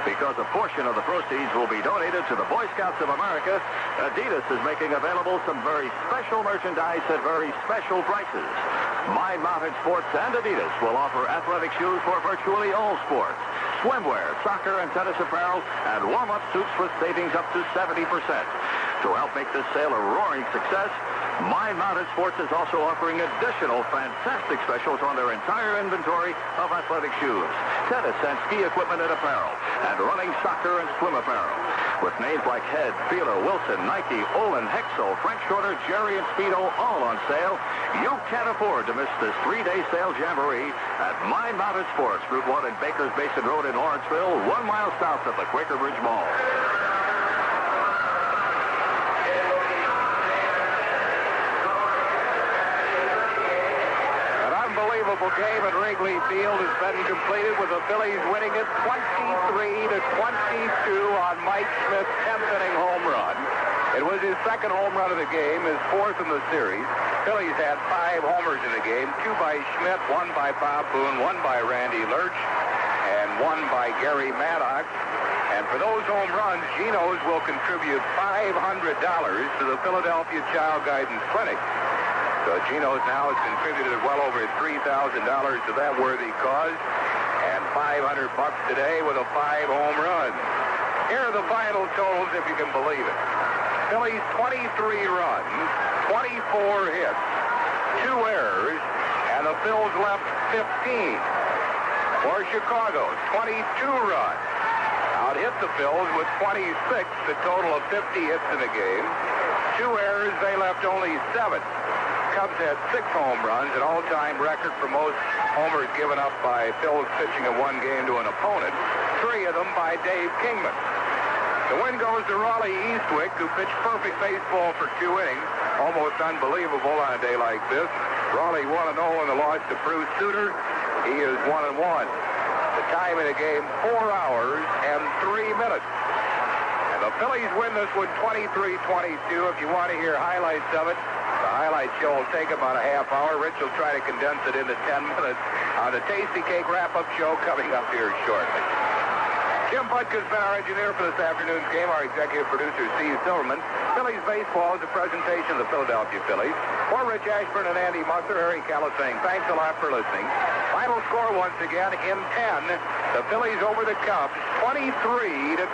Because a portion of the proceeds will be donated to the Boy Scouts of America, Adidas is making available some very special merchandise at very special prices. My Mountain Sports and Adidas will offer athletic shoes for virtually all sports, swimwear, soccer and tennis apparel, and warm-up suits with savings up to 70%. To help make this sale a roaring success, My Mountain Sports is also offering additional fantastic specials on their entire inventory of athletic shoes, tennis and ski equipment and apparel, and running, soccer, and swim apparel. With names like Head, Fila, Wilson, Nike, Olin, Hexel, French Shorter, Jerry, and Speedo all on sale, you can't afford to miss this 3-day sale jamboree at My Mountain Sports, Route 1 and Bakers Basin Road in Lawrenceville, 1 mile south of the Quaker Bridge Mall. beautiful game at Wrigley Field has been completed with the Phillies winning it 23-22 on Mike Smith's 10th inning home run. It was his second home run of the game, his fourth in the series. Phillies had 5 homers in the game, 2 by Schmidt, 1 by Bob Boone, 1 by Randy Lurch, and 1 by Gary Maddox. And for those home runs, Geno's will contribute $500 to the Philadelphia Child Guidance Clinic. So Geno's now has contributed well over $3,000 to that worthy cause, and $500 today with a 5 home runs. Here are the final totals, if you can believe it. Phillies 23 runs, 24 hits, 2 errors, and the Phils left 15. For Chicago, 22 runs. Out-hit the Phils with 26, a total of 50 hits in the game. 2 errors, they left only 7. Cubs had 6 home runs, an all-time record for most homers given up by Phils pitching in one game to an opponent. 3 of them by Dave Kingman. The win goes to Raleigh Eastwick, who pitched perfect baseball for 2 innings. Almost unbelievable on a day like this. Raleigh 1-0 in the loss to Bruce Suter. He is 1-1. The time in the game, 4 hours and 3 minutes. And the Phillies win this one 23-22. If you want to hear highlights of it, the highlight show will take about a half hour. Rich will try to condense it into 10 minutes on the Tasty Cake wrap-up show coming up here shortly. Jim Butka's been our engineer for this afternoon's game. Our executive producer, Steve Silverman. Phillies baseball is a presentation of the Philadelphia Phillies. For Rich Ashburn and Andy Musser, Harry Callis saying thanks a lot for listening. Final score once again in 10. The Phillies over the Cubs, 23-22.